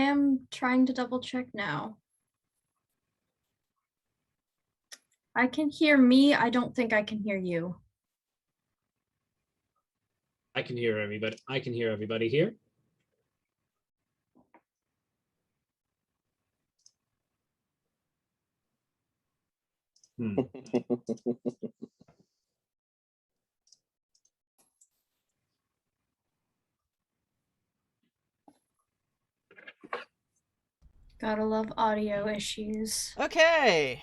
am trying to double check now. I can hear me. I don't think I can hear you. I can hear everybody. I can hear everybody here. Gotta love audio issues. Okay.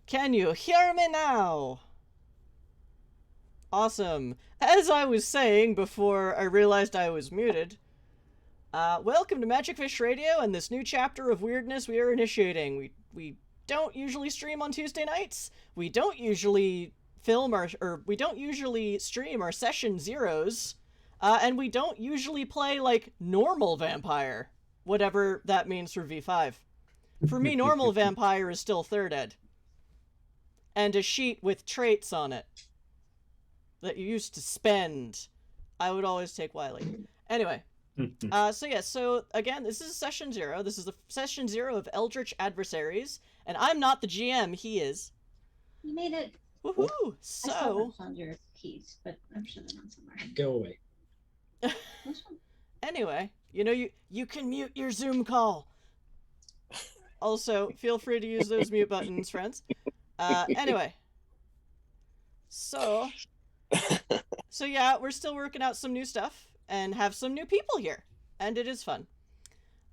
Can you hear me now? Awesome. As I was saying before I realized I was muted, welcome to Magic Fish Radio and this new chapter of weirdness we are initiating. We don't usually stream on Tuesday nights. We don't usually we don't usually stream our session zeros, and we don't usually play like normal vampire, whatever that means for V5. For me, normal vampire is still 3rd ed. And a sheet with traits on it that you used to spend. I would always take Wily. Anyway, so again, this is session 0. This is the session 0 of Eldritch Adversaries, and I'm not the GM, he is. You made it. Woohoo! So I saw on your keys, but I'm sure they're not somewhere. Go away. Anyway, you know, you can mute your Zoom call. Also, feel free to use those mute buttons, friends. Anyway. So yeah, we're still working out some new stuff and have some new people here, and it is fun.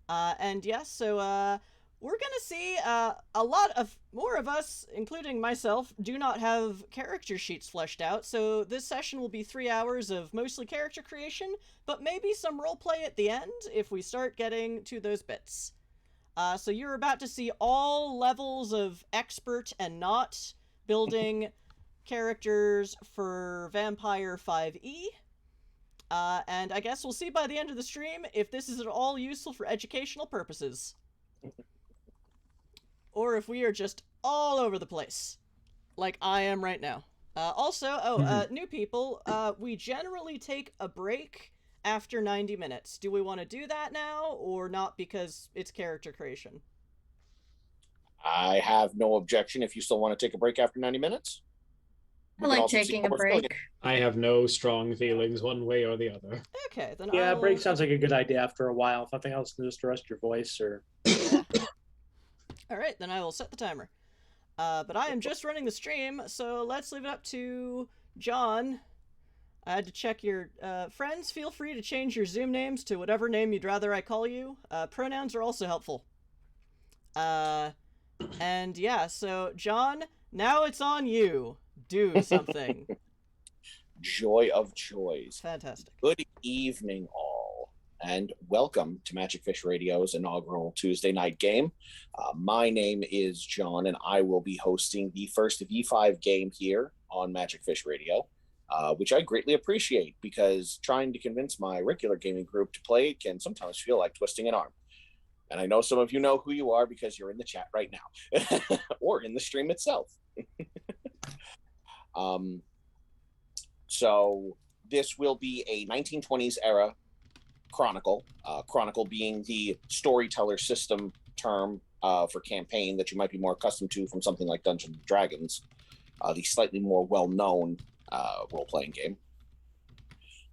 And yeah, so we're gonna see a lot of more of us, including myself, do not have character sheets fleshed out, so this session will be 3 hours of mostly character creation, but maybe some roleplay at the end if we start getting to those bits. So you're about to see all levels of expert and not building characters for Vampire 5e. And I guess we'll see by the end of the stream if this is at all useful for educational purposes. Or if we are just all over the place, like I am right now. New people, we generally take a break after 90 minutes. Do we want to do that now, or not because it's character creation? I have no objection if you still want to take a break after 90 minutes. I like taking a break. I have no strong feelings one way or the other. Okay, then yeah, break sounds like a good idea after a while. If nothing else, just to rest your voice or... Alright, then I will set the timer. But I am just running the stream, so let's leave it up to John. I had to check your friends. Feel free to change your Zoom names to whatever name you'd rather I call you. Pronouns are also helpful. And yeah, so John, now it's on you. Do something. Joy of joys. Fantastic. Good evening, all, and welcome to Magic Fish Radio's inaugural Tuesday night game. My name is John, and I will be hosting the first V5 game here on Magic Fish Radio, which I greatly appreciate, because trying to convince my regular gaming group to play can sometimes feel like twisting an arm. And I know some of you know who you are because you're in the chat right now, or in the stream itself. So this will be a 1920s era chronicle, chronicle being the storyteller system term for campaign that you might be more accustomed to from something like Dungeons & Dragons, the slightly more well-known role-playing game.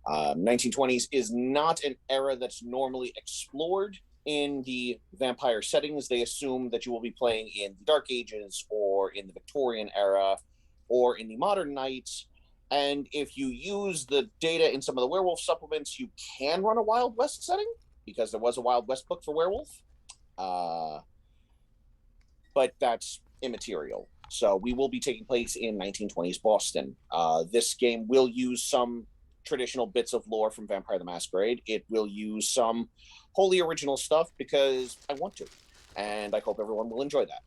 1920s is not an era that's normally explored in the vampire settings. They assume that you will be playing in the Dark Ages or in the Victorian era or in the modern nights. And if you use the data in some of the werewolf supplements, you can run a Wild West setting, because there was a Wild West book for werewolf. But that's immaterial. So we will be taking place in 1920s Boston. This game will use some traditional bits of lore from Vampire the Masquerade. It will use some wholly original stuff because I want to, and I hope everyone will enjoy that.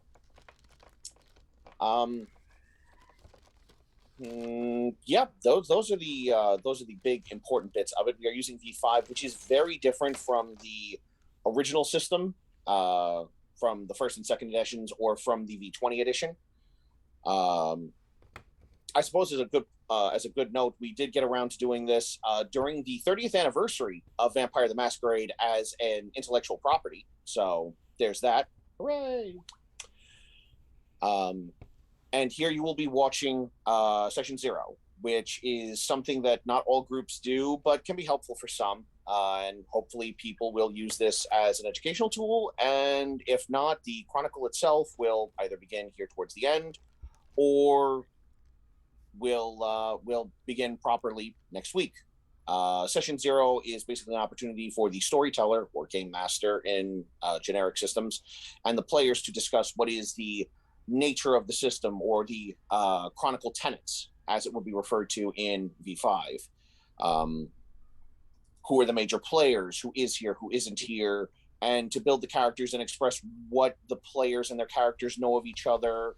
Yeah, those are the big important bits of it. We are using V5, which is very different from the original system, from the first and second editions, or from the V20 edition. I suppose as a good note, we did get around to doing this during the 30th anniversary of Vampire the Masquerade as an intellectual property. So there's that. Hooray! And here you will be watching Session 0, which is something that not all groups do, but can be helpful for some. And hopefully people will use this as an educational tool. And if not, the Chronicle itself will either begin here towards the end or will begin properly next week. Session 0 is basically an opportunity for the storyteller or game master in generic systems and the players to discuss what is the nature of the system or the Chronicle tenets, as it would be referred to in V5. Who are the major players, who is here, who isn't here, and to build the characters and express what the players and their characters know of each other.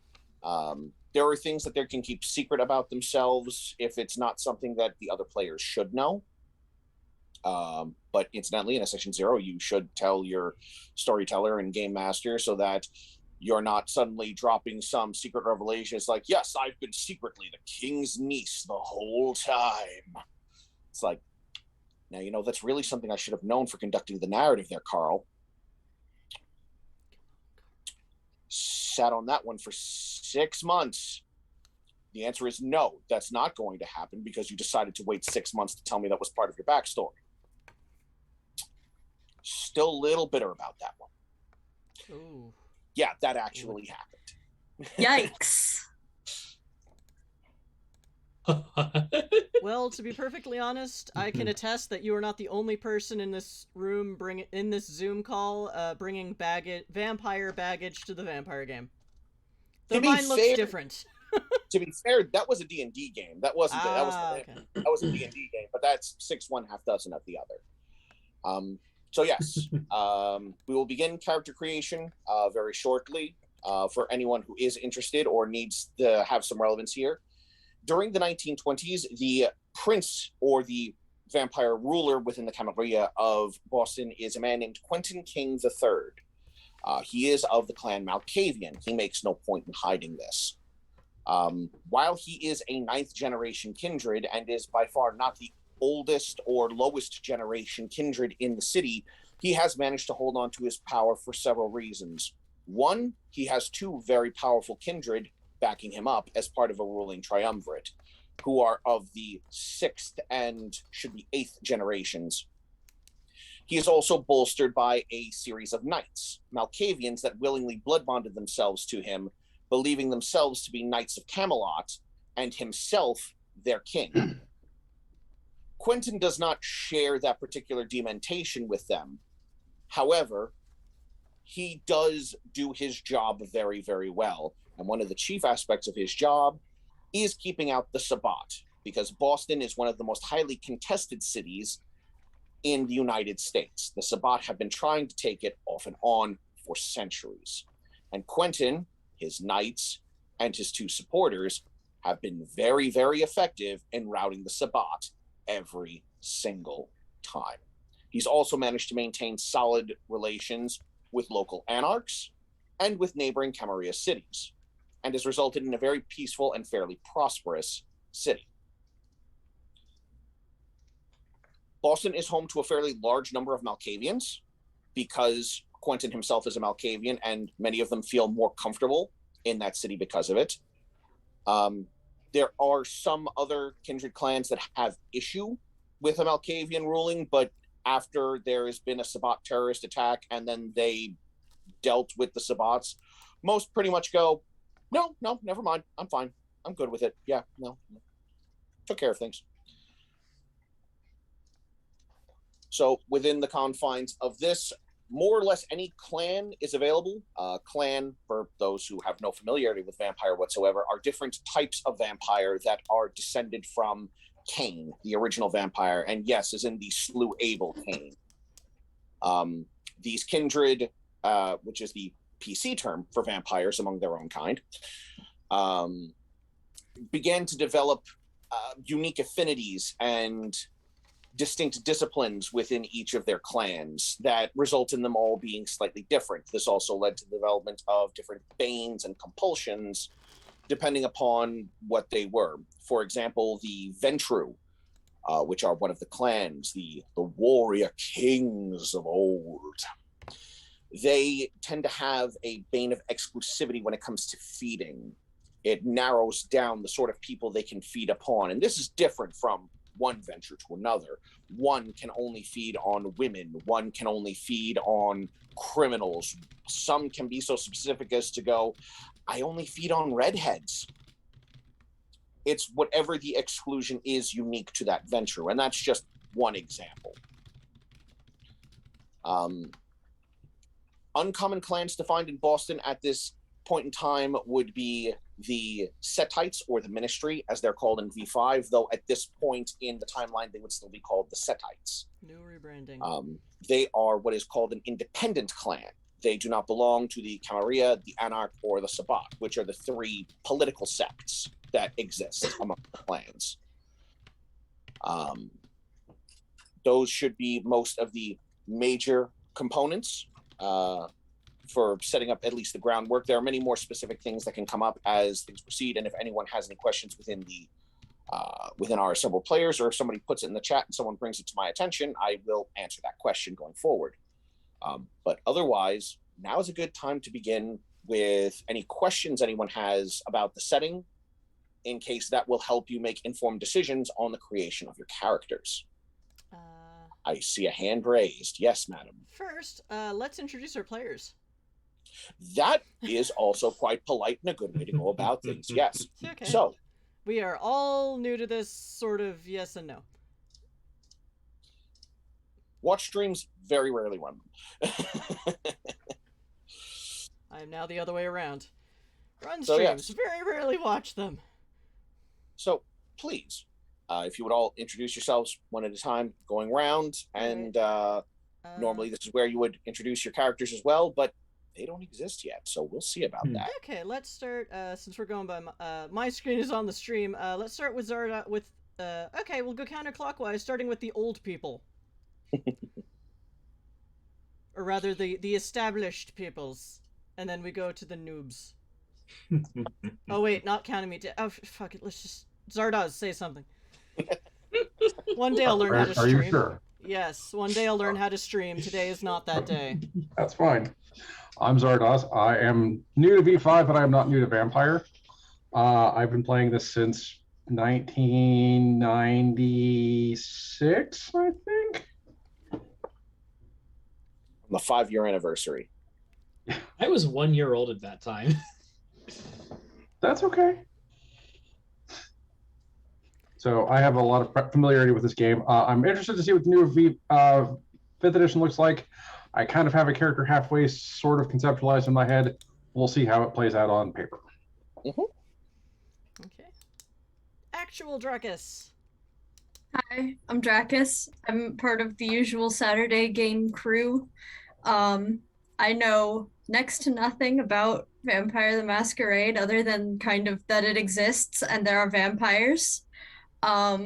There are things that they can keep secret about themselves if it's not something that the other players should know. But incidentally, in a Session 0, you should tell your storyteller and game master so that you're not suddenly dropping some secret revelation. It's like, yes, I've been secretly the king's niece the whole time. It's like, now, you know, that's really something I should have known for conducting the narrative there, Carl. Sat on that one for 6 months. The answer is no, that's not going to happen because you decided to wait 6 months to tell me that was part of your backstory. Still a little bitter about that one. Ooh. Yeah, that actually happened. Yikes. Well, to be perfectly honest, I can attest that you are not the only person in this room in this Zoom call bringing vampire baggage to the vampire game. Though mine looks different. To be fair, that was a D&D game. That wasn't okay. That was a D&D game, but that's 6 1 half dozen of the other. So yes, we will begin character creation very shortly for anyone who is interested or needs to have some relevance here. During the 1920s, the prince or the vampire ruler within the Camarilla of Boston is a man named Quentin King III. He is of the clan Malkavian. He makes no point in hiding this. While he is a 9th generation kindred and is by far not the oldest or lowest generation kindred in the city, he has managed to hold on to his power for several reasons. One, he has 2 very powerful kindred backing him up as part of a ruling triumvirate, who are of the 6th and should be 8th generations. He is also bolstered by a series of knights, Malkavians that willingly blood bonded themselves to him, believing themselves to be knights of Camelot and himself their king. Quentin does not share that particular dementation with them. However, he does do his job very, very well. And one of the chief aspects of his job is keeping out the Sabbat, because Boston is one of the most highly contested cities in the United States. The Sabbat have been trying to take it off and on for centuries. And Quentin, his knights, and his 2 supporters have been very, very effective in routing the Sabbat every single time. He's also managed to maintain solid relations with local anarchs and with neighboring Camarilla cities, and has resulted in a very peaceful and fairly prosperous city. Boston is home to a fairly large number of Malkavians because Quentin himself is a Malkavian, and many of them feel more comfortable in that city because of it. There are some other kindred clans that have issue with a Malkavian ruling, but after there has been a Sabbat terrorist attack and then they dealt with the Sabbats, most pretty much go, no, never mind. I'm fine. I'm good with it. Yeah, no. Took care of things. So within the confines of this, more or less any clan is available. Clan, for those who have no familiarity with vampire whatsoever, are different types of vampire that are descended from Cain, the original vampire. And yes, as in the slew Abel Cain. These kindred, which is the PC term for vampires among their own kind, began to develop unique affinities and distinct disciplines within each of their clans that result in them all being slightly different. This also led to the development of different banes and compulsions depending upon what they were. For example, the Ventru, which are one of the clans, the warrior kings of old. They tend to have a bane of exclusivity when it comes to feeding. It narrows down the sort of people they can feed upon. And this is different from one venture to another. One can only feed on women. One can only feed on criminals. Some can be so specific as to go, I only feed on redheads. It's whatever the exclusion is unique to that venture. And that's just one example. Uncommon clans defined in Boston at this point in time would be the Setites, or the Ministry, as they're called in V5, though at this point in the timeline, they would still be called the Setites. No rebranding. They are what is called an independent clan. They do not belong to the Camarilla, the Anarch, or the Sabbat, which are the three political sects that exist among the clans. Those should be most of the major components for setting up at least the groundwork. There are many more specific things that can come up as things proceed, and if anyone has any questions within the within our assembled players, or if somebody puts it in the chat and someone brings it to my attention, I will answer that question going forward. But otherwise, now is a good time to begin with any questions anyone has about the setting, in case that will help you make informed decisions on the creation of your characters. I see a hand raised. Yes, madam. First, let's introduce our players. That is also quite polite and a good way to go about things. Yes. Okay. So, we are all new to this, sort of yes and no. watch streams, very rarely run them. I am now the other way around. Run So, streams, yes. very rarely watch them. So, please, if you would all introduce yourselves one at a time, going round, and normally this is where you would introduce your characters as well, but they don't exist yet, so we'll see about that. Okay, let's start, since we're going by, my screen is on the stream, let's start with Zardoz, okay, we'll go counterclockwise, starting with the old people. Or rather, the established peoples, and then we go to the noobs. Oh wait, not counting me. Oh, fuck it, let's just... Zardoz, say something. One day I'll learn how to stream. Are you sure? Yes, one day I'll learn how to stream. Today is not that day. That's fine. I'm Zardoz. I am new to V5, but I am not new to Vampire. I've been playing this since 1996, I think. The 5-year anniversary. I was 1 year old at that time. That's okay. So I have a lot of familiarity with this game. I'm interested to see what the new 5th edition looks like. I kind of have a character halfway sort of conceptualized in my head. We'll see how it plays out on paper. Mm-hmm. Okay. Actual Dracus. Hi, I'm Dracus. I'm part of the usual Saturday game crew. I know next to nothing about Vampire the Masquerade other than kind of that it exists and there are vampires. I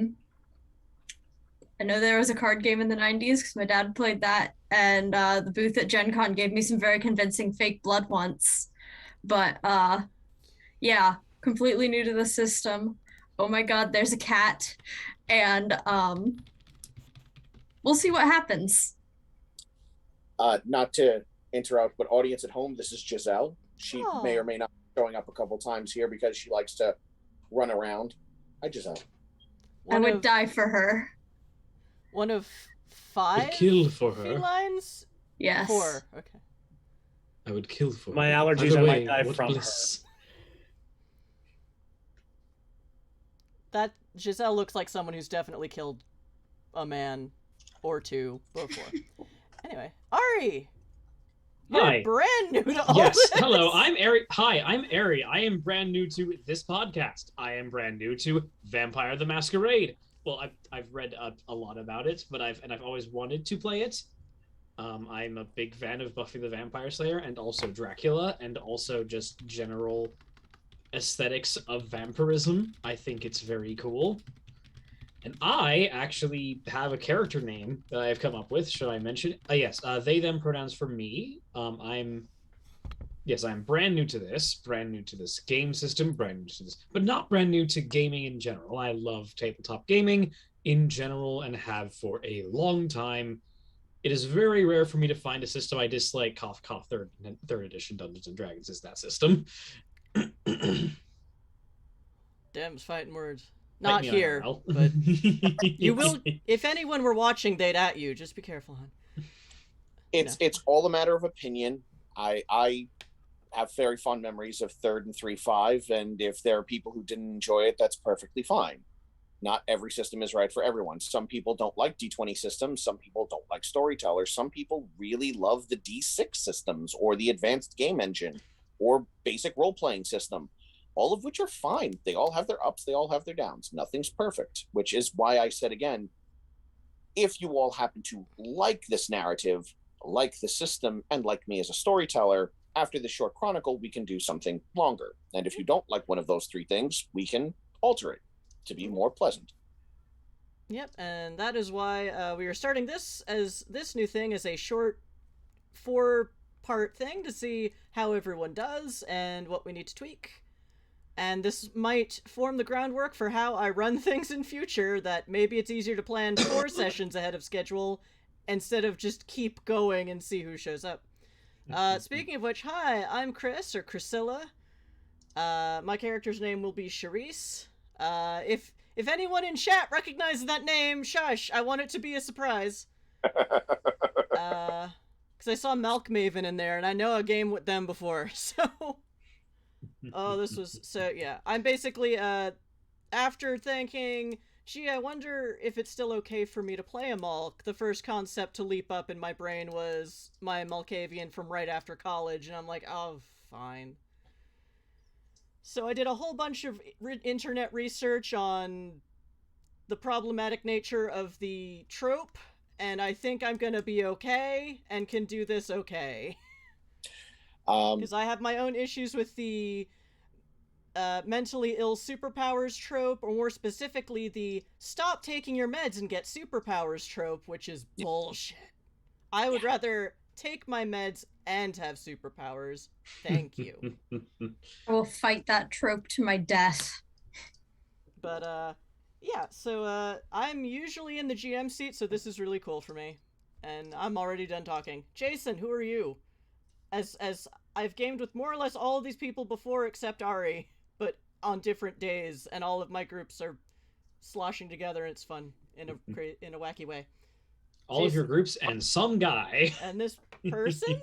know there was a card game in the 90s because my dad played that, and the booth at Gen Con gave me some very convincing fake blood once. But yeah, completely new to the system. Oh my god, there's a cat. And we'll see what happens. Not to interrupt, but audience at home, this is Giselle. She Oh. may or may not be showing up a couple times here because she likes to run around. Hi, Giselle. I would die for her. One of I'd 5 kill for her. felines? Yes. 4. Okay. I would kill for My her. allergies, By the I might way, die what from her. bliss. That Giselle looks like someone who's definitely killed a man or two before. Anyway, Ari! You're Hi. brand new to all Yes, this. hello, I'm Ari. Hi, I'm Ari. I am brand new to this podcast. I am brand new to Vampire the Masquerade. Well, I've read a lot about it, but I've always wanted to play it. I'm a big fan of Buffy the Vampire Slayer and also Dracula and also just general aesthetics of vampirism. I think it's very cool. And I actually have a character name that I've come up with. Should I mention it? Yes, they, them pronouns for me. I'm Yes, I'm brand new to this game system, brand new to this, but not brand new to gaming in general. I love tabletop gaming in general and have for a long time. It is very rare for me to find a system I dislike. Cough, cough. Third edition Dungeons and Dragons is that system. Dem's fighting words. Fight Not me here, IRL. but you will. If anyone were watching, they'd at you. Just be careful, hon. It's all a matter of opinion. I have very fond memories of 3rd and 3.5, and if there are people who didn't enjoy it, that's perfectly fine. Not every system is right for everyone. Some people don't like D20 systems. Some people don't like storytellers. Some people really love the D6 systems or the advanced game engine or basic role-playing system, all of which are fine. They all have their ups. They all have their downs. Nothing's perfect, which is why I said again, if you all happen to like this narrative, like the system, and like me as a storyteller, after this short chronicle, we can do something longer. And if you don't like one of those 3 things, we can alter it to be more pleasant. Yep, and that is why we are starting this new thing as a short 4-part thing to see how everyone does and what we need to tweak. And this might form the groundwork for how I run things in future, that maybe it's easier to plan 4 sessions ahead of schedule instead of just keep going and see who shows up. Speaking of which, hi, I'm Chris, or Chrisilla. My character's name will be Charisse. If anyone in chat recognizes that name, shush, I want it to be a surprise. Because I saw Milk Maven in there, and I know a game with them before, so... Oh, this was... So, yeah. I'm basically, after thinking, gee, I wonder if it's still okay for me to play a Malk, the first concept to leap up in my brain was my Malkavian from right after college, and I'm like, oh, fine. So I did a whole bunch of internet research on the problematic nature of the trope, and I think I'm gonna be okay, and can do this okay. Because I have my own issues with the mentally ill superpowers trope, or more specifically, the stop taking your meds and get superpowers trope, which is bullshit. I would rather take my meds and have superpowers. Thank you. I will fight that trope to my death. But, yeah, so, I'm usually in the GM seat, so this is really cool for me. And I'm already done talking. Jason, who are you? As I've gamed with more or less all of these people before except Ari, but on different days, and all of my groups are sloshing together, and it's fun in a wacky way. All Jason, of your groups and some guy. And this person?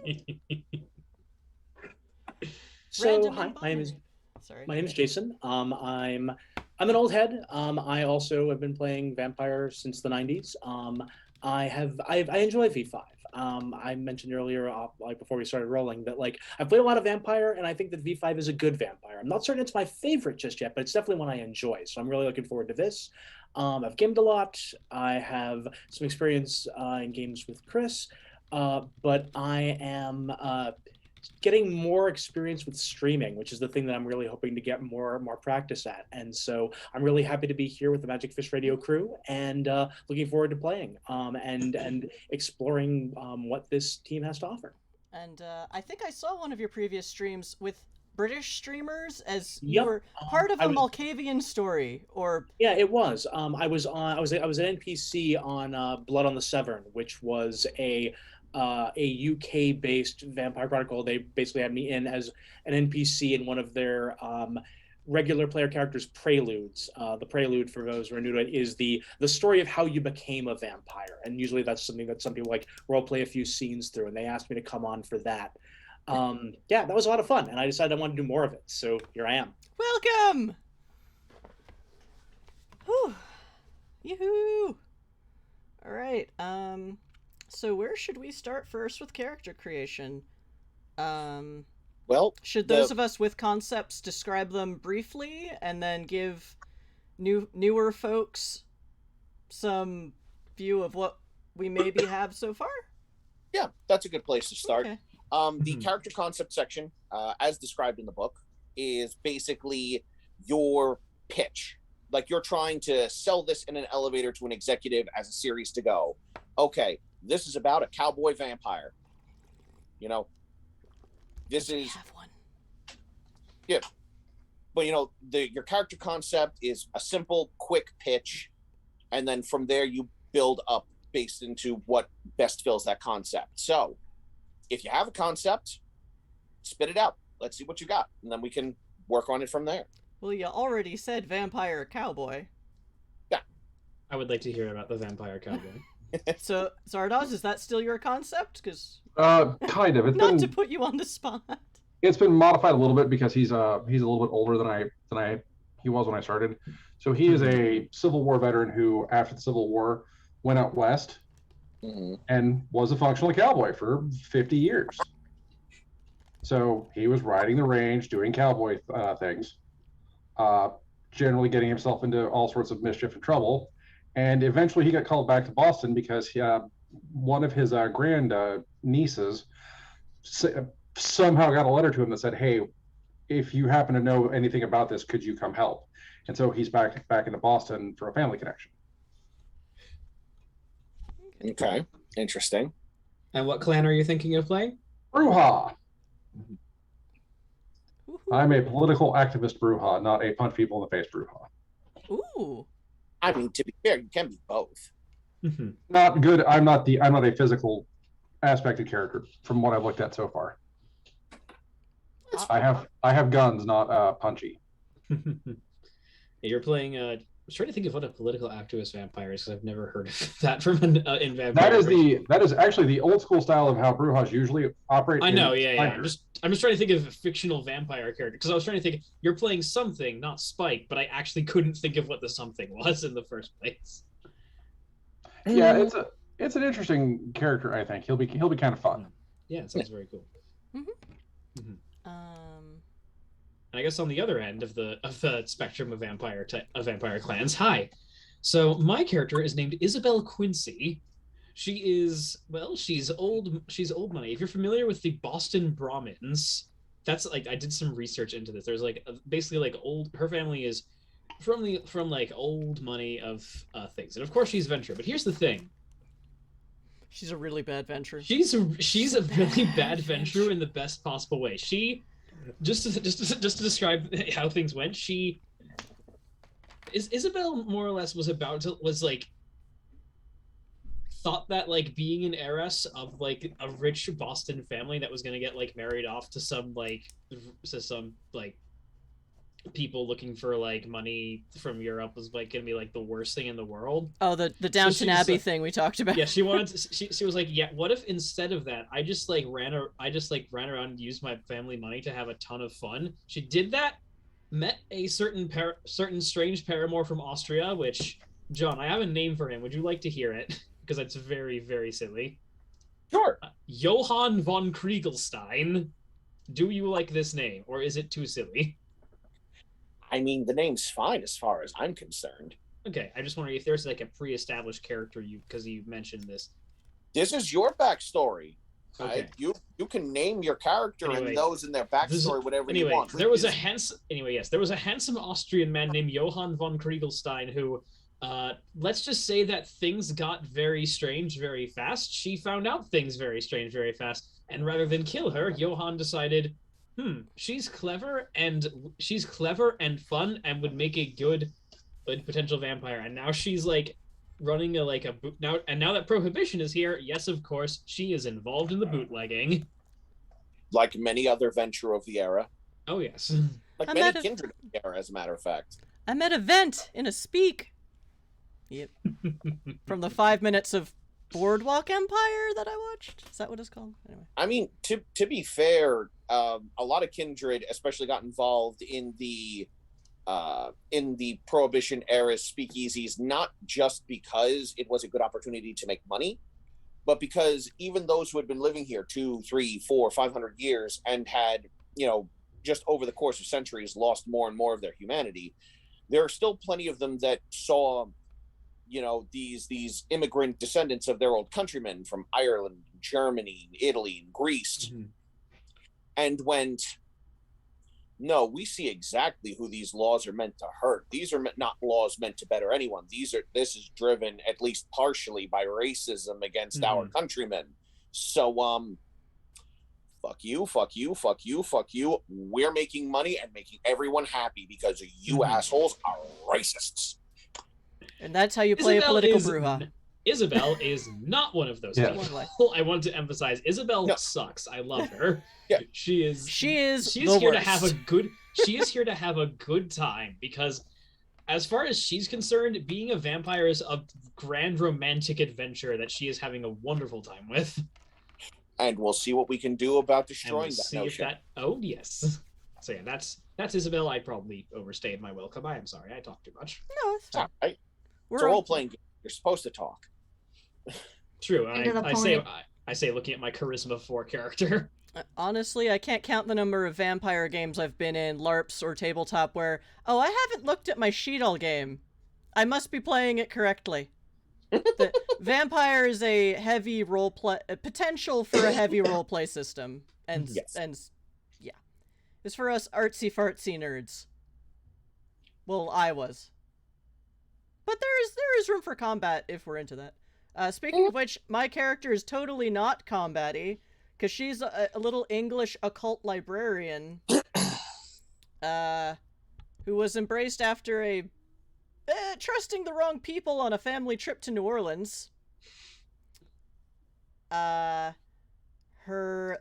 So, hi, my name is Jason. I'm an old head. I also have been playing Vampire since the 90s. I enjoy V5. I mentioned earlier, like before we started rolling, that like I've played a lot of Vampire, and I think that V5 is a good Vampire. I'm not certain it's my favorite just yet, but it's definitely one I enjoy. So I'm really looking forward to this. I've gamed a lot. I have some experience in games with Chris, but I am getting more experience with streaming, which is the thing that I'm really hoping to get more practice at. And so I'm really happy to be here with the Magic Fish Radio crew, and looking forward to playing and exploring what this team has to offer. And I think I saw one of your previous streams with British streamers as you were part of a Malkavian story, or yeah, it was. I was an NPC on Blood on the Severn, which was a UK-based Vampire Chronicle. They basically had me in as an NPC in one of their regular player characters' preludes. The prelude, for those who are new to it, is the story of how you became a vampire, and usually that's something that some people like role play a few scenes through, and they asked me to come on for that. Yeah, that was a lot of fun, and I decided I wanted to do more of it, so here I am. Welcome! Whew. Yoo-hoo! All right, so where should we start first with character creation? Well, should those of us with concepts describe them briefly and then give newer folks some view of what we maybe have so far? Yeah, that's a good place to start. Okay. The character concept section, as described in the book, is basically your pitch. Like you're trying to sell this in an elevator to an executive as a series to go. Okay, this is about a cowboy vampire. You know, This is have one. Yeah, but your character concept is a simple, quick pitch, and then from there you build up based into what best fills that concept. So, if you have a concept, spit it out. Let's see what you got, and then we can work on it from there. Well, you already said vampire cowboy. Yeah. I would like to hear about the vampire cowboy. So, Zardoz, is that still your concept? Because kind of. not to put you on the spot. It's been modified a little bit because he's a little bit older than he was when I started. So he is a Civil War veteran who, after the Civil War, went out west and was a functional cowboy for 50 years. So he was riding the range, doing cowboy things, generally getting himself into all sorts of mischief and trouble. And eventually he got called back to Boston because one of his grand nieces somehow got a letter to him that said, "Hey, if you happen to know anything about this, could you come help?" And so he's back into Boston for a family connection. Okay, interesting. And what clan are you thinking of playing? Bruja. I'm a political activist Bruja, not a punch people in the face Bruja. Ooh. I mean, to be fair, you can be both. Not good. I'm not a physical aspected character from what I've looked at so far. I have guns, not punchy. You're playing. I was trying to think of what a political activist vampire is because I've never heard of that from in vampire. That is actually the old school style of how Brujas usually operate. I know, yeah. I'm just trying to think of a fictional vampire character because I was trying to think you're playing something, not Spike, but I actually couldn't think of what the something was in the first place. Yeah, it's an interesting character. I think he'll be kind of fun. Yeah, it sounds very cool. And I guess on the other end of the spectrum of vampire clans, hi. So my character is named Isabelle Quincy. She's old money. If you're familiar with the Boston Brahmins, that's like I did some research into this. There's basically her family is from old money of things, and of course she's Venture. But here's the thing. She's a really bad Venture. She's a really bad Venture in the best possible way. She just to describe how things went. Isabelle more or less thought that being an heiress of a rich Boston family that was gonna get married off to some people looking for money from Europe was gonna be the worst thing in the world. Oh, the Downton Abbey thing we talked about. Yeah, she was like, yeah, what if instead of that I just ran around and used my family money to have a ton of fun. She did that, met a certain strange paramour from Austria, which, John, I have a name for him. Would you like to hear it? Because it's very, very silly. Sure. Johann von Kriegelstein. Do you like this name, or is it too silly? I mean, the name's fine as far as I'm concerned. Okay, I just wondering if there's a pre-established character because you mentioned this. This is your backstory. Okay. You can name your character and those in their backstory whatever you want. There was a handsome Austrian man named Johann von Kriegelstein who, let's just say that things got very strange very fast. She found out things very strange very fast, and rather than kill her, Johann decided, she's clever and fun and would make a good potential vampire. And now she's running a boot now. And now that prohibition is here, yes, of course, she is involved in the bootlegging. Like many other Venture of the era. Oh yes. Like many Kindred of the era, as a matter of fact. I met a vent in a speak. Yep. From the 5 minutes of Boardwalk Empire that I watched. Is that what it's called? Anyway. I mean, to be fair, a lot of Kindred especially got involved in the Prohibition era speakeasies, not just because it was a good opportunity to make money, but because even those who had been living here 200, 300, 400, 500 years and had, just over the course of centuries lost more and more of their humanity, there are still plenty of them that saw these immigrant descendants of their old countrymen from Ireland, Germany, Italy, and Greece, and went, no, we see exactly who these laws are meant to hurt. These are not laws meant to better anyone. This is driven at least partially by racism against our countrymen. So fuck you, fuck you, fuck you, fuck you. We're making money and making everyone happy because you assholes are racists. And that's how you play a political brouhaha. Isabelle is not one of those people. I want to emphasize Isabelle sucks. I love her. Yeah. She is here to have a good she is here to have a good time, because as far as she's concerned, being a vampire is a grand romantic adventure that she is having a wonderful time with. And we'll see what we can do about destroying that notion. Oh yes. So yeah, that's Isabelle. I probably overstayed my welcome. I am sorry. I talked too much. No, it's fine. It's a role-playing game. You're supposed to talk. True. I say looking at my Charisma 4 character. Honestly, I can't count the number of vampire games I've been in, LARPs or tabletop, where, I haven't looked at my Sheetal game. I must be playing it correctly. The vampire is a heavy potential for a heavy roleplay system. And yeah. It's for us artsy-fartsy nerds. Well, I was. But there is room for combat if we're into that. Speaking of which, my character is totally not combat-y, because she's a little English occult librarian who was embraced after trusting the wrong people on a family trip to New Orleans. Her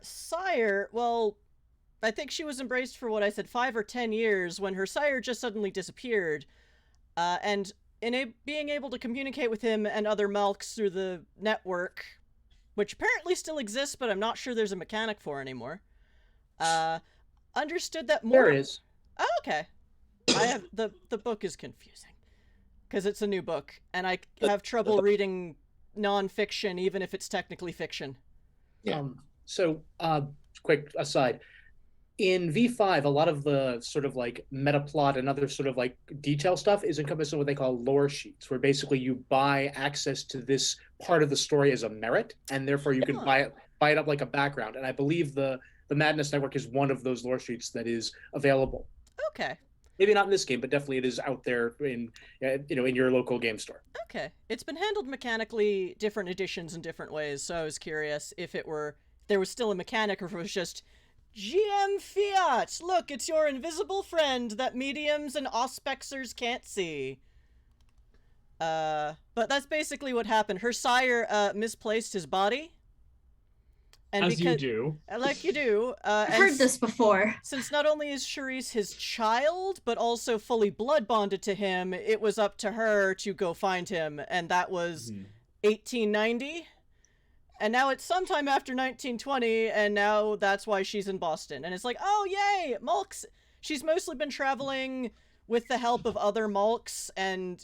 sire, well, I think she was embraced for what I said, 5 or 10 years, when her sire just suddenly disappeared. And being able to communicate with him and other Malks through the network, which apparently still exists, but I'm not sure there's a mechanic for anymore, understood that more... There is. Oh, okay. I have... The book is confusing, because it's a new book, and I have trouble reading non-fiction, even if it's technically fiction. Yeah. Quick aside. In V5, a lot of the sort of like metaplot and other sort of like detail stuff is encompassed in what they call lore sheets, where basically you buy access to this part of the story as a merit, and therefore you can buy it up like a background. And I believe the Madness Network is one of those lore sheets that is available. Okay. Maybe not in this game, but definitely it is out there in in your local game store. Okay. It's been handled mechanically, different editions in different ways, so I was curious if there was still a mechanic, or if it was just GM Fiat! Look, it's your invisible friend that mediums and auspexers can't see. But that's basically what happened. Her sire misplaced his body. And you do. Like you do. I've heard this before. Since not only is Charisse his child, but also fully blood bonded to him, it was up to her to go find him, and that was 1890. And now it's sometime after 1920, and now that's why she's in Boston. And it's like, oh, yay! Malks! She's mostly been traveling with the help of other Malks and,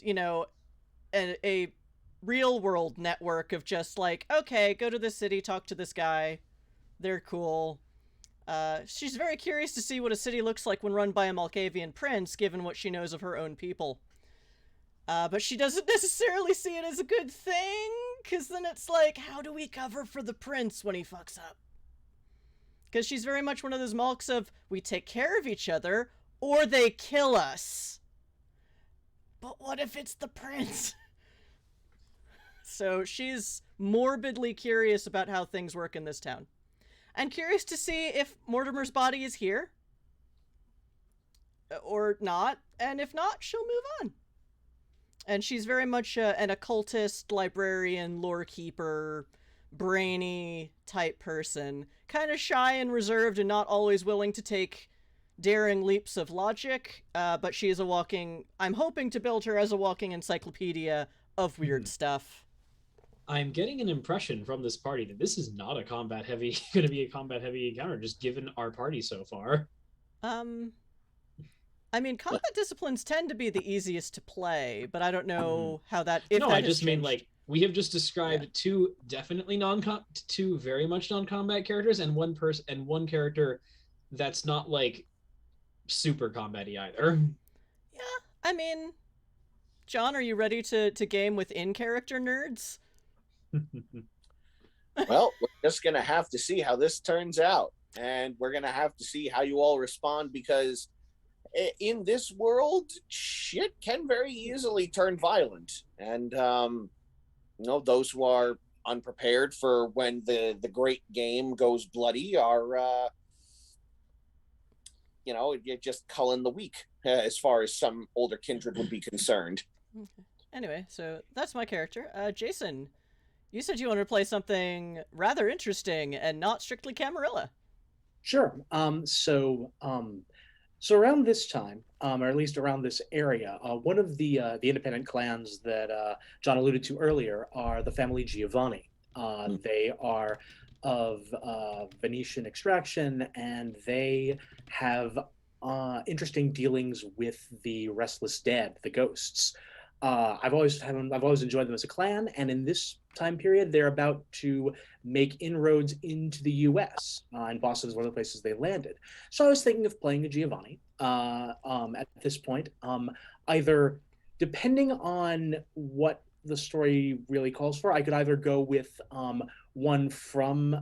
a real-world network of just like, okay, go to this city, talk to this guy. They're cool. She's very curious to see what a city looks like when run by a Malkavian prince, given what she knows of her own people. But she doesn't necessarily see it as a good thing, because then it's like, how do we cover for the prince when he fucks up? Because she's very much one of those Malks of, we take care of each other, or they kill us. But what if it's the prince? So she's morbidly curious about how things work in this town. And curious to see if Mortimer's body is here. Or not. And if not, she'll move on. And she's very much an occultist, librarian, lore keeper, brainy type person. Kind of shy and reserved and not always willing to take daring leaps of logic. But she is I'm hoping to build her as a walking encyclopedia of weird stuff. I'm getting an impression from this party that this is not going to be a combat heavy encounter, just given our party so far. I mean, combat disciplines tend to be the easiest to play, but I don't know how that. I just mean like we have just described two definitely two very much non-combat characters, and one character that's not like super combat-y either. Yeah, I mean, John, are you ready to game with in-character nerds? Well, we're just gonna have to see how this turns out, and we're gonna have to see how you all respond, because in this world, shit can very easily turn violent, and those who are unprepared for when the great game goes bloody are you're just culling the weak as far as some older kindred would be concerned. Okay. Anyway, so that's my character. Jason, you said you wanted to play something rather interesting and not strictly Camarilla. Sure. So around this time, or at least around this area, one of the independent clans that John alluded to earlier are the family Giovanni. They are of Venetian extraction, and they have interesting dealings with the restless dead, the ghosts. I've always enjoyed them as a clan, and in this time period, they're about to make inroads into the U.S. And Boston is one of the places they landed. So I was thinking of playing a Giovanni at this point, either depending on what the story really calls for. I could either go with one from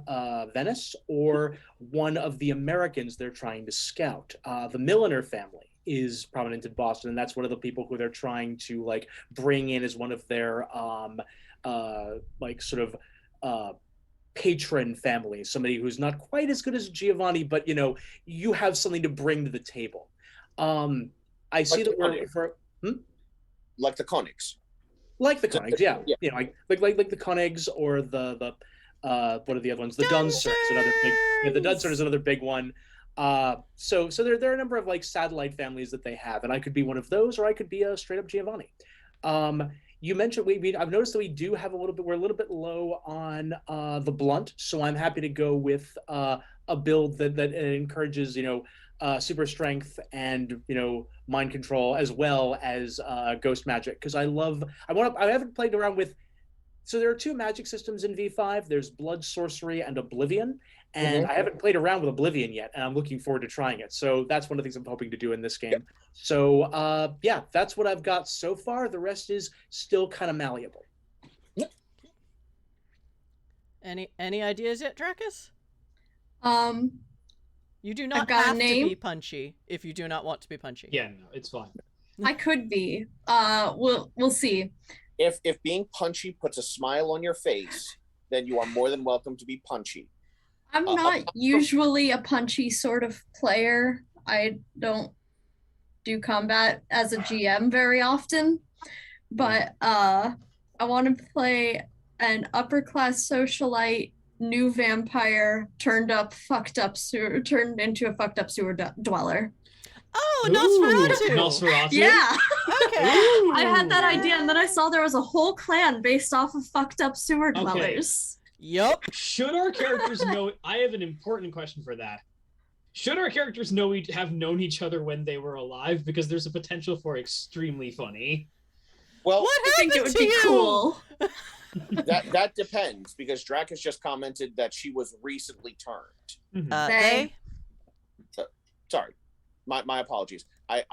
Venice or one of the Americans they're trying to scout. The Milliner family is prominent in Boston, and that's one of the people who they're trying to bring in as one of their patron families, somebody who's not quite as good as Giovanni, but you have something to bring to the table. I see that we're for like the Koenigs. Like the Koenigs, yeah. Like the Koenigs or the what are the other ones? The Dunsert is another big. The Dunsert is another big one. So there are a number of satellite families that they have, and I could be one of those, or I could be a straight up Giovanni. You mentioned I've noticed that we do have we're a little bit low on the blunt, so I'm happy to go with a build that encourages super strength and mind control as well as ghost magic, because I haven't played around with. So there are two magic systems in V5. There's Blood, Sorcery, and Oblivion. And I haven't played around with Oblivion yet, and I'm looking forward to trying it. So that's one of the things I'm hoping to do in this game. Yep. So that's what I've got so far. The rest is still kind of malleable. Yep. Any ideas yet, Dracus? You do not have to be punchy if you do not want to be punchy. Yeah, no, it's fine. I could be. We'll see. If being punchy puts a smile on your face, then you are more than welcome to be punchy. I'm not usually a punchy sort of player. I don't do combat as a GM very often, but I want to play an upper class socialite, new vampire turned into a fucked up sewer dweller. Oh, Nosferatu. Yeah. Okay. I had that idea, and then I saw there was a whole clan based off of fucked up sewer dwellers. Yep. Should our characters know? I have an important question for that. Should our characters have known each other when they were alive? Because there's a potential for extremely funny. Well, I think it would be cool. That depends, because Drac has just commented that she was recently turned. Sorry. My apologies. I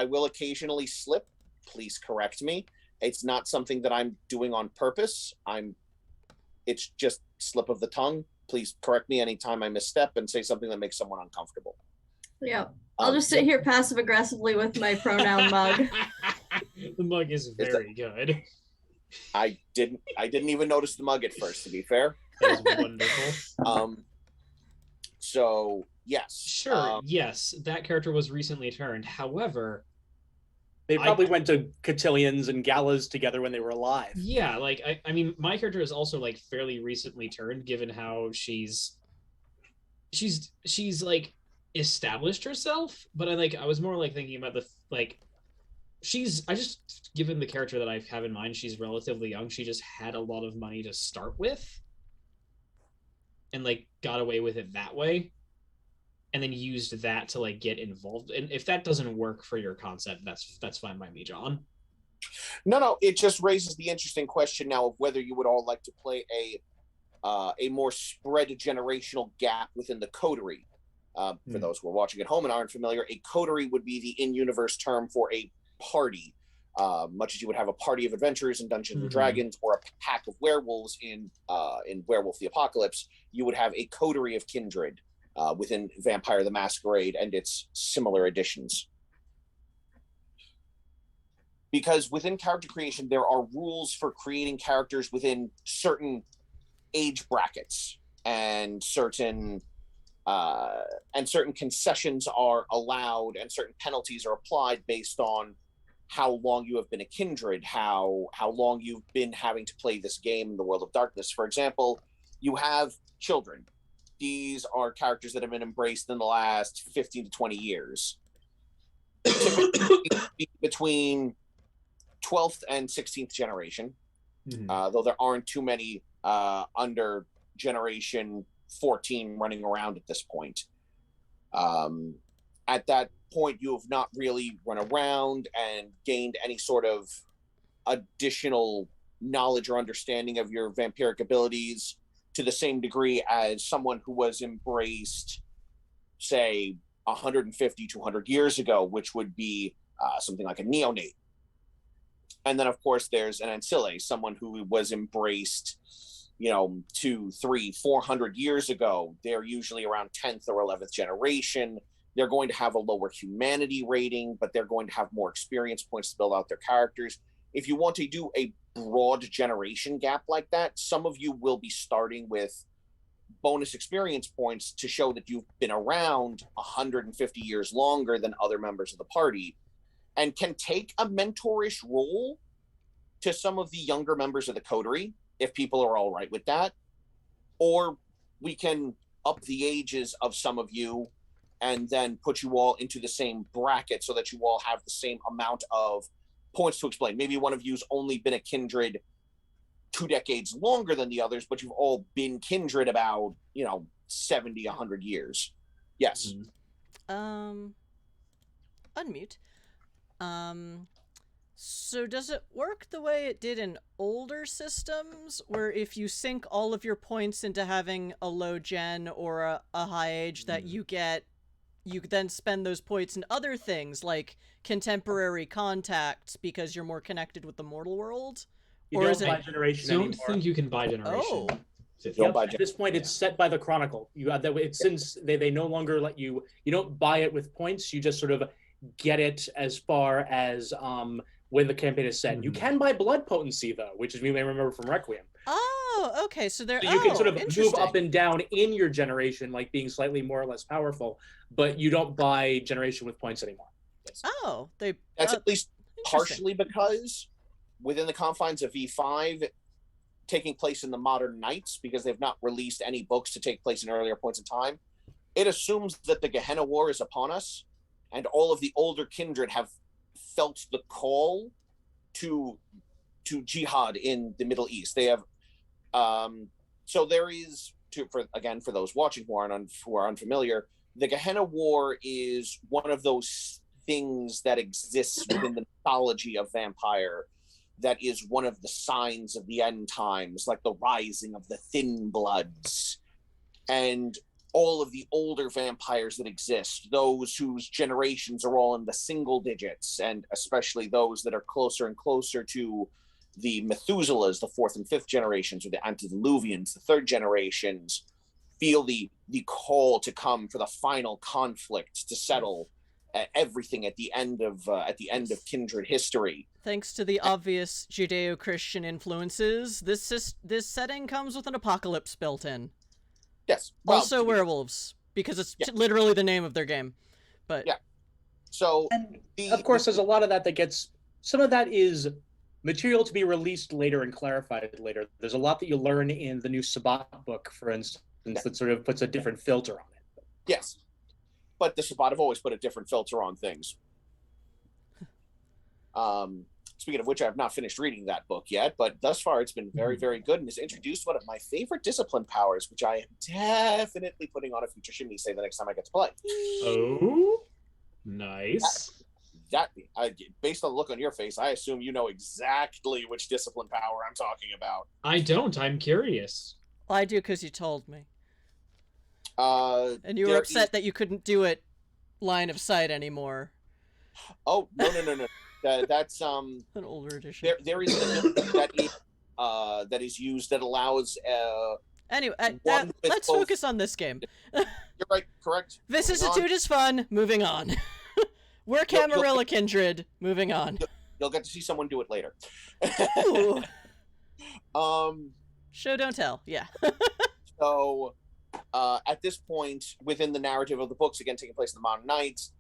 will occasionally slip. Please correct me. It's not something that I'm doing on purpose. It's just slip of the tongue. Please correct me anytime I misstep and say something that makes someone uncomfortable. Yeah. I'll just sit here passive aggressively with my pronoun mug. The mug is very good. I didn't even notice the mug at first, to be fair. That is wonderful. So yes. Sure, yes, that character was recently turned. However, they probably went to cotillions and galas together when they were alive. Yeah, I mean, my character is also fairly recently turned, given how she's established herself. But I was more thinking about given the character that I have in mind, she's relatively young. She just had a lot of money to start with, and got away with it that way. And then used that to get involved. And if that doesn't work for your concept, that's fine by me, John. No, it just raises the interesting question now of whether you would all like to play a more spread generational gap within the coterie. For those who are watching at home and aren't familiar, a coterie would be the in-universe term for a party, much as you would have a party of adventurers in Dungeons and Dragons, or a pack of werewolves in Werewolf the Apocalypse. You would have a coterie of kindred within Vampire the Masquerade and its similar editions. because within character creation, there are rules for creating characters within certain age brackets, and certain concessions are allowed, and certain penalties are applied based on how long you have been a kindred, how long you've been having to play this game in the world of darkness. For example, you have children. These are characters that have been embraced in the last 15 to 20 years. Typically between 12th and 16th generation, though there aren't too many under generation 14 running around at this point. At that point, you have not really run around and gained any sort of additional knowledge or understanding of your vampiric abilities to the same degree as someone who was embraced, say, 150 to 100 years ago, which would be something like a neonate. And then, of course, there's an ancilla, someone who was embraced, 200, 300, 400 years ago. They're usually around 10th or 11th generation. They're going to have a lower humanity rating, but they're going to have more experience points to build out their characters. If you want to do a broad generation gap like that, some of you will be starting with bonus experience points to show that you've been around 150 years longer than other members of the party, and can take a mentorish role to some of the younger members of the coterie, if people are all right with that. Or we can up the ages of some of you and then put you all into the same bracket so that you all have the same amount of points to explain. Maybe one of you's only been a kindred 2 decades longer than the others, but you've all been kindred about, 70, 100 years. Yes. Unmute. So does it work the way it did in older systems, where if you sink all of your points into having a low gen or a high age, that you then spend those points in other things like contemporary contacts because you're more connected with the mortal world? You don't buy generation anymore. I don't think you can buy generation. Oh. At this point, it's set by the Chronicle. You have that. Since they no longer let you. You don't buy it with points. You just sort of get it as far as when the campaign is set. You can buy blood potency though, which is you may remember from Requiem. Oh, okay. So there. So you can sort of move up and down in your generation, like being slightly more or less powerful, but you don't buy generation with points anymore. Yes. Oh, that's at least partially because within the confines of V5, taking place in the modern Knights, because they've not released any books to take place in earlier points in time, it assumes that the Gehenna War is upon us, and all of the older kindred have felt the call to jihad in the Middle East. They have, so there is, for those watching who are unfamiliar, the Gehenna War is one of those things that exists within the mythology of vampire, that is one of the signs of the end times, like the rising of the thin bloods. And all of the older vampires that exist, those whose generations are all in the single digits, and especially those that are closer and closer to the Methuselahs, the 4th and 5th generations, or the Antediluvians, the 3rd generations, feel the call to come for the final conflict to settle everything at the end of kindred history. Thanks to the obvious Judeo-Christian influences, this setting comes with an apocalypse built in. Yes. Well, also werewolves, because it's literally the name of their game. But yeah. So, and of course, there's a lot of that gets. Some of that is material to be released later and clarified later. There's a lot that you learn in the new Sabbat book, for instance, that sort of puts a different filter on it. Yes. But the Sabbat have always put a different filter on things. Speaking of which, I have not finished reading that book yet, but thus far it's been very, very good, and has introduced one of my favorite discipline powers, which I am definitely putting on a future Shimmy say the next time I get to play. Oh, nice. Based on the look on your face, I assume you know exactly which discipline power I'm talking about. I don't. I'm curious. Well, I do because you told me. And you were upset that you couldn't do it line of sight anymore. Oh, no. That's an older edition. There is an ability that is used that allows anyway, let's focus on this game. You're right, correct. Vicissitude is fun. Moving on. We're Camarilla Kindred. Moving on. You'll get to see someone do it later. Ooh. Um, Show, don't tell. Yeah. so at this point, within the narrative of the books, again taking place in the Modern Knights,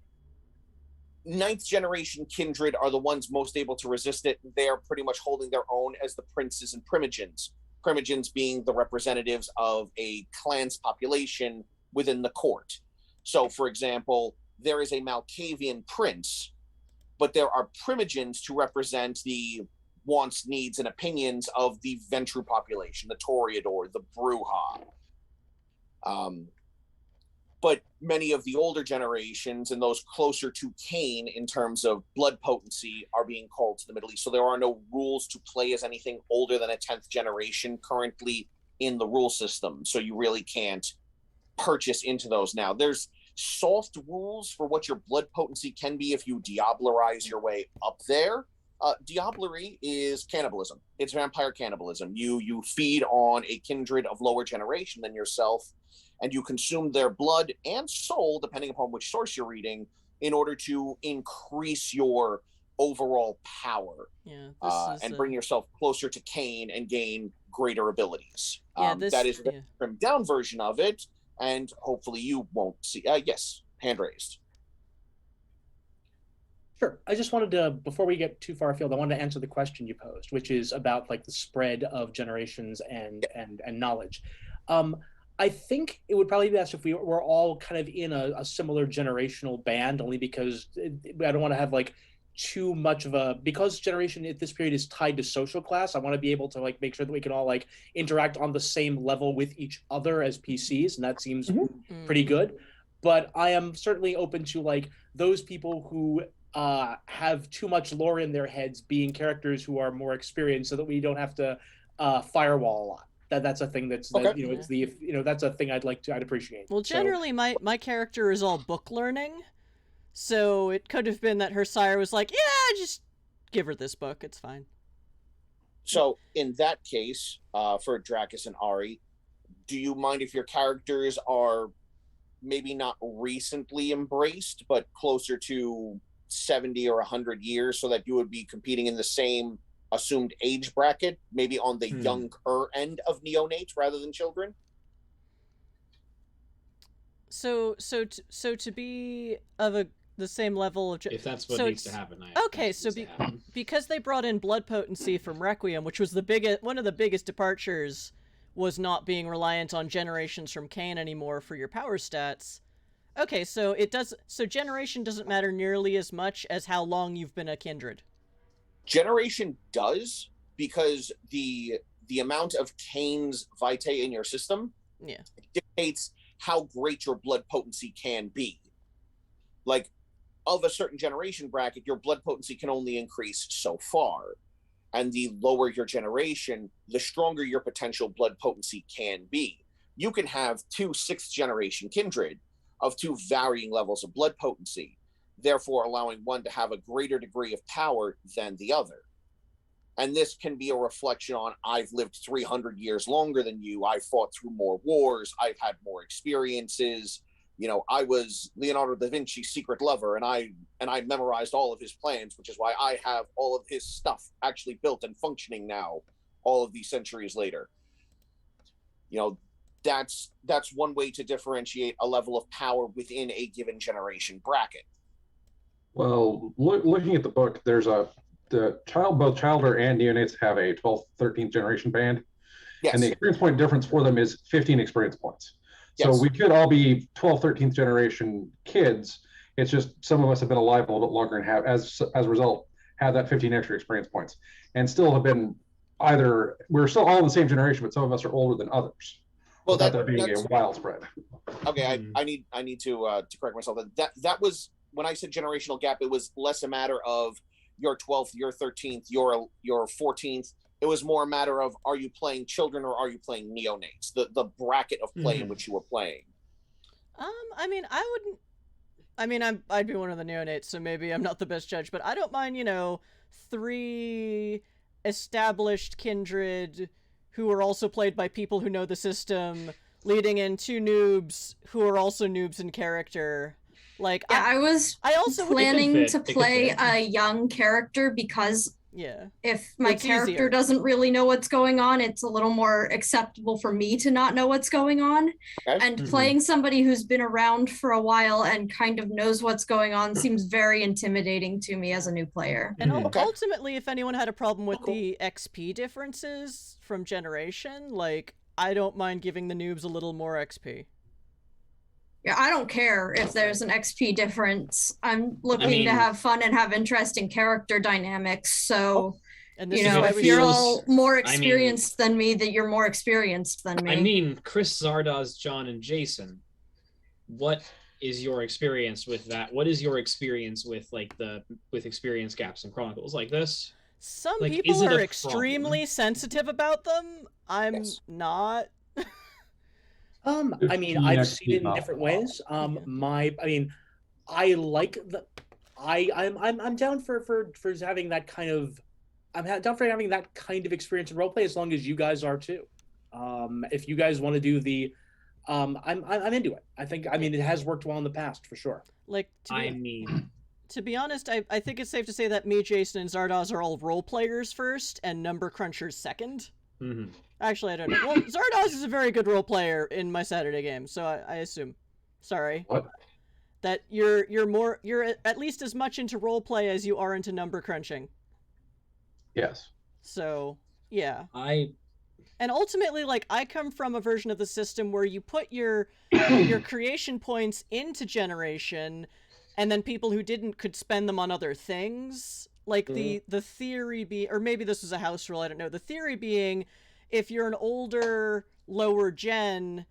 ninth generation kindred are the ones most able to resist it. They are pretty much holding their own as the princes and primogens. Primogens being the representatives of a clan's population within the court. So, for example, there is a Malkavian prince, but there are primogens to represent the wants, needs, and opinions of the Ventru population, the Toreador, the Bruja. But many of the older generations and those closer to Cain in terms of blood potency are being called to the Middle East. So there are no rules to play as anything older than a 10th generation currently in the rule system. So you really can't purchase into those now. There's soft rules for what your blood potency can be if you diablerize your way up there. Diablerie is cannibalism. It's vampire cannibalism. You feed on a kindred of lower generation than yourself, and you consume their blood and soul, depending upon which source you're reading, in order to increase your overall power. Yeah, and bring yourself closer to Cain and gain greater abilities. Yeah, that is the trimmed down version of it, and hopefully you won't see. Yes, hand raised. Sure. I just wanted to, before we get too far afield, I wanted to answer the question you posed, which is about like the spread of generations and knowledge. I think it would probably be best if we were all kind of in a similar generational band, only because I don't want to have like too much of a, because generation at this period is tied to social class. I want to be able to like make sure that we can all like interact on the same level with each other as PCs, and that seems pretty good. But I am certainly open to like those people who have too much lore in their heads being characters who are more experienced, so that we don't have to firewall a lot. That's a thing that's okay. It's the that's a thing I'd appreciate. Well, generally my character is all book learning, so it could have been that her sire was like, yeah, just give her this book, it's fine. So in that case, for Dracus and Ari, do you mind if your characters are maybe not recently embraced, but closer to 70 or 100 years, so that you would be competing in the same assumed age bracket, maybe on the younger end of neonates rather than children? So to be of the same level of... If that's what needs to happen. Okay, so because they brought in blood potency from Requiem, which was one of the biggest departures, was not being reliant on generations from Cain anymore for your power stats. Okay, so generation doesn't matter nearly as much as how long you've been a kindred. Generation does, because the amount of Cain's vitae in your system dictates how great your blood potency can be. Like, of a certain generation bracket, your blood potency can only increase so far. And the lower your generation, the stronger your potential blood potency can be. You can have 2 6th generation kindred of 2 varying levels of blood potency, therefore allowing one to have a greater degree of power than the other. And this can be a reflection on, I've lived 300 years longer than you, I fought through more wars, I've had more experiences, I was Leonardo da Vinci's secret lover, and I memorized all of his plans, which is why I have all of his stuff actually built and functioning now, all of these centuries later. That's one way to differentiate a level of power within a given generation bracket. Well, looking at the book, there's both childer and neonates have a 12th, 13th generation band. Yes. And the experience point difference for them is 15 experience points. Yes. So we could all be 12th, 13th generation kids. It's just some of us have been alive a little bit longer and have, as a result, have that 15 extra experience points, and still have been we're still all in the same generation, but some of us are older than others. Well, that being a wild spread. Okay, I need to correct myself. That was, when I said generational gap, it was less a matter of your 12th, your 13th, your 14th. It was more a matter of, are you playing children or are you playing neonates? The bracket of play in which you were playing. I'd be one of the neonates, so maybe I'm not the best judge, but I don't mind, 3 established kindred who are also played by people who know the system, leading in 2 noobs who are also noobs in character. Like, Yeah, I was also planning to play a young character because if my character doesn't really know what's going on, it's a little more acceptable for me to not know what's going on. Okay. And playing somebody who's been around for a while and kind of knows what's going on seems very intimidating to me as a new player. And ultimately, if anyone had a problem with the XP differences from generation, like, I don't mind giving the noobs a little more XP. Yeah, I don't care if there's an XP difference. I'm looking to have fun and have interesting character dynamics. So, if you're all more experienced than me, that you're more experienced than me. I mean, Chris, Zardoz, John, and Jason, what is your experience with that? What is your experience with with experience gaps in Chronicles like this? Some people are extremely sensitive about them. I'm not. I mean, I've seen it in different ways. I like I'm down for having that kind of, down for having that kind of experience in roleplay as long as you guys are too. If you guys want to do the, I'm into it. It has worked well in the past for sure. Like, to be honest, I think it's safe to say that me, Jason, and Zardoz are all role players first and number crunchers second. Mm-hmm. Actually, I don't know. Well, Zardoz is a very good role player in my Saturday game, so I assume. Sorry. What? That you're at least as much into role play as you are into number crunching. Yes. So, yeah. And ultimately, like, I come from a version of the system where you put your creation points into generation, and then people who didn't could spend them on other things. Like, the theory or maybe this was a house rule, I don't know. The theory being, if you're an older, lower gen,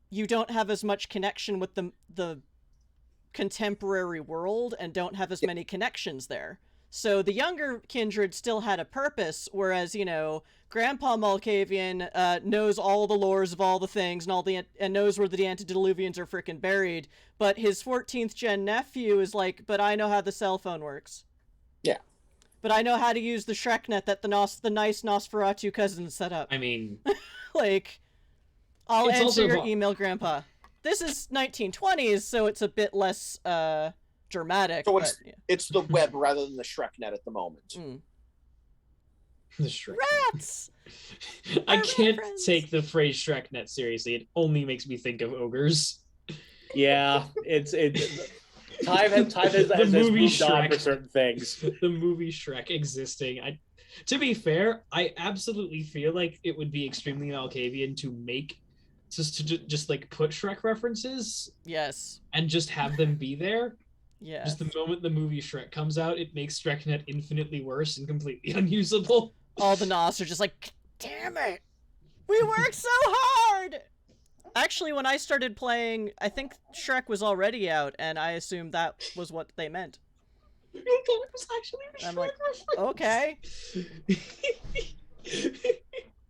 you don't have as much connection with the contemporary world and don't have as many connections there. So the younger kindred still had a purpose, whereas, Grandpa Malkavian knows all the lores of all the things and knows where the antediluvians are frickin' buried, but his 14th gen nephew is like, but I know how the cell phone works. Yeah. But I know how to use the ShrekNet that the nice Nosferatu cousins set up. I mean... like, I'll answer your email, Grandpa. This is 1920s, so it's a bit less dramatic. So it's the web rather than the ShrekNet at the moment. The ShrekNet. Rats! I can't take the phrase ShrekNet seriously. It only makes me think of ogres. Yeah, it's Time has moved on for certain things. The movie Shrek existing. To be fair, I absolutely feel like it would be extremely Malkavian to just like put Shrek references. Yes. And just have them be there. Yeah. Just the moment the movie Shrek comes out, it makes ShrekNet infinitely worse and completely unusable. All the Nos are just like, damn it! We worked so hard! Actually, when I started playing, I think Shrek was already out, and I assumed that was what they meant. I thought it was actually the I'm like, okay.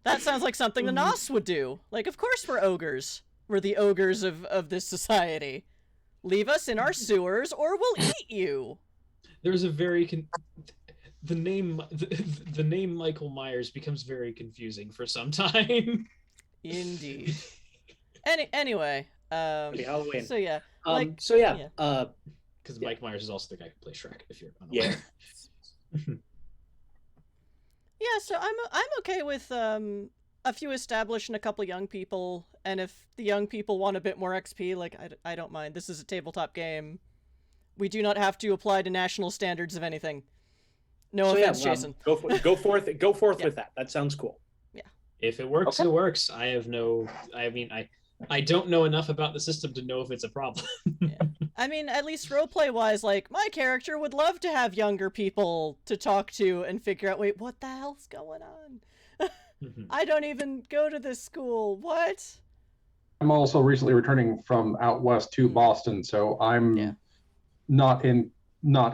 That sounds like something the Nos would do. Like, of course we're ogres. We're the ogres of this society. Leave us in our sewers, or we'll eat you. There's a very... The name Michael Myers becomes very confusing for some time. Indeed. Anyway, Halloween. So yeah, because Mike Myers is also the guy who plays Shrek. If you're unaware. Yeah. So I'm okay with a few established and a couple young people, and if the young people want a bit more XP, like I don't mind. This is a tabletop game. We do not have to apply to national standards of anything. No offense, Jason. Go forth with that. That sounds cool. Yeah. If it works, it works. I don't know enough about the system to know if it's a problem. Yeah. I mean, at least roleplay wise, like, my character would love to have younger people to talk to and figure out, wait, what the hell's going on? I don't even go to this school. What? I'm also recently returning from out west to Boston, so I'm not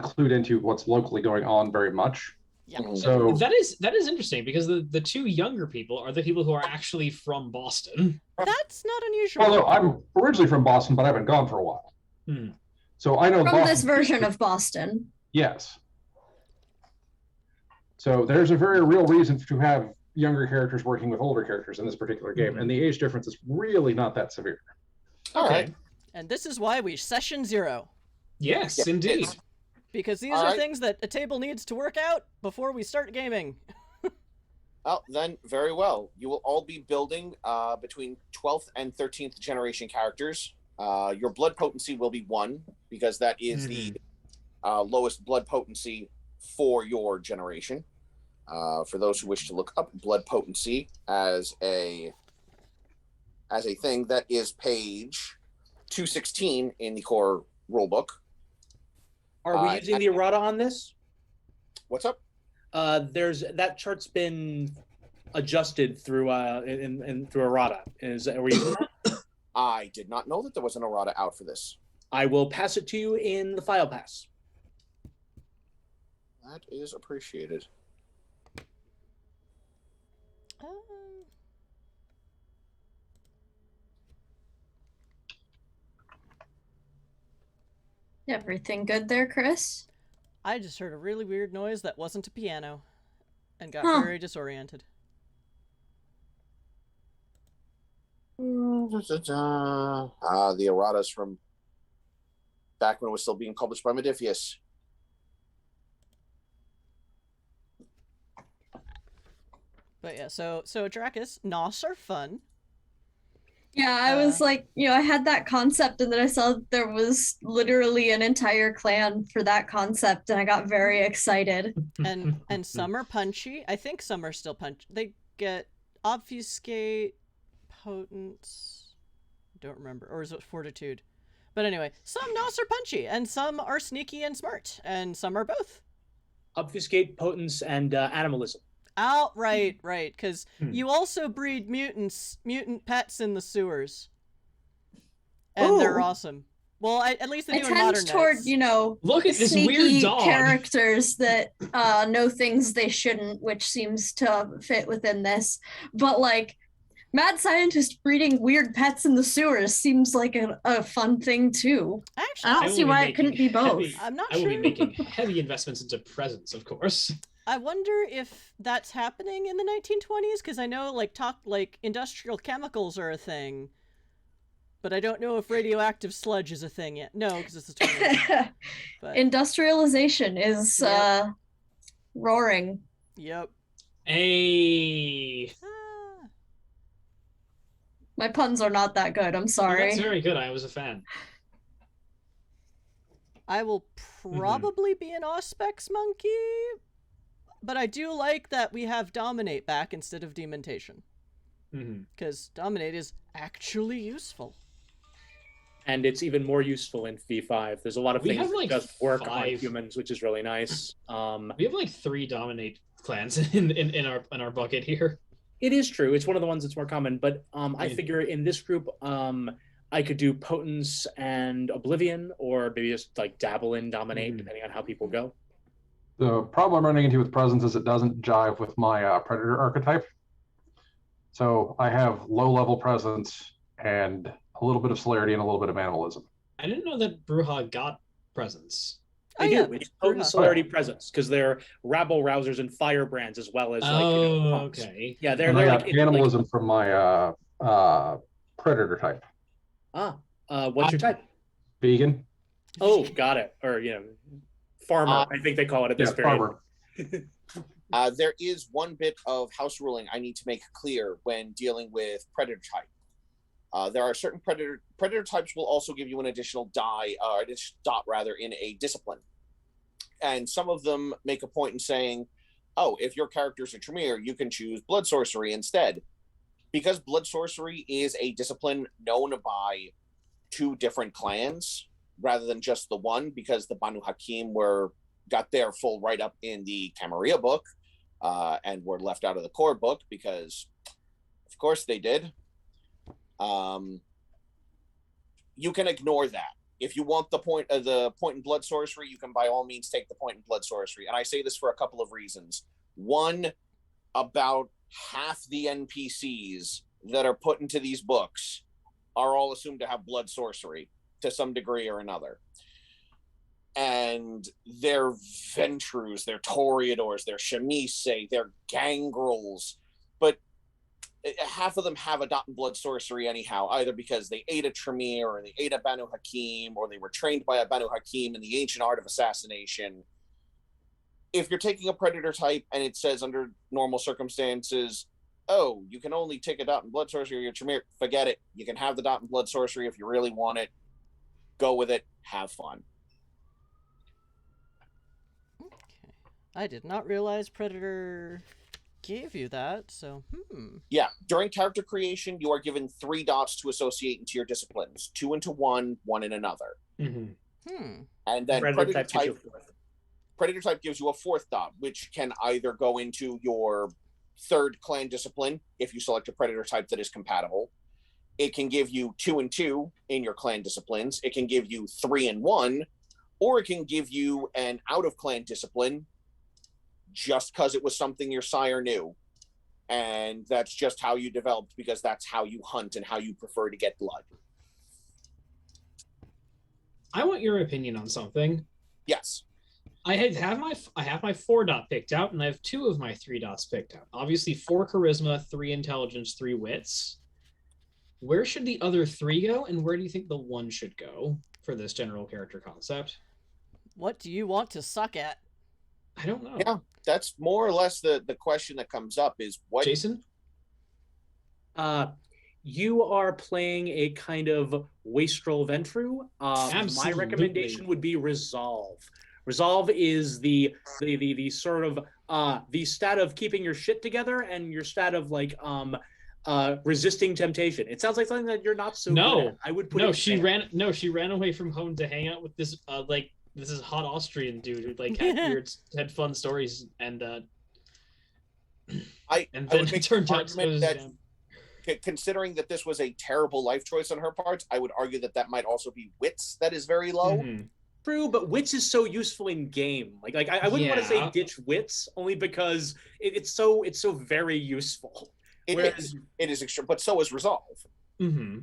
clued into what's locally going on very much. Yeah. So that is interesting, because the two younger people are the people who are actually from Boston. That's not unusual. Although I'm originally from Boston, but I haven't gone for a while. So I know from Boston. This version of Boston. Yes. So there's a very real reason to have younger characters working with older characters in this particular game, and the age difference is really not that severe. All right. And this is why we session 0. Yes, Yeah, indeed. it's- Because these All are right. things that a table needs to work out before we start gaming. Well, then, very well. You will all be building between 12th and 13th generation characters. Your blood potency will be 1, because that is the lowest blood potency for your generation. For those who wish to look up blood potency as a thing, that is page 216 in the core rulebook. Are we using the errata on this? What's up? There's that chart's been adjusted through through errata. Are we using that? I did not know that there was an errata out for this. I will pass it to you in the file pass. That is appreciated. Everything good there, Chris? I just heard a really weird noise that wasn't a piano and got very disoriented. The erratas from back when it was still being published by Modifius. But yeah, so Dracus, Nos are fun. Yeah, I was like, I had that concept, and then I saw there was literally an entire clan for that concept, and I got very excited. And some are punchy. I think some are still punchy. They get obfuscate, potence. Don't remember, or is it fortitude? But anyway, some Nos are punchy, and some are sneaky and smart, and some are both. Obfuscate, potence, and animalism. Right, because you also breed mutant pets in the sewers. And they're awesome. Well, at least they do in modern toward, Knights. Look at this sneaky weird dog. characters that know things they shouldn't, which seems to fit within this. But like, mad scientist breeding weird pets in the sewers seems like a fun thing too. Actually, I don't see why it couldn't be both. I'm not I will sure. be making heavy investments into presents, of course. I wonder if that's happening in the 1920s, because I know like industrial chemicals are a thing, but I don't know if radioactive sludge is a thing yet. No, because it's the 20s. But Industrialization is roaring. Yep. Hey. My puns are not that good. I'm sorry. That's very good. I was a fan. I will probably be an Auspex monkey, but I do like that we have Dominate back instead of Demontation. Because Dominate is actually useful. And it's even more useful in V5. There's a lot of things that just work on 5 humans, which is really nice. We have like 3 Dominate clans in our bucket here. It is true. It's one of the ones that's more common, but I figure in this group, I could do Potence and Oblivion, or maybe just like dabble in Dominate, depending on how people go. The problem I'm running into with Presence is it doesn't jive with my Predator archetype. So I have low-level Presence and a little bit of Celerity and a little bit of Animalism. I didn't know that Bruja got presence. They do. It's Potent Celerity Presence, because they're Rabble Rousers and Firebrands, as well as okay. Yeah, they're I like got Animalism from my Predator type. What's your type? Vegan. Oh, got it. Or farmer. I think they call it at this period. Farmer. There is one bit of house ruling I need to make clear when dealing with Predator type. There are certain Predator types will also give you an additional dot in a discipline. And some of them make a point in saying, oh, if your character's a Tremere, you can choose Blood Sorcery instead. Because Blood Sorcery is a discipline known by 2 different clans rather than just the one, because the Banu Hakim got their full write-up in the Camarilla book and were left out of the core book because, of course, they did. You can ignore that. If you want the point in Blood Sorcery, you can by all means take the point in Blood Sorcery. And I say this for a couple of reasons. One, about half the NPCs that are put into these books are all assumed to have Blood Sorcery to some degree or another. And they're Ventrus, they're Toreadors, they're Chemise, they're Gangrels. But half of them have a dot and blood sorcery anyhow, either because they ate a Tremere, or they ate a Banu Hakim, or they were trained by a Banu Hakim in the ancient art of assassination. If you're taking a predator type and it says under normal circumstances, oh, you can only take a dot and blood sorcery or your Tremere, forget it. You can have the dot and blood sorcery if you really want it. Go with it. Have fun. Okay. I did not realize Predator gave you that, so Yeah, during character creation, you are given 3 dots to associate into your disciplines. 2 into one in another. Mm-hmm. And then Predator type gives you a 4th dot, which can either go into your 3rd clan discipline if you select a Predator type that is compatible. It can give you 2 and 2 in your clan disciplines. It can give you 3 and 1, or it can give you an out of clan discipline just because it was something your sire knew. And that's just how you developed, because that's how you hunt and how you prefer to get blood. I want your opinion on something. Yes. I have my 4 dot picked out, and I have 2 of my 3 dots picked out. Obviously 4 charisma, 3 intelligence, 3 wits. Where should the other 3 go, and where do you think the 1 should go for this general character concept? What do you want to suck at? I don't know. Yeah, that's more or less the question that comes up is what... Jason? You are playing a kind of wastrel Ventru. My recommendation would be Resolve. Resolve is the sort of the stat of keeping your shit together and your stat of like resisting temptation. It sounds like something that you're not so good at. I would put she ran away from home to hang out with this this is hot Austrian dude who like had fun stories, and then it turned out that considering that this was a terrible life choice on her part, I would argue that that might also be wits that is very low. Mm-hmm. True, but wits is so useful in game. Like I wouldn't want to say ditch wits, only because it's so very useful. It is extreme, but so is resolve. Mm-hmm.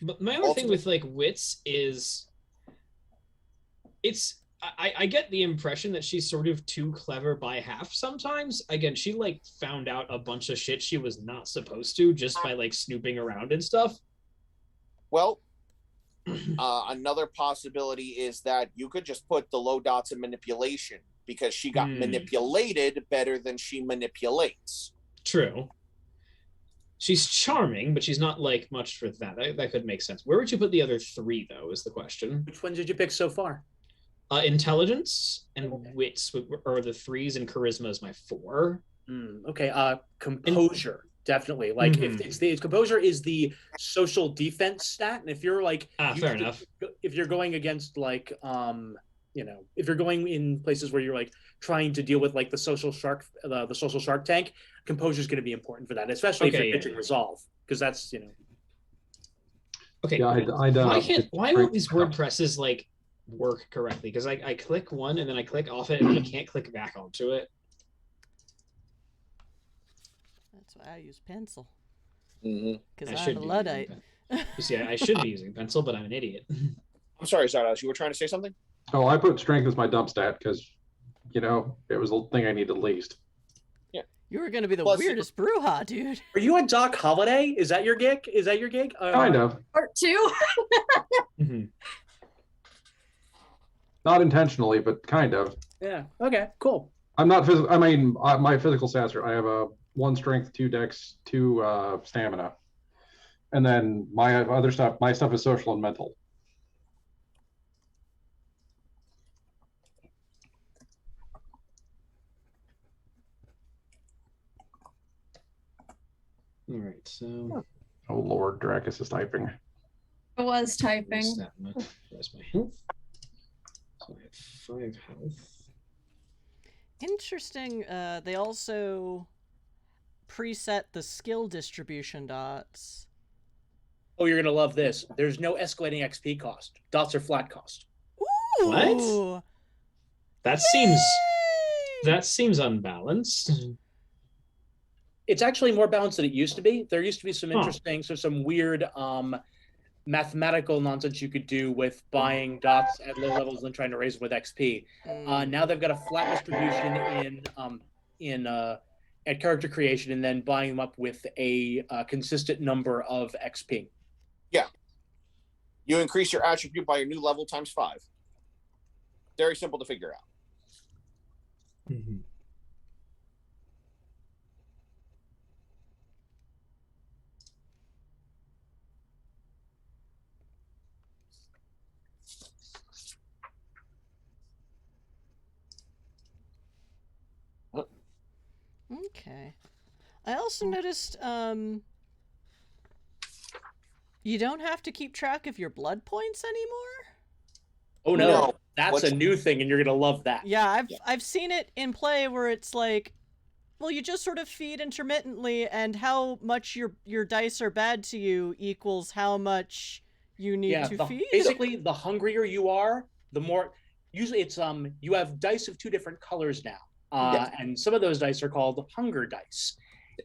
But my other thing with like wits is, I get the impression that she's sort of too clever by half sometimes. Again, she like found out a bunch of shit she was not supposed to just by like snooping around and stuff. Well, another possibility is that you could just put the low dots in manipulation, because she got manipulated better than she manipulates. True. She's charming, but she's not like much for that. That could make sense. Where would you put the other 3 though, is the question. Which ones did you pick so far? Intelligence and wits are the 3s, and charisma is my 4. Okay. Composure. Definitely. Like if composure is the social defense stat, and if you're like fair enough. If you're going against like if you're going in places where you're like trying to deal with like the social shark tank, composure is going to be important for that, especially if you're pitching resolve, because that's Okay. Yeah, why won't these WordPresses like work correctly? Because I click one and then I click off it and I can't click back onto it. That's why I use pencil. Because I'm a Luddite. You see, I should be using pencil, but I'm an idiot. I'm sorry, Zardoz, you were trying to say something? Oh, I put strength as my dump stat because, it was the thing I needed least. Yeah. You were going to be the weirdest Bruja, dude. Are you on Doc Holiday? Is that your gig? Kind of. Part 2? Not intentionally, but kind of. Yeah. Okay, cool. I'm not my physical stats are, I have a 1 strength, 2 dex, 2 stamina. And then my other stuff, my stuff is social and mental. All right, so. Oh Lord, Dracus is typing. I was typing. Where's my health? So I have 5 health. Interesting. They also preset the skill distribution dots. Oh, you're gonna love this. There's no escalating XP cost. Dots are flat cost. Ooh! What? That seems unbalanced. It's actually more balanced than it used to be. There used to be some interesting, some weird mathematical nonsense you could do with buying dots at low levels and trying to raise them with XP. Now they've got a flat distribution at character creation and then buying them up with a consistent number of XP. Yeah. You increase your attribute by your new level times 5. Very simple to figure out. Mm-hmm. Okay. I also noticed you don't have to keep track of your blood points anymore. Oh no. That's a new thing, and you're gonna love that. Yeah, I've seen it in play where it's like, well, you just sort of feed intermittently, and how much your dice are bad to you equals how much you need to feed. Basically, the hungrier you are, the more. Usually, it's you have dice of 2 different colors now, and some of those dice are called hunger dice.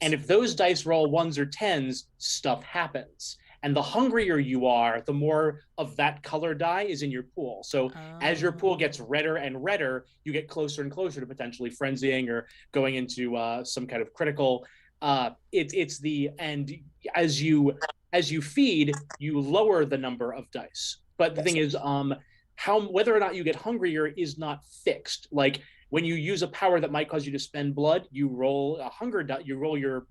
And if those dice roll 1s or 10s, stuff happens. And the hungrier you are, the more of that color die is in your pool. So as your pool gets redder and redder, you get closer and closer to potentially frenzying or going into some kind of critical. And as you feed, you lower the number of dice. But the thing is, whether or not you get hungrier is not fixed. Like when you use a power that might cause you to spend blood, you roll a hunger die. You roll your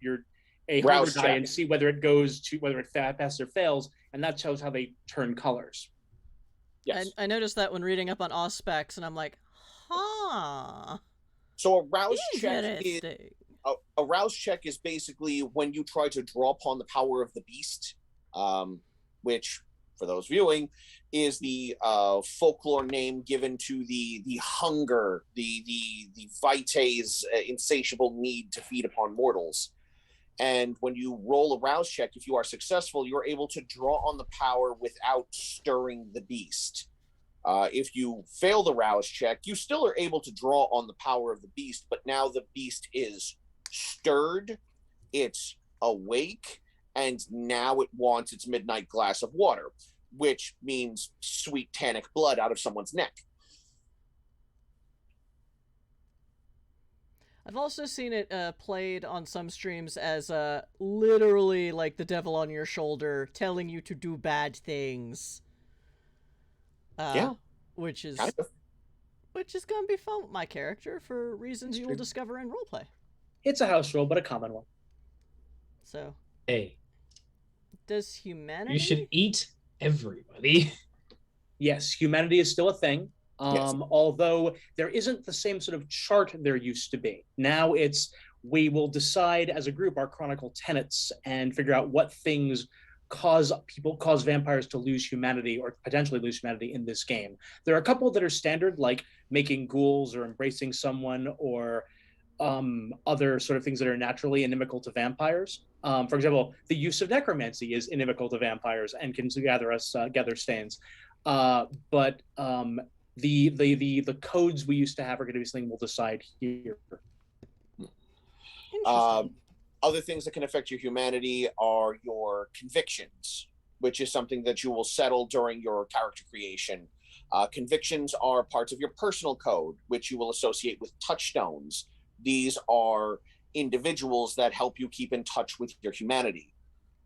hunger die and see whether it passes or fails, and that shows how they turn colors. Yes. I noticed that when reading up on Auspex, and I'm like, huh. So a rouse check is basically when you try to draw upon the power of the beast, which, for those viewing, is the folklore name given to the hunger, the vitae's insatiable need to feed upon mortals. And when you roll a rouse check, if you are successful, you're able to draw on the power without stirring the beast. If you fail the rouse check, you still are able to draw on the power of the beast, but now the beast is stirred, it's awake, and now it wants its midnight glass of water, which means sweet tannic blood out of someone's neck. I've also seen it played on some streams as literally like the devil on your shoulder telling you to do bad things. Which is gonna be fun with my character for reasons you will discover in roleplay. It's a house rule, but a common one. So, hey, does humanity? You should eat everybody. Yes, humanity is still a thing. Although there isn't the same sort of chart there used to be. Now we will decide as a group our chronicle tenets and figure out what things cause vampires to lose humanity or potentially lose humanity in this game. There are a couple that are standard, like making ghouls or embracing someone or other sort of things that are naturally inimical to vampires. For example, the use of necromancy is inimical to vampires and can gather stains. But the codes we used to have are going to be something we'll decide here. Other things that can affect your humanity are your convictions, which is something that you will settle during your character creation. Convictions are parts of your personal code, which you will associate with touchstones. These are individuals that help you keep in touch with your humanity.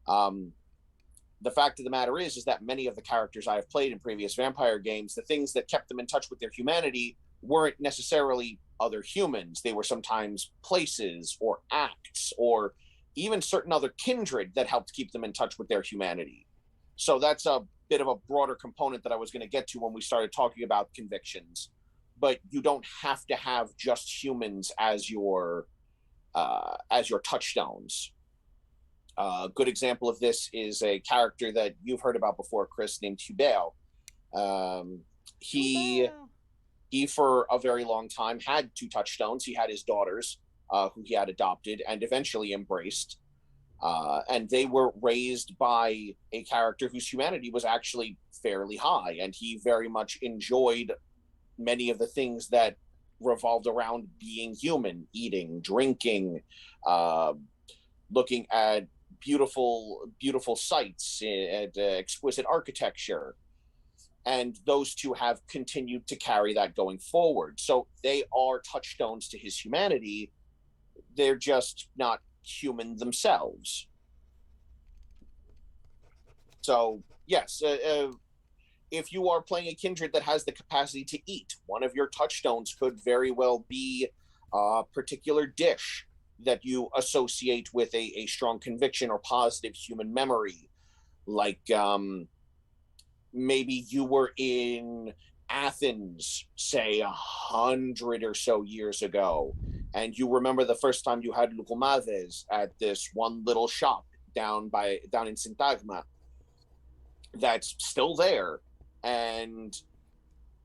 The fact of the matter is that many of the characters I have played in previous vampire games, the things that kept them in touch with their humanity weren't necessarily other humans. They were sometimes places or acts or even certain other kindred that helped keep them in touch with their humanity. So that's a bit of a broader component that I was going to get to when we started talking about convictions. But you don't have to have just humans as your touchstones. A good example of this is a character that you've heard about before, Chris, named Hubert. He for a very long time had 2 touchstones. He had his daughters, who he had adopted and eventually embraced. And they were raised by a character whose humanity was actually fairly high. And he very much enjoyed many of the things that revolved around being human, eating, drinking, looking at beautiful sights and exquisite architecture. And those 2 have continued to carry that going forward. So they are touchstones to his humanity, They're just not human themselves. So, yes, if you are playing a kindred that has the capacity to eat, one of your touchstones could very well be a particular dish that you associate with a strong conviction or positive human memory. Like maybe you were in Athens, say 100 or so years ago, and you remember the first time you had lukumades at this one little shop down in Syntagma that's still there. And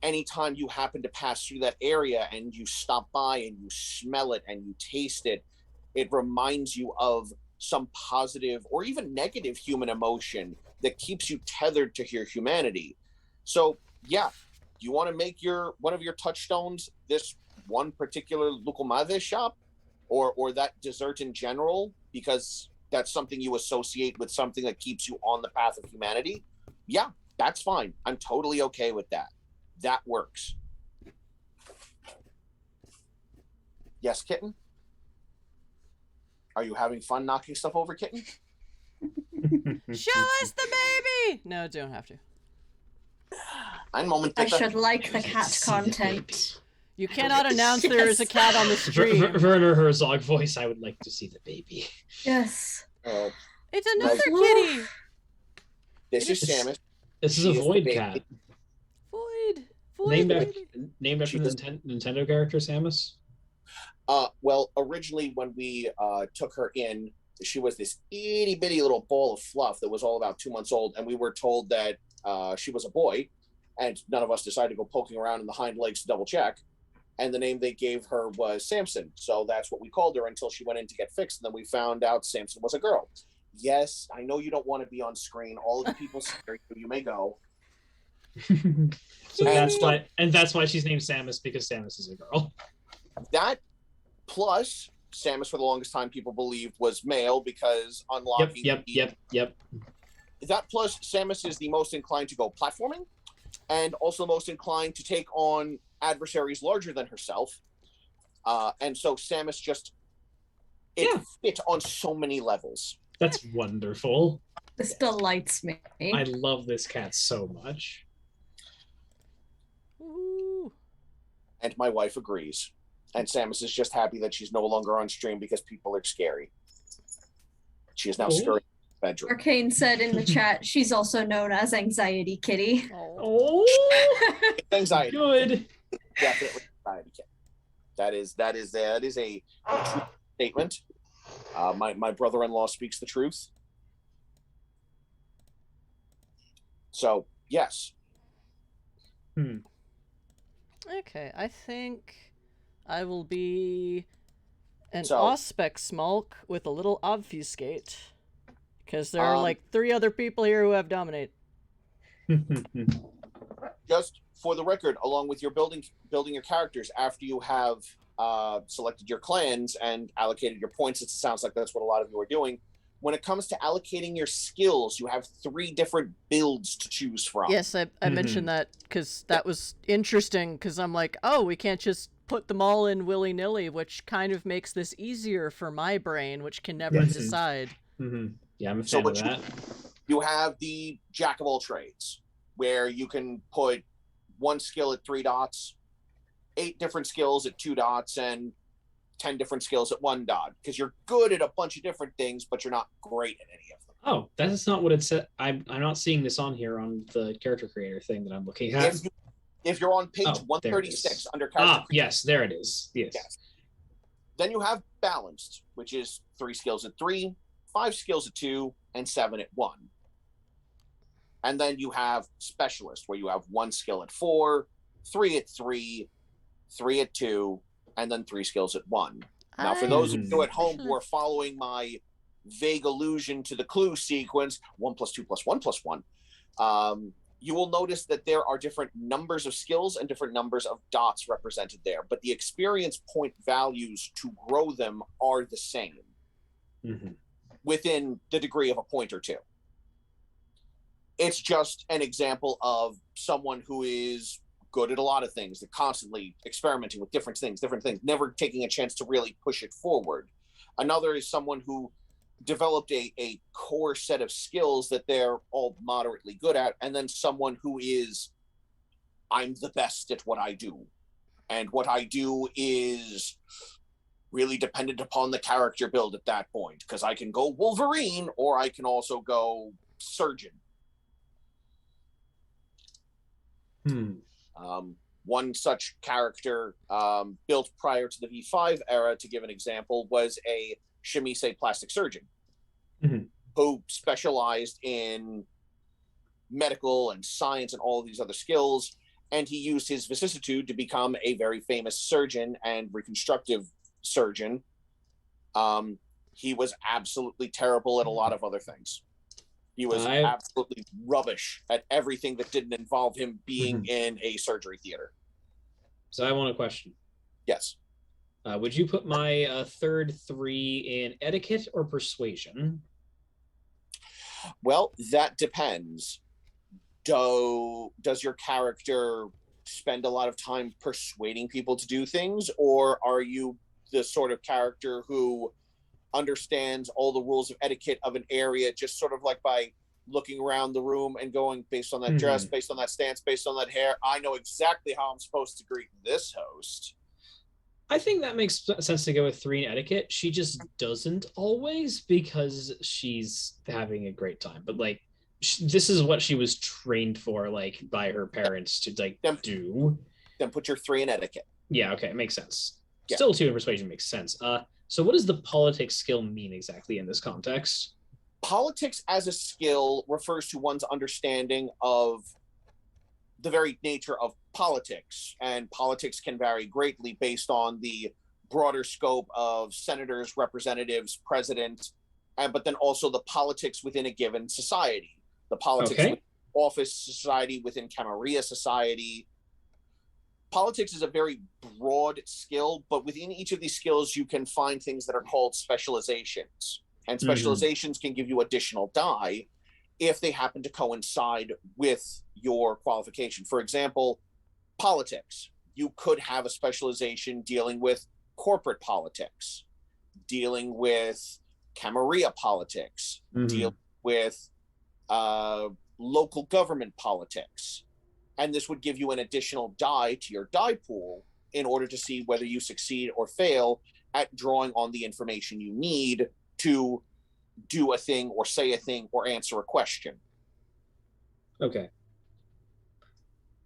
anytime you happen to pass through that area and you stop by and you smell it and you taste it, it reminds you of some positive or even negative human emotion that keeps you tethered to your humanity. So yeah, you want to make one of your touchstones this one particular lukumade shop or that dessert in general, because that's something you associate with something that keeps you on the path of humanity. Yeah, that's fine. I'm totally okay with that. That works. Yes, Kitten? Are you having fun knocking stuff over, Kitten? Show us the baby! No, don't have to. I should like the cat content. You cannot announce there is a cat on the stream. Werner Herzog voice, I would like to see the baby. Yes. It's another kitty! This is Samus. This is a Void cat. Void named baby. after the Nintendo character Samus? Well, originally when we took her in, she was this itty bitty little ball of fluff that was all about 2 months old, and we were told that she was a boy, and none of us decided to go poking around in the hind legs to double check. And the name they gave her was Samson, so that's what we called her until she went in to get fixed, and then we found out Samson was a girl. Yes, I know you don't want to be on screen. All of the people scared you may go. So that's why she's named Samus, because Samus is a girl. That plus Samus for the longest time people believed was male because unlocking Yep. That plus Samus is the most inclined to go platforming and also most inclined to take on adversaries larger than herself. And so Samus just fit on so many levels. That's wonderful. This delights me. I love this cat so much. Ooh. And my wife agrees. And Samus is just happy that she's no longer on stream because people are scary. She is now scurrying in the bedroom. Arcane said in the chat, she's also known as Anxiety Kitty. Oh, Anxiety. Good. Definitely Anxiety Kitty. That is a true statement. My brother-in-law speaks the truth. So, yes. Okay, I think I will be an Auspex Smulk with a little Obfuscate. Because there are like 3 other people here who have Dominate. Just for the record, along with your building your characters, after you have selected your clans and allocated your points, it sounds like that's what a lot of you are doing. When it comes to allocating your skills, you have 3 different builds to choose from. Yes, I mentioned that because that was interesting, because I'm like, oh, we can't just put them all in willy-nilly, which kind of makes this easier for my brain, which can never decide. Yeah, I'm a fan of that. You have the Jack of all trades, where you can put 1 skill at 3 dots, 8 different skills at 2 dots, and 10 different skills at 1 dot, because you're good at a bunch of different things, but you're not great at any of them. Oh, that's not what it said. I'm not seeing this on here on the character creator thing that I'm looking at. If you're on page 136 under character creator, yes, there it is. Yes. Then you have balanced, which is 3 skills at 3, 5 skills at 2, and 7 at 1. And then you have specialist, where you have 1 skill at 4, 3 at 3, 3 at 2, and then 3 skills at 1. Now, for those of you at home who are following my vague allusion to the clue sequence, 1 + 2 + 1 + 1, you will notice that there are different numbers of skills and different numbers of dots represented there, but the experience point values to grow them are the same within the degree of a point or 2. It's just an example of someone who is good at a lot of things. They're constantly experimenting with different things, never taking a chance to really push it forward. Another is someone who developed a core set of skills that they're all moderately good at, and then someone who is, I'm the best at what I do. And what I do is really dependent upon the character build at that point, because I can go Wolverine or I can also go Surgeon. One such character built prior to the V5 era, to give an example, was a Chemise plastic surgeon who specialized in medical and science and all of these other skills. And he used his vicissitude to become a very famous surgeon and reconstructive surgeon. He was absolutely terrible at a lot of other things. He was absolutely rubbish at everything that didn't involve him being in a surgery theater. So I want a question. Yes. Would you put my third 3 in etiquette or persuasion? Well, that depends. Does your character spend a lot of time persuading people to do things, or are you the sort of character who understands all the rules of etiquette of an area just sort of like by looking around the room and going, based on that dress, based on that stance, based on that hair, I know exactly how I'm supposed to greet this host? I think that makes sense to go with 3 in etiquette. She just doesn't always, because she's having a great time. But like, this is what she was trained for, like by her parents to like do. Then put your 3 in etiquette. Yeah, okay, it makes sense. Yeah. Still 2 in persuasion makes sense. So what does the politics skill mean exactly in this context? Politics as a skill refers to one's understanding of the very nature of politics, and politics can vary greatly based on the broader scope of senators, representatives, president, but then also the politics within a given society, the politics within office society, within Camarilla society. Politics is a very broad skill, but within each of these skills, you can find things that are called specializations. And specializations can give you additional die if they happen to coincide with your qualification. For example, politics. You could have a specialization dealing with corporate politics, dealing with Camarilla politics, dealing with local government politics. And this would give you an additional die to your die pool in order to see whether you succeed or fail at drawing on the information you need to do a thing or say a thing or answer a question. Okay.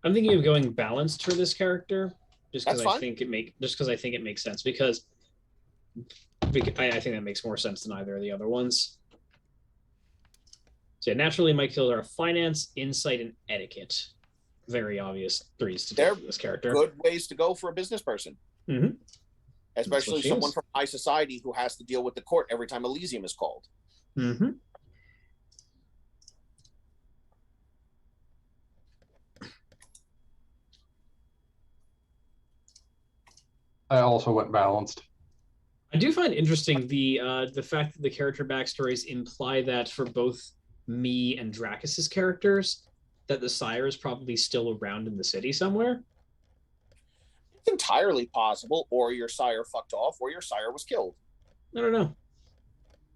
I'm thinking of going balanced for this character, just because I think it makes sense, because I think that makes more sense than either of the other ones. So yeah, naturally, my skills are finance, insight, and etiquette. Very obvious 3s to take for this character. Good ways to go for a business person. Especially someone from high society who has to deal with the court every time Elysium is called. I also went balanced. I do find interesting the fact that the character backstories imply that for both me and Dracus's characters, that the sire is probably still around in the city somewhere. It's entirely possible, or your sire fucked off, or your sire was killed. I don't know.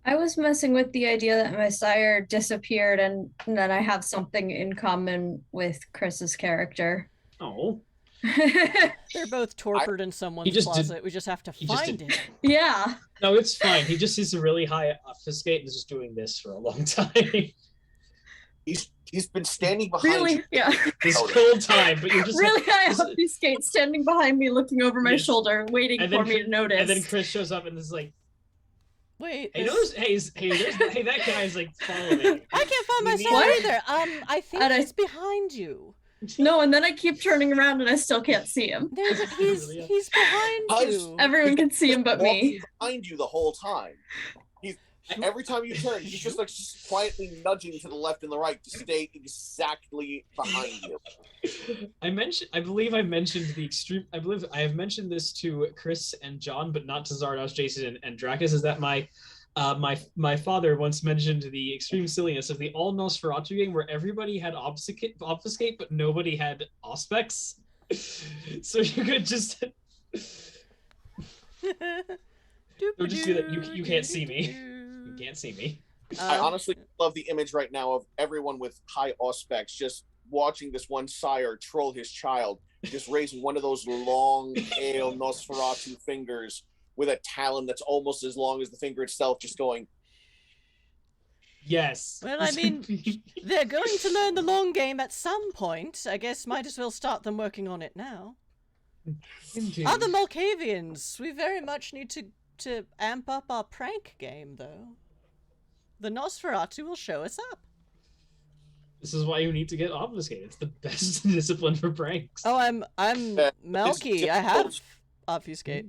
I was messing with the idea that my sire disappeared and that I have something in common with Chris's character. Oh. They're both tortured in someone's closet. We just have to find it. Yeah. No, it's fine. He just is a really high obfuscate and is just doing this for a long time. He's been standing behind you. Yeah. This whole time, but you're just really high obfuscate, standing behind me, looking over my shoulder, waiting for me to notice. And then Chris shows up and is like, wait, hey, that guy's like following me. I can't find my sire either. I think he's behind you. No, and then I keep turning around and I still can't see him. He's behind you. Everyone can see him but me. Behind you the whole time. Every time you turn, he's just like quietly nudging to the left and the right to stay exactly behind you. I believe I have mentioned this to Chris and John, but not to Zardoz, Jason, and Dracus. Is that my father once mentioned the extreme silliness of the all Nosferatu game, where everybody had obfuscate, but nobody had auspex. So you could just Don't just do that. You can't see me. You can't see me. I honestly love the image right now of everyone with high auspex just watching this one sire troll his child, just raising one of those long, pale Nosferatu fingers with a talon that's almost as long as the finger itself, just going. Yes. Well, I mean, they're going to learn the long game at some point. I guess might as well start them working on it now. Indeed. Other Malkavians, we very much need to amp up our prank game, though. The Nosferatu will show us up. This is why you need to get obfuscated. It's the best discipline for pranks. Oh, I'm Melky. I have obfuscate.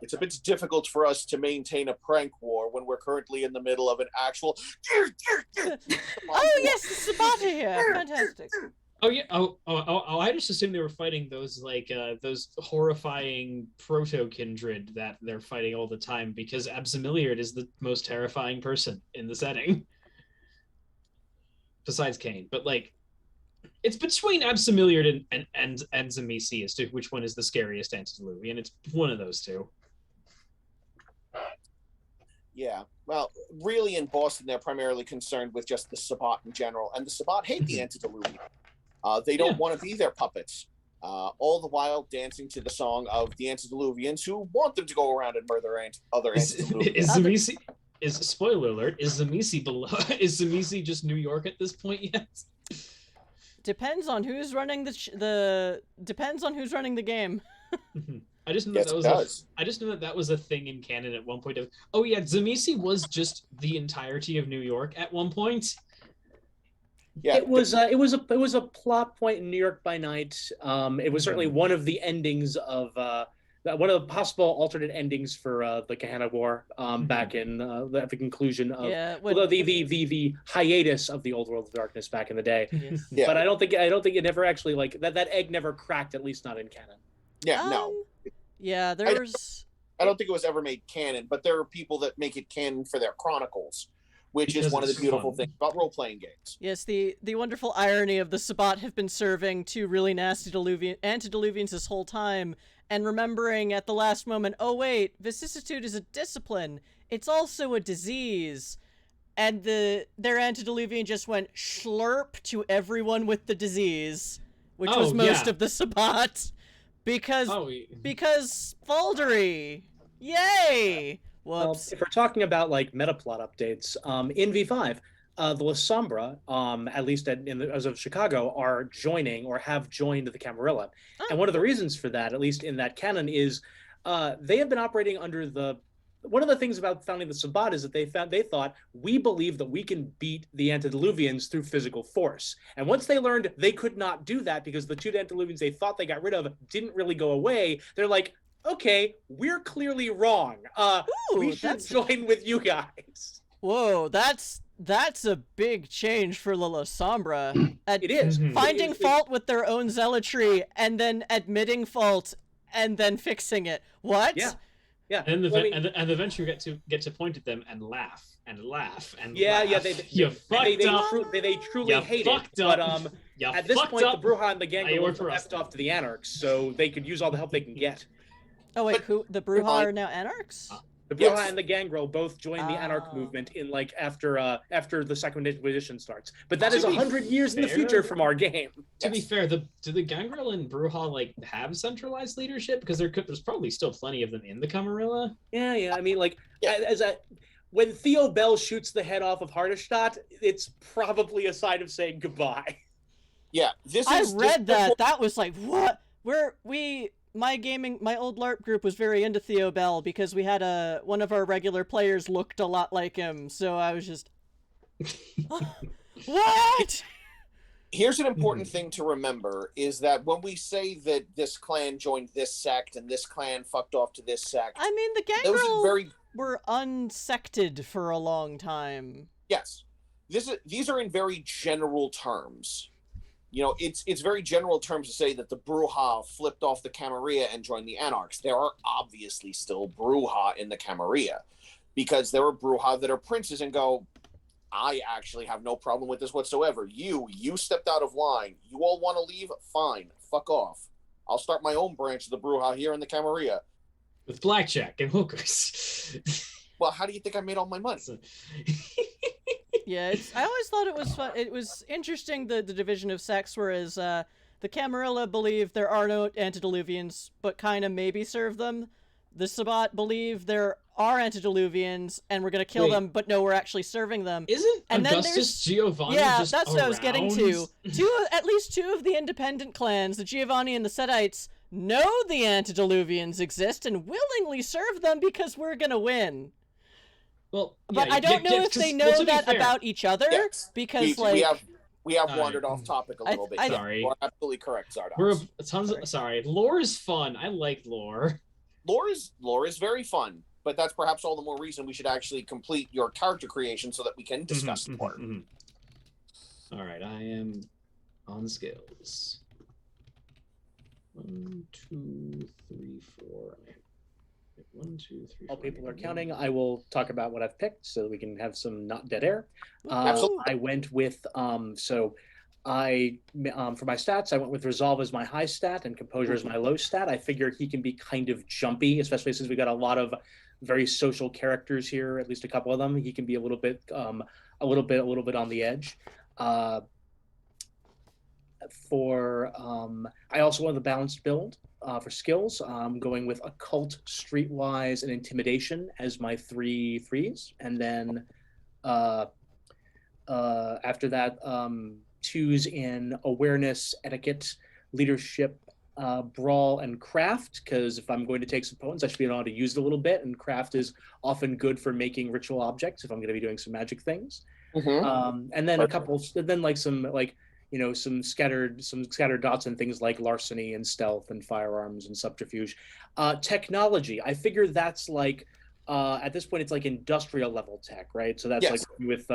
It's a bit difficult for us to maintain a prank war when we're currently in the middle of an actual. Oh yes, the Sabata here. Fantastic. Oh yeah. Oh, I just assumed they were fighting those those horrifying proto-kindred that they're fighting all the time, because Absamiliard is the most terrifying person in the setting. Besides Kane. But like, it's between Absamiliard and Zamisi as to which one is the scariest antediluvian. It's one of those two. Yeah, well, really in Boston, they're primarily concerned with just the Sabbat in general, and the Sabbat hate the antediluvian. They don't want to be their puppets, all the while dancing to the song of the antediluvians who want them to go around and murder other antediluvians. Spoiler alert, is Zamisi just New York at this point yet? Depends on who's running depends on who's running the game. I just know that was a thing in canon at one point. Oh yeah, Zamisi was just the entirety of New York at one point. Yeah, it was a plot point in New York by Night. It was certainly one of the endings of one of the possible alternate endings for the Gehenna War back in at the conclusion of the hiatus of the Old World of Darkness back in the day. Yes. Yeah. But I don't think it never actually that egg never cracked, at least not in canon. Yeah, no. Yeah, there's. I don't think it was ever made canon, but there are people that make it canon for their chronicles, which is one of the beautiful things about role-playing games. Yes, the wonderful irony of the Sabbat have been serving two really nasty antediluvians this whole time, and remembering at the last moment, oh wait, vicissitude is a discipline. It's also a disease. And their antediluvian just went schlurp to everyone with the disease, which was most of the Sabbat. Because Faldery. Yay! Whoops. Well, if we're talking about like Metaplot updates, in V5, the La Sombra, at least as of Chicago, are joining or have joined the Camarilla. Oh. And one of the reasons for that, at least in that canon, is they have been operating under one of the things about founding the Sabbat is that they thought, we believe that we can beat the antediluvians through physical force. And once they learned they could not do that because the two antediluvians they thought they got rid of didn't really go away, they're like, okay, we're clearly wrong. We should join with you guys. Whoa, that's a big change for La Sombra. It is. Finding fault with their own zealotry and then admitting fault and then fixing it. What? Yeah. Yeah, and eventually get to point at them and laugh and laugh and yeah, laugh. Yeah. They truly hate it. But at this point, the Bruja and the gang were left off to the Anarchs, so they could use all the help they can get. Oh wait, the Bruja are now Anarchs? The Bruja and the Gangrel both joined the Anarch movement in after the Second Edition starts. But that is 100 years in the future from our game. To be fair, do the Gangrel and Bruja have centralized leadership? Because there's probably still plenty of them in the Camarilla. Yeah. I mean, when Theo Bell shoots the head off of Hardestadt, it's probably a sign of saying goodbye. Yeah, I read that. That was like, what? My old LARP group was very into Theo Bell because we had one of our regular players looked a lot like him, so I was just, what? Here's an important thing to remember, is that when we say that this clan joined this sect and this clan fucked off to this sect... I mean, the Gangrel were unsected for a long time. Yes. These are in very general terms. You know, it's very general terms to say that the Bruja flipped off the Camarilla and joined the Anarchs. There are obviously still Bruja in the Camarilla, because there are Bruja that are princes and go, I actually have no problem with this whatsoever. You stepped out of line. You all want to leave? Fine. Fuck off. I'll start my own branch of the Bruja here in the Camarilla. with blackjack and hookers. Well, how do you think I made all my money? Yeah, I always thought it was fun. It was interesting, the division of sex, whereas the Camarilla believe there are no antediluvians, but kind of maybe serve them. The Sabbat believe there are antediluvians, and we're going to kill them, but no, we're actually serving them. Isn't and Augustus Giovanni Yeah, just that's around? what I was getting to. At least two of the independent clans, the Giovanni and the Setites, know the antediluvians exist and willingly serve them because we're going to win. Well, but I don't know if they know that about each other, because we have wandered off topic a little bit. Sorry, you're absolutely correct, Zardoz. Sorry. Lore is fun. I like lore. Lore is very fun, but that's perhaps all the more reason we should actually complete your character creation so that we can discuss more. All right, I am on skills. 1, 2, 3, 4. 1, 2, 3. While people are counting, I will talk about what I've picked so that we can have some not dead air. I went with for my stats, I went with Resolve as my high stat and Composure as my low stat. I figured he can be kind of jumpy, especially since we got a lot of very social characters here, at least a couple of them. He can be a little bit on the edge. I also want the balanced build. For skills, I'm going with Occult, Streetwise, and Intimidation as my 3 threes. And then after that, 2s in Awareness, Etiquette, Leadership, Brawl, and Craft, because if I'm going to take some opponents, I should be able to use it a little bit, and Craft is often good for making ritual objects if I'm going to be doing some magic things. And then some scattered dots and things like larceny and stealth and firearms and subterfuge. Technology, I figure that's like at this point it's like industrial level tech, right? So that's like with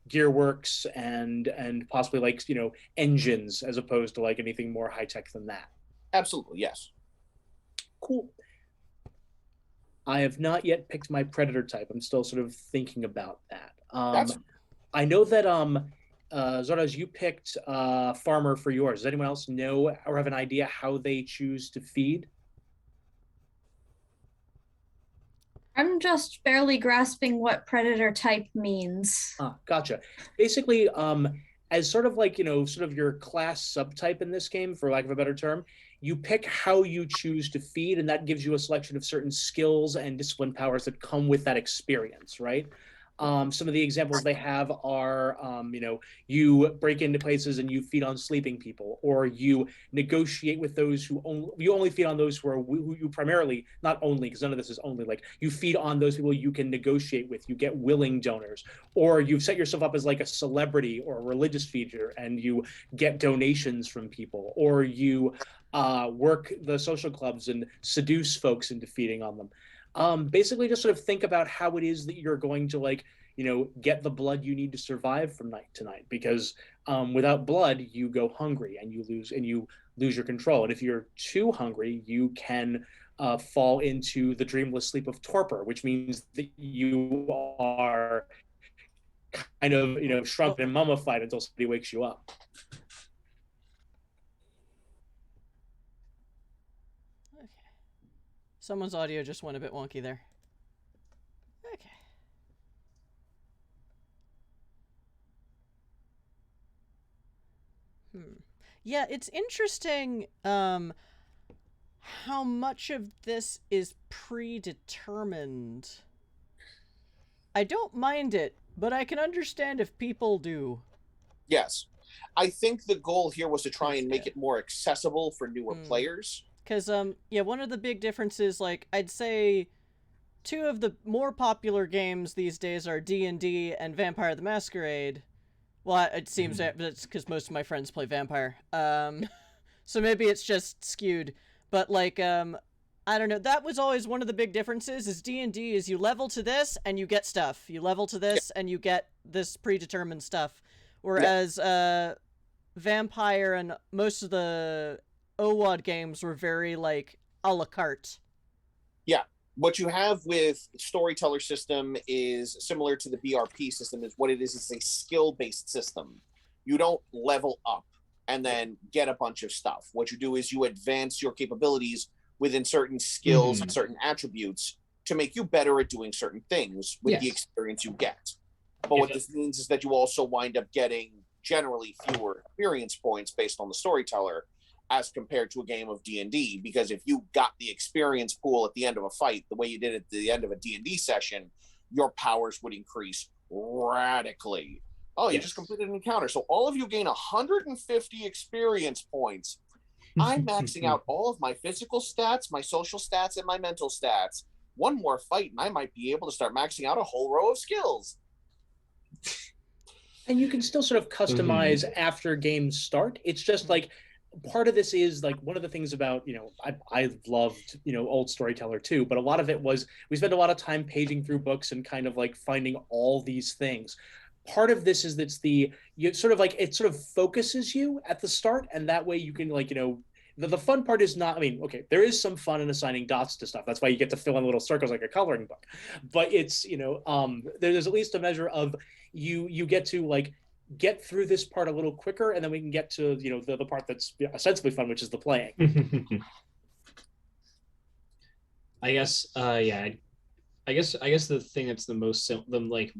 Gearworks and possibly like engines as opposed to like anything more high tech than that. Absolutely, yes. Cool. I have not yet picked my predator type. I'm still sort of thinking about that. I know that Zardoz, you picked farmer for yours. Does anyone else know or have an idea how they choose to feed? I'm just barely grasping what predator type means. Gotcha. Basically, as sort of like, sort of your class subtype in this game, for lack of a better term, you pick how you choose to feed, and that gives you a selection of certain skills and discipline powers that come with that experience, right? Some of the examples they have are, you break into places and you feed on sleeping people, or you negotiate with those who only feed on those who you primarily, not only, because none of this is only, like you feed on those people you can negotiate with, you get willing donors, or you've set yourself up as like a celebrity or a religious feeder and you get donations from people, or you work the social clubs and seduce folks into feeding on them. Basically just sort of think about how it is that you're going to get the blood you need to survive from night to night, because without blood you go hungry and you lose your control. And if you're too hungry, you can fall into the dreamless sleep of torpor, which means that you are kind of shrunk and mummified until somebody wakes you up. Someone's audio just went a bit wonky there. Okay. Yeah, it's interesting how much of this is predetermined. I don't mind it, but I can understand if people do. Yes. I think the goal here was to try and make it more accessible for newer players. Because, one of the big differences, like, I'd say 2 of the more popular games these days are D&D and Vampire the Masquerade. Well, it seems that's because most of my friends play Vampire. So maybe it's just skewed. But, like, I don't know. That was always one of the big differences, is D&D is you level to this and you get stuff. You level to this and you get this predetermined stuff. Whereas, Vampire and most of the OWAD games were very like a la carte. Yeah, what you have with storyteller system is similar to the BRP system. Is what it is. It's a skill-based system. You don't level up and then get a bunch of stuff. What you do is you advance your capabilities within certain skills and certain attributes to make you better at doing certain things with the experience you get. But what this means is that you also wind up getting generally fewer experience points based on the storyteller as compared to a game of D&D, because if you got the experience pool at the end of a fight the way you did at the end of a D&D session, your powers would increase radically. Oh, you just completed an encounter. So all of you gain 150 experience points. I'm maxing out all of my physical stats, my social stats, and my mental stats. One more fight, and I might be able to start maxing out a whole row of skills. And you can still sort of customize after games start. It's just like part of this is like one of the things about, I loved, old storyteller too, but a lot of it was we spent a lot of time paging through books and kind of like finding all these things. Part of this is that's it sort of focuses you at the start, and that way you can the fun part is not, there is some fun in assigning dots to stuff. That's why you get to fill in little circles like a coloring book. But it's, there's at least a measure of you get to get through this part a little quicker, and then we can get to, the part that's ostensibly fun, which is the playing. I guess the thing that's the most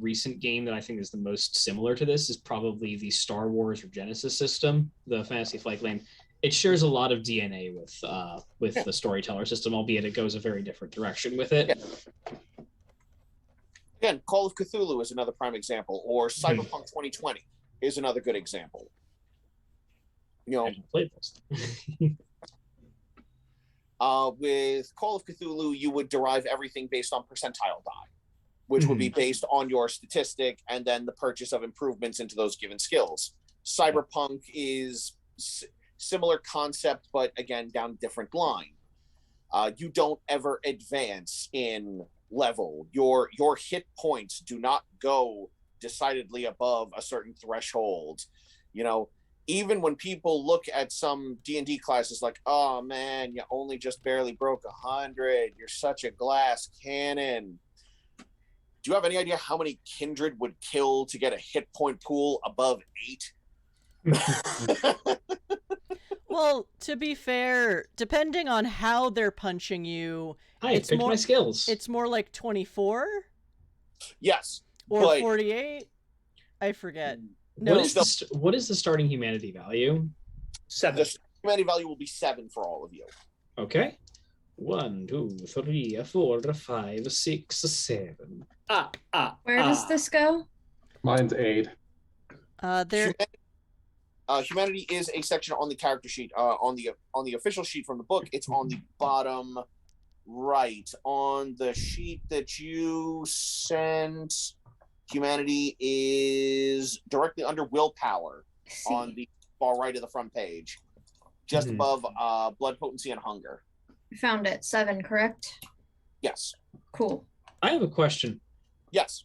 recent game that I think is the most similar to this is probably the Star Wars or Genesis system, the Fantasy Flight Lane. It shares a lot of DNA with the storyteller system, albeit it goes a very different direction with it. Yeah. Again, Call of Cthulhu is another prime example, or Cyberpunk 2020 is another good example. I haven't played this. With Call of Cthulhu, you would derive everything based on percentile die, which would be based on your statistic and then the purchase of improvements into those given skills. Cyberpunk is similar concept, but again, down a different line. You don't ever advance in level. Your hit points do not go decidedly above a certain threshold. Even when people look at some D&D classes like, oh man, you only just barely broke 100. You're such a glass cannon. Do you have any idea how many kindred would kill to get a hit point pool above 8? Well, to be fair, depending on how they're punching you, it's more my skills. It's more like 24? Yes. Or 48? I forget. No. What is the starting humanity value? 7. The humanity value will be 7 for all of you. Okay. 1, 2, 3, 4, 5, 6, 7. Where does this go? Mine's 8. Humanity is a section on the character sheet. On the official sheet from the book, it's on the bottom right. On the sheet that you sent, humanity is directly under willpower on the far right of the front page, just above blood potency and hunger. Found it. 7, correct? Yes. Cool. I have a question. Yes.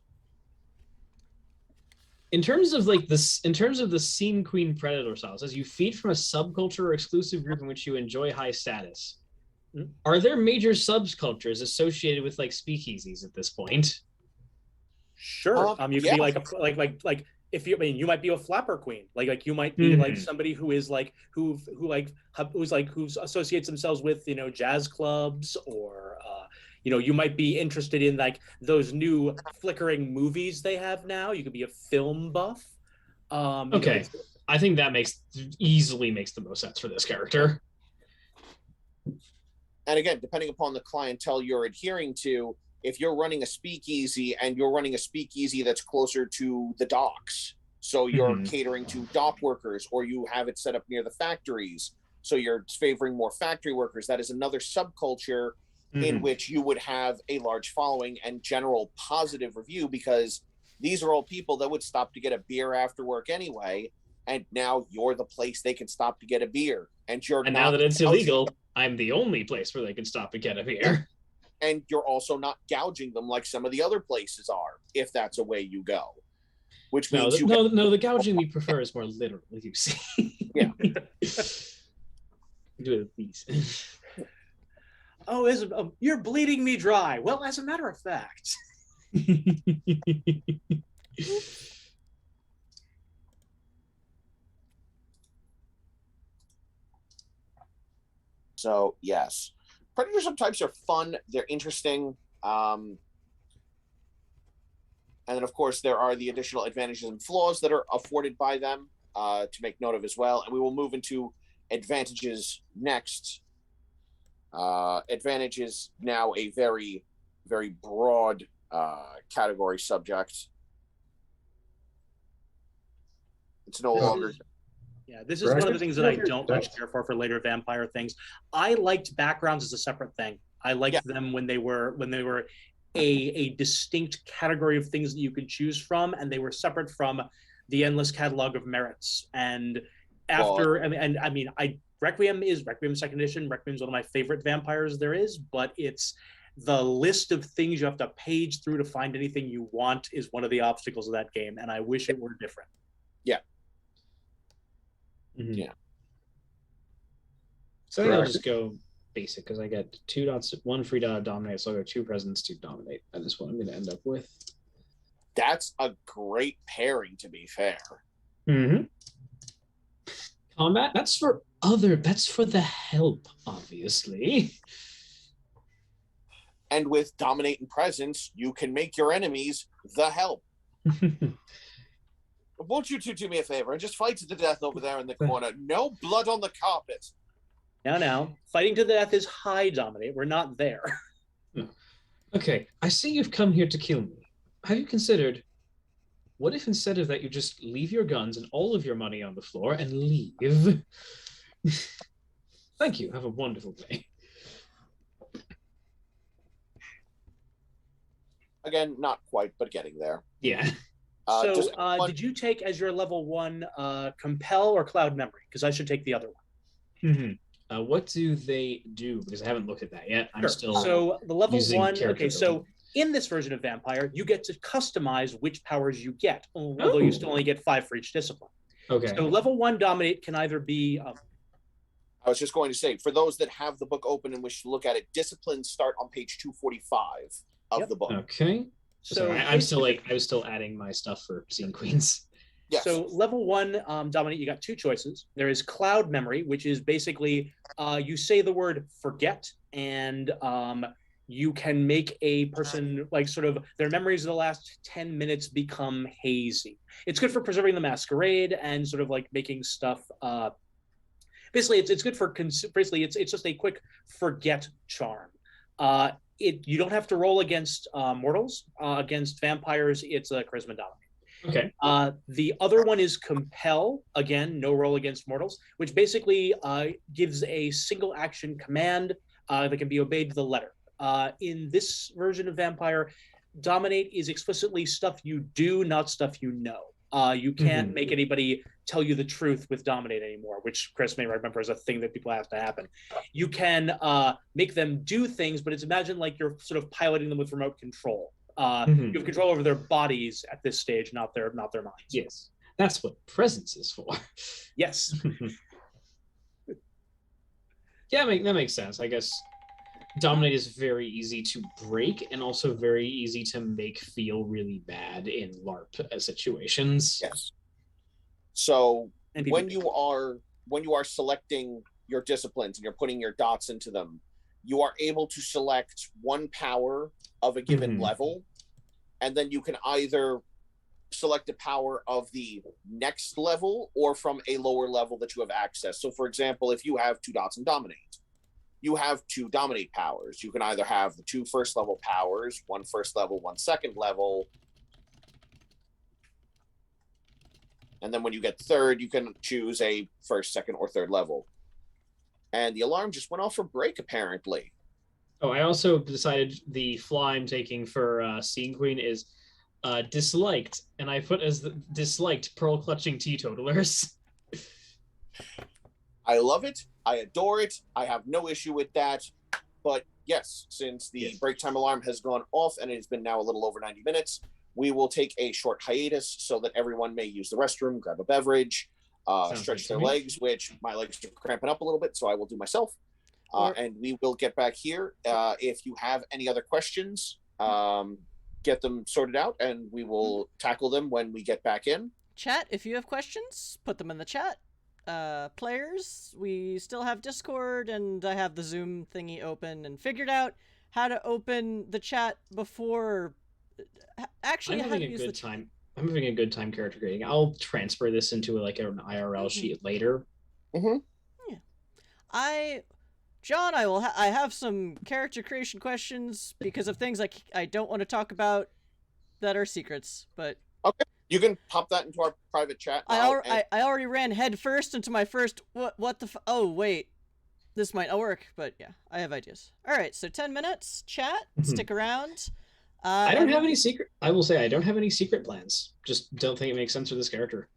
In terms of the Scene Queen Predator styles, as you feed from a subculture or exclusive group in which you enjoy high status, are there major subcultures associated with speakeasies at this point? Sure. You could be if you might be a flapper queen, you might be somebody who is who associates themselves with jazz clubs, or you might be interested in those new flickering movies they have now. You could be a film buff. Okay, I think that easily makes the most sense for this character. And again, depending upon the clientele you're adhering to, if you're running a speakeasy and you're running a speakeasy that's closer to the docks, so you're catering to dock workers, or you have it set up near the factories, so you're favoring more factory workers, that is another subculture in which you would have a large following and general positive review, because these are all people that would stop to get a beer after work anyway, and now you're the place they can stop to get a beer. And now that it's illegal, I'm the only place where they can stop and get a beer. And you're also not gouging them like some of the other places are, if that's a way you go. Which means the gouging we prefer is more literal, you see. Yeah. Do it, please. Oh, Isabelle, you're bleeding me dry. Well, as a matter of fact. So, yes. predator subtypes are fun. They're interesting. And then, of course, there are the additional advantages and flaws that are afforded by them to make note of as well. And we will move into advantages next. Advantage is now a very, very broad category subject. It's no longer... Yeah, this is one of the things that I don't much care for later vampire things. I liked backgrounds as a separate thing. I liked them when they were a distinct category of things that you could choose from, and they were separate from the endless catalog of merits. And after, Requiem second edition. Requiem is one of my favorite vampires there is, but it's the list of things you have to page through to find anything you want is one of the obstacles of that game, and I wish it were different. Yeah. Mm-hmm. Yeah. So I think I'll just go basic because I get 2 dots, 1 free dot dominate, so I'll go 2 presents to dominate. That is what I'm going to end up with. That's a great pairing, to be fair. Mm-hmm. Combat, that's for the help, obviously. And with dominate and presence, you can make your enemies the help. Won't you two do me a favor and just fight to the death over there in the corner? No blood on the carpet. Now, fighting to the death is high dominate. We're not there. Okay, I see you've come here to kill me. Have you considered, what if instead of that you just leave your guns and all of your money on the floor and leave? Thank you. Have a wonderful day. Again, not quite, but getting there. Yeah. Did you take as your level 1 Compel or Cloud Memory? Because I should take the other one. Mm-hmm. What do they do? Because I haven't looked at that yet. I'm still So the level 1, okay, so building. In this version of Vampire, you get to customize which powers you get, although you still only get 5 for each discipline. Okay. So level 1 Dominate can either be... I was just going to say, for those that have the book open and wish to look at it, disciplines start on page 245 of the book. Okay. So I was still adding my stuff for Scene Queens. Yes. So level 1 Dominate, you got 2 choices. There is Cloud Memory, which is basically you say the word forget, and you can make a person their memories of the last 10 minutes become hazy. It's good for preserving the masquerade and sort of like making stuff. Basically, it's good for it's just a quick forget charm. You don't have to roll against mortals. Against vampires, it's a charisma dominate. Okay. The other one is Compel. Again, no roll against mortals, which basically gives a single action command that can be obeyed to the letter. In this version of Vampire, Dominate is explicitly stuff you do, not stuff you know. You can't make anybody tell you the truth with Dominate anymore, which Chris may remember is a thing that people have to happen. You can make them do things, but it's imagine like you're sort of piloting them with remote control. You have control over their bodies at this stage, not their minds. Yes, that's what presence is for. Yes. Yeah, that makes sense. I guess Dominate is very easy to break and also very easy to make feel really bad in LARP situations. Yes. So when you are selecting your disciplines and you're putting your dots into them, you are able to select one power of a given level, and then you can either select a power of the next level or from a lower level that you have access. So for example, if you have 2 dots in Dominate, you have 2 Dominate powers. You can either have the 2 first level powers, 1 first level, 1 second level. And then when you get 3rd, you can choose a 1st, 2nd, or 3rd level. And the alarm just went off for break, apparently. Oh, I also decided the flaw I'm taking for Scene Queen is disliked. And I put as the disliked pearl clutching teetotalers. I love it. I adore it. I have no issue with that. But yes, since the break time alarm has gone off and it has been now a little over 90 minutes, we will take a short hiatus so that everyone may use the restroom, grab a beverage, stretch their legs, which my legs are cramping up a little bit, so I will do myself. And we will get back here. If you have any other questions, get them sorted out, and we will tackle them when we get back in. Chat, if you have questions, put them in the chat. players. We still have Discord, and I have the Zoom thingy open, and figured out how to open the chat before. Actually, I'm having a good time. I'm having a good time character creating. I'll transfer this into like an IRL sheet later. Yeah. John, I have some character creation questions because of things I don't want to talk about that are secrets, but okay, you can pop that into our private chat. I already ran head first into my first what the oh wait, this might not work, but yeah, I have ideas. All right, so 10 minutes chat. Stick around. I don't have any secret. I will say I don't have any secret plans. Just don't think it makes sense for this character.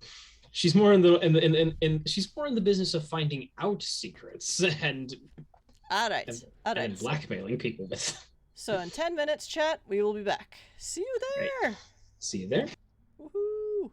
She's more in the business of finding out secrets and. All right. And blackmailing people with. So in 10 minutes, chat, we will be back. See you there. Right. See you there. Woohoo.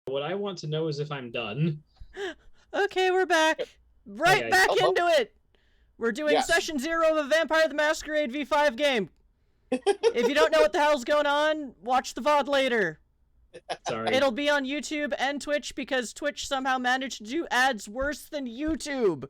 What I want to know is if I'm done. Okay, we're back. Right back into it. We're doing session 0 of a Vampire the Masquerade V5 game. If you don't know what the hell's going on, watch the VOD later. Sorry. It'll be on YouTube and Twitch because Twitch somehow managed to do ads worse than YouTube.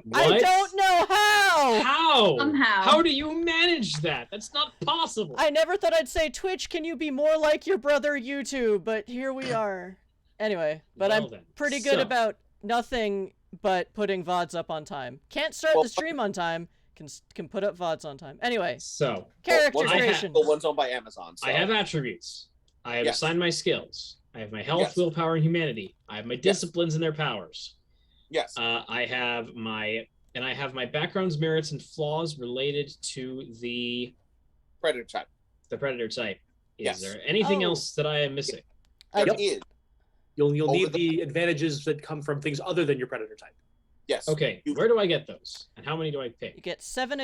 What? I don't know how! How? Somehow. How do you manage that? That's not possible. I never thought I'd say, Twitch, can you be more like your brother YouTube? But here we are. Anyway, but well, I'm pretty good about nothing but putting VODs up on time. Can't start the stream on time, can put up VODs on time. Anyway, so character creation. The one's owned by Amazon. So. I have attributes. I have assigned my skills. I have my health, willpower, and humanity. I have my disciplines and their powers. Yes. I have my backgrounds, merits, and flaws related to the predator type. The predator type. Is there anything else that I am missing? There is. You'll need the advantages that come from things other than your predator type. Yes. Okay. Where do I get those? And how many do I pick? You get 7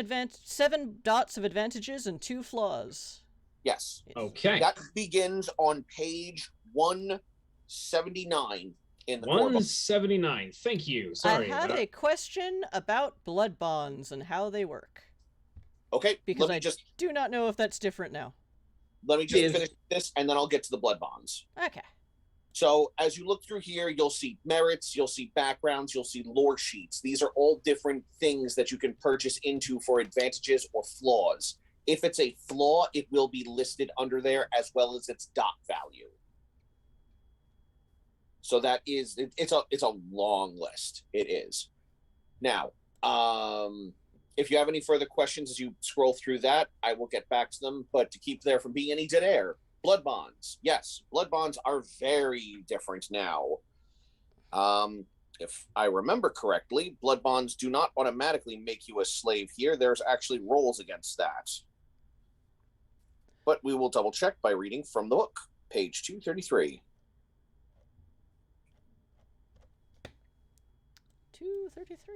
dots of advantages and 2 flaws. Yes. Okay. That begins on page 179 in the 179. Thank you. Sorry. I had a question about blood bonds and how they work. Okay. Because I just do not know if that's different now. Let me just finish this, and then I'll get to the blood bonds. Okay. So as you look through here, you'll see merits, you'll see backgrounds, you'll see lore sheets. These are all different things that you can purchase into for advantages or flaws. If it's a flaw, it will be listed under there as well as its dot value. So that is, it's a long list. It is. Now, if you have any further questions as you scroll through that, I will get back to them. But to keep there from being any dead air, blood bonds. Yes, blood bonds are very different now. If I remember correctly, blood bonds do not automatically make you a slave here. There's actually rules against that. But we will double check by reading from the book, page 233. 233.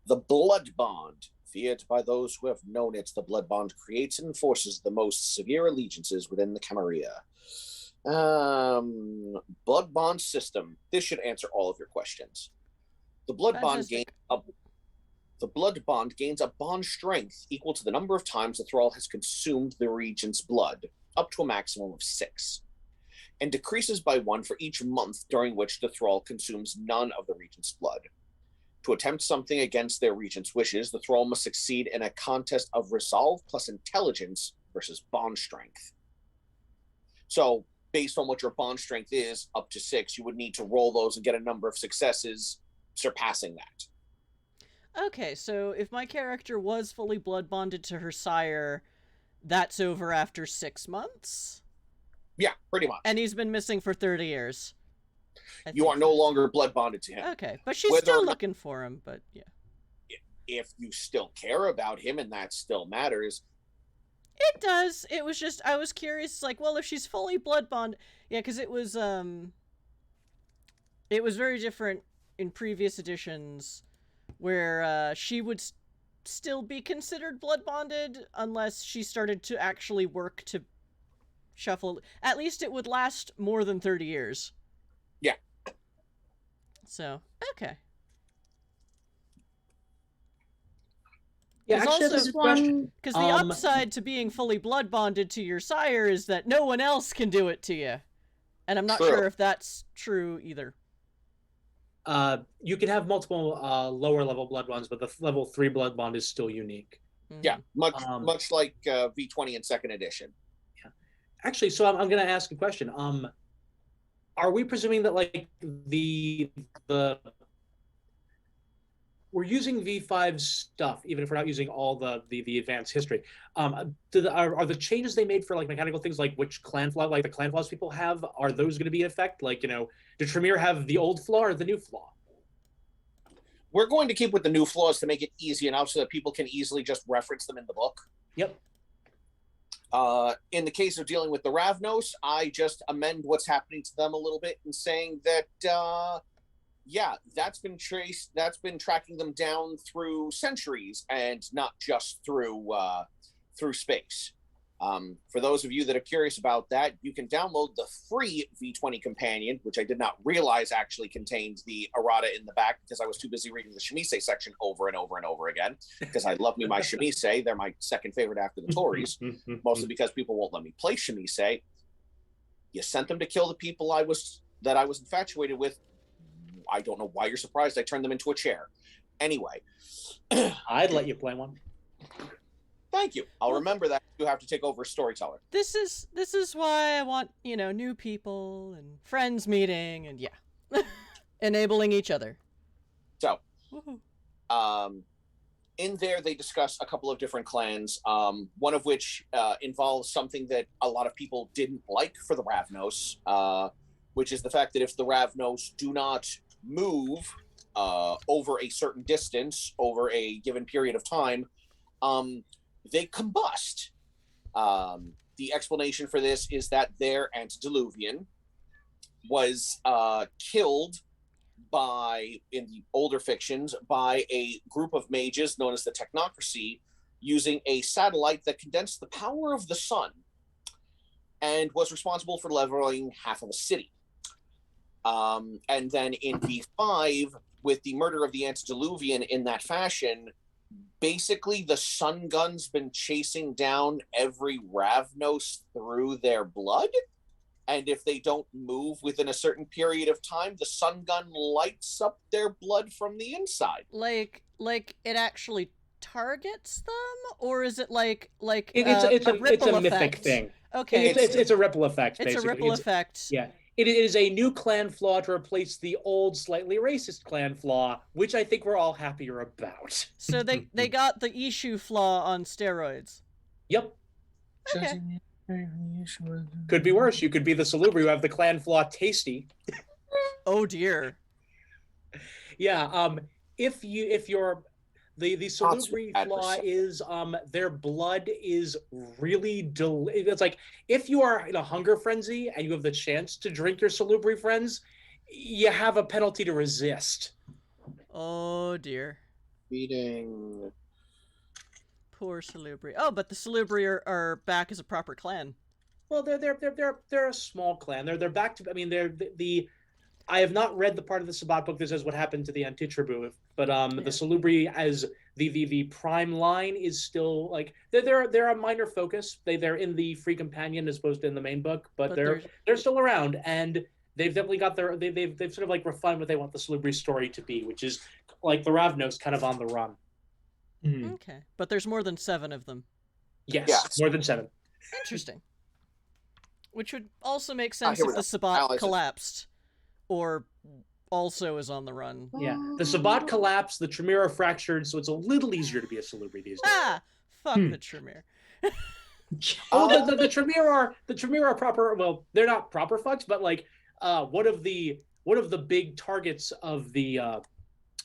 The blood bond. Feared by those who have known it, the blood bond creates and enforces the most severe allegiances within the Camarilla. Blood bond system. This should answer all of your questions. The blood bond gains a bond strength equal to the number of times the thrall has consumed the regent's blood, up to a maximum of 6, and decreases by 1 for each month during which the thrall consumes none of the regent's blood. To attempt something against their regent's wishes, the thrall must succeed in a contest of resolve plus intelligence versus bond strength. So, based on what your bond strength is, up to 6, you would need to roll those and get a number of successes surpassing that. Okay, so if my character was fully blood bonded to her sire, that's over after 6 months? Yeah, pretty much. And he's been missing for 30 years. You are no longer blood bonded to him. Okay, but she's still looking for him, but yeah. If you still care about him and that still matters. It does. It was just, I was curious, like, well, if she's fully blood bonded, yeah, because it was very different in previous editions where she would still be considered blood bonded unless she started to actually work to shuffle. At least it would last more than 30 years. Yeah. So, okay. Yeah, actually, also, because the upside to being fully blood bonded to your sire is that no one else can do it to you. And I'm not sure if that's true either. You can have multiple lower level blood bonds, but the level 3 blood bond is still unique. Mm-hmm. Yeah, much like V20 in 2nd edition. Yeah. Actually, so I'm going to ask a question. Are we presuming that like the we're using V5's stuff, even if we're not using all the advanced history? Are the changes they made for like mechanical things, like which clan flaw, like the clan flaws people have, are those going to be in effect? Like, you know, did Tremere have the old flaw or the new flaw? We're going to keep with the new flaws to make it easy enough so that people can easily just reference them in the book. Yep. In the case of dealing with the Ravnos, I just amend what's happening to them a little bit and saying that, yeah, that's been tracking them down through centuries and not just through space. For those of you that are curious about that, you can download the free V20 companion, which I did not realize actually contained the errata in the back because I was too busy reading the Shemise section over and over and over again, because I love me my Shemise. They're my second favorite after the Tories, mostly because people won't let me play Shemise. You sent them to kill the people that I was infatuated with. I don't know why you're surprised I turned them into a chair. Anyway. I'd let you play one. Thank you. I'll remember that. You have to take over as storyteller. This is why I want, new people and friends meeting and enabling each other. So, in there they discuss a couple of different clans, one of which involves something that a lot of people didn't like for the Ravnos, which is the fact that if the Ravnos do not move over a certain distance over a given period of time, they combust. The explanation for this is that their antediluvian was killed in the older fictions, by a group of mages known as the Technocracy, using a satellite that condensed the power of the sun and was responsible for leveling half of a city. And then in V5, with the murder of the antediluvian in that fashion, basically the sun gun's been chasing down every Ravnos through their blood, and if they don't move within a certain period of time, the sun gun lights up their blood from the inside. Like it actually targets them, or is it like it's a mythic effect? thing? Okay, it's a ripple effect. It's basically. a ripple effect. Yeah. It is a new clan flaw to replace the old, slightly racist clan flaw, which I think we're all happier about. So they got the issue flaw on steroids. Yep. Okay. Could be worse. You could be the Salubri who have the clan flaw tasty. Oh dear. Yeah. If you're the Salubri flaw is their blood is really it's like if you are in a hunger frenzy and you have the chance to drink your Salubri friends, you have a penalty to resist. Oh dear. Feeding. Poor Salubri. Oh, but the Salubri are back as a proper clan. Well, they're a small clan. They're back to. I mean, they're the. I have not read the part of the Sabbat book that says what happened to the Antitribu, but the Salubri as the prime line is still like they're a minor focus. They're in the free companion as opposed to in the main book, but they're still around, and they've definitely got they've sort of like refined what they want the Salubri story to be, which is like the Ravnos kind of on the run. Mm-hmm. Okay, but there's more than 7 of them. Yes, more than 7. Interesting. Which would also make sense if the Sabbat collapsed. Or also is on the run. Yeah. The Sabbat collapsed, the Tremere are fractured, so it's a little easier to be a Salubri these days. Ah! Fuck the Tremere. The Tremere are proper, well, they're not proper fucks, but like one of the big targets of the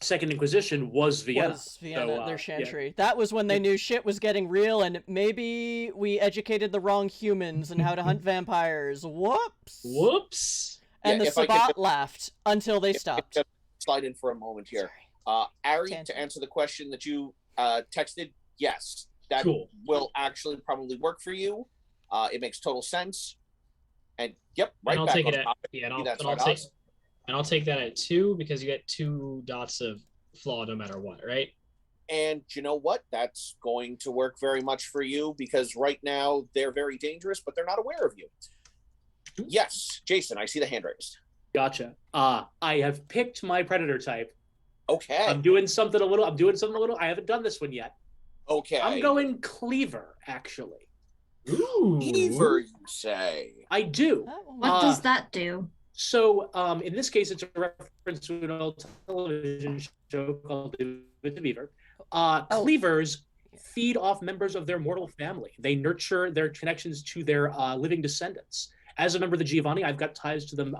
Second Inquisition was Vienna. Their chantry. Yeah. That was when they knew shit was getting real, and maybe we educated the wrong humans in how to hunt vampires. Whoops. And the Sabbat laughed until they stopped. Slide in for a moment here. Ari, to answer the question that you Texted, yes. That Cool. will actually probably work for you. It makes total sense. And yep, right And I'll back take on it at, topic. yeah, That's I'll take that at 2 because you get 2 dots of flaw no matter what, right? And you know what? That's going to work very much for you because right now they're very dangerous, but they're not aware of you. Yes, Jason, I see the hand raised. Gotcha. I have picked my predator type. Okay. I'm doing something a little. I haven't done this one yet. Okay. I'm going Cleaver, actually. Ooh. Cleaver, you say? I do. What does that do? So, in this case, it's a reference to an old television show called The Beaver. Cleavers feed off members of their mortal family. They nurture their connections to their living descendants. As a member of the Giovanni, I've got ties to them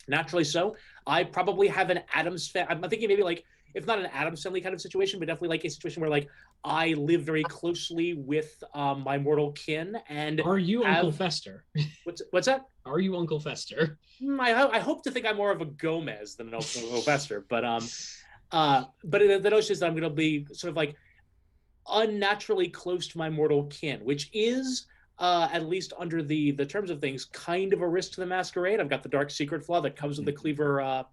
naturally so. I probably have an Addams family. I'm thinking maybe like, if not an Addams family kind of situation, but definitely like a situation where like I live very closely with my mortal kin. And are you Uncle Fester? What's that? Are you Uncle Fester? I hope to think I'm more of a Gomez than an Uncle Fester, but the notion is that I'm going to be sort of like unnaturally close to my mortal kin, which is at least under the terms of things, kind of a risk to the masquerade. I've got the dark secret flaw that comes with the Cleaver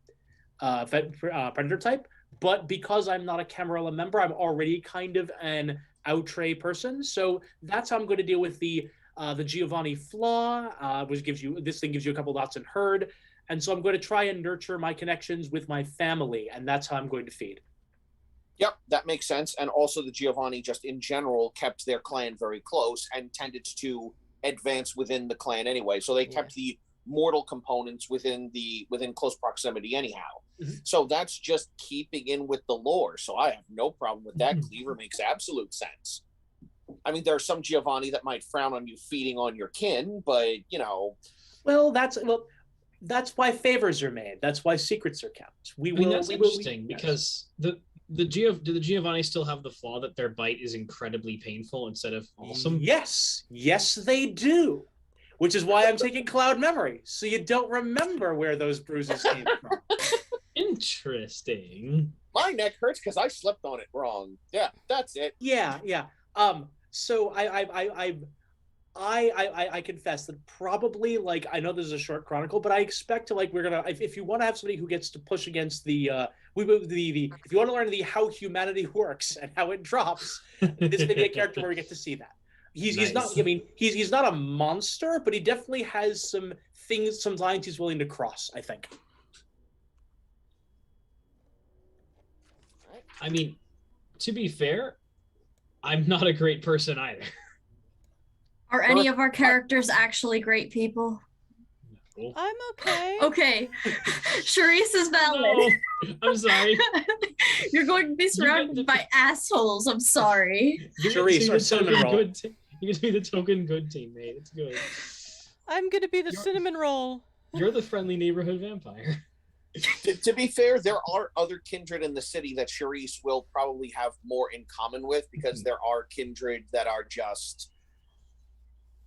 predator type, but because I'm not a Camarilla member, I'm already kind of an outre person. So that's how I'm going to deal with the Giovanni flaw, which gives you a couple dots in herd. And so I'm going to try and nurture my connections with my family, and that's how I'm going to feed. Yep, that makes sense. And also the Giovanni just in general kept their clan very close and tended to advance within the clan anyway. So they kept the mortal components within close proximity anyhow. Mm-hmm. So that's just keeping in with the lore. So I have no problem with that. Cleaver makes absolute sense. I mean, there are some Giovanni that might frown on you feeding on your kin, but you know. Well, that's why favors are made. That's why secrets are kept. That's interesting because the Giovanni still have the flaw that their bite is incredibly painful instead of awesome? Yes, they do. Which is why I'm taking Cloud Memory, so you don't remember where those bruises came from. Interesting. My neck hurts because I slept on it wrong. Yeah, that's it. Yeah. So I confess that probably, like, I know this is a short chronicle, but I expect to, like, we're gonna, if you want to have somebody who gets to push against if you want to learn how humanity works and how it drops, this may be a character where we get to see that. He's not. I mean, he's not a monster, but he definitely has some lines he's willing to cross, I think. I mean, to be fair, I'm not a great person either. Are any of our characters actually great people? No. I'm okay. Okay. Charisse is valid. No, I'm sorry. You're going to be surrounded by assholes. I'm sorry. Charisse, our cinnamon roll. You can be the token good teammate. It's good. I'm going to be the cinnamon roll. You're the friendly neighborhood vampire. To be fair, there are other kindred in the city that Charisse will probably have more in common with because there are kindred that are just...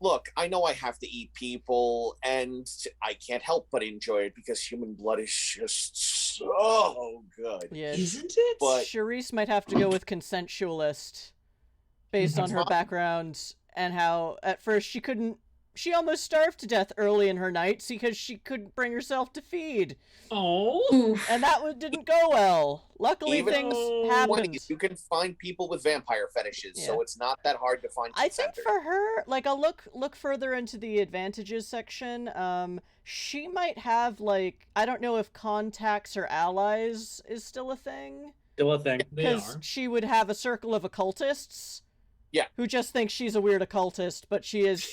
Look, I know I have to eat people, and I can't help but enjoy it because human blood is just so good. Yeah, isn't it? But Charisse might have to go with consensualist based on her background and how at first she almost starved to death early in her nights because she couldn't bring herself to feed. Oh. And that didn't go well. Luckily, things happened. You can find people with vampire fetishes, so it's not that hard to find. I think for her, like, I'll look further into the advantages section. She might have, like, I don't know if contacts or allies is still a thing. Still a thing. Because she would have a circle of occultists. Yeah. Who just think she's a weird occultist, but she is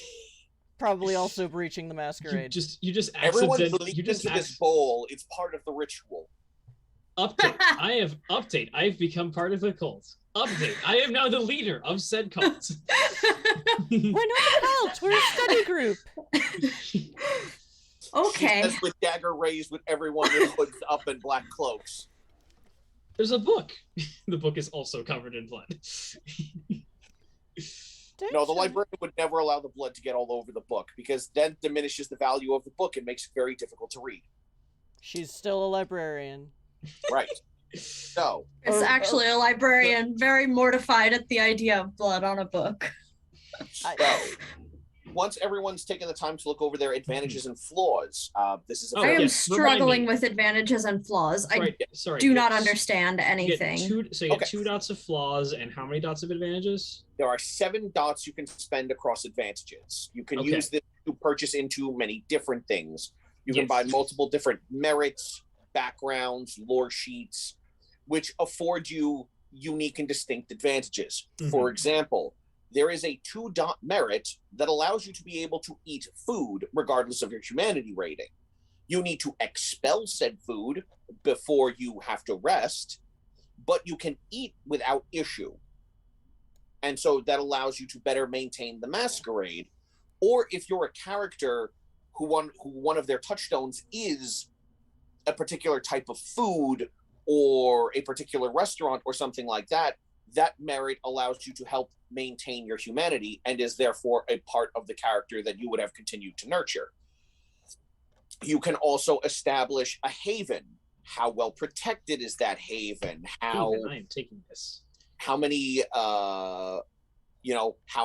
probably also breaching the masquerade. You just everyone believes in this bowl. It's part of the ritual. Update. I've become part of the cult. Update. I am now the leader of said cult. We're not a cult. We're a study group. Okay. She with dagger raised with everyone with hoods up and black cloaks. There's a book. The book is also covered in blood. No, the librarian would never allow the blood to get all over the book because then diminishes the value of the book and makes it very difficult to read. She's still a librarian. Right. No. It's actually a librarian, very mortified at the idea of blood on a book. So, once everyone's taken the time to look over their advantages and flaws, this is. I am struggling with advantages and flaws. I do not understand anything. You get 2 dots of flaws, and how many dots of advantages? There are 7 dots you can spend across advantages. You can use this to purchase into many different things. You can buy multiple different merits, backgrounds, lore sheets, which afford you unique and distinct advantages. For example, there is a 2-dot merit that allows you to be able to eat food regardless of your humanity rating. You need to expel said food before you have to rest, but you can eat without issue. And so that allows you to better maintain the masquerade. Or if you're a character who one of their touchstones is a particular type of food or a particular restaurant or something like that, that merit allows you to help maintain your humanity and is therefore a part of the character that you would have continued to nurture. You can also establish a haven. How well protected is that haven? I am taking this. How many, how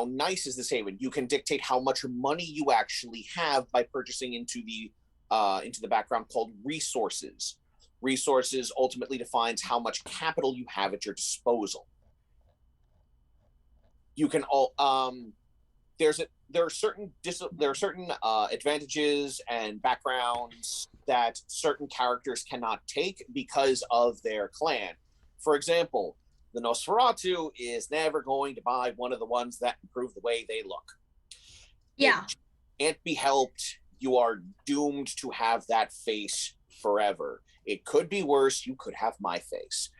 nice is this haven? You can dictate how much money you actually have by purchasing into the background called resources. Resources ultimately defines how much capital you have at your disposal. You can there are certain advantages and backgrounds that certain characters cannot take because of their clan. For example, the Nosferatu is never going to buy one of the ones that improve the way they look. Yeah. It can't be helped. You are doomed to have that face forever. It could be worse. You could have my face.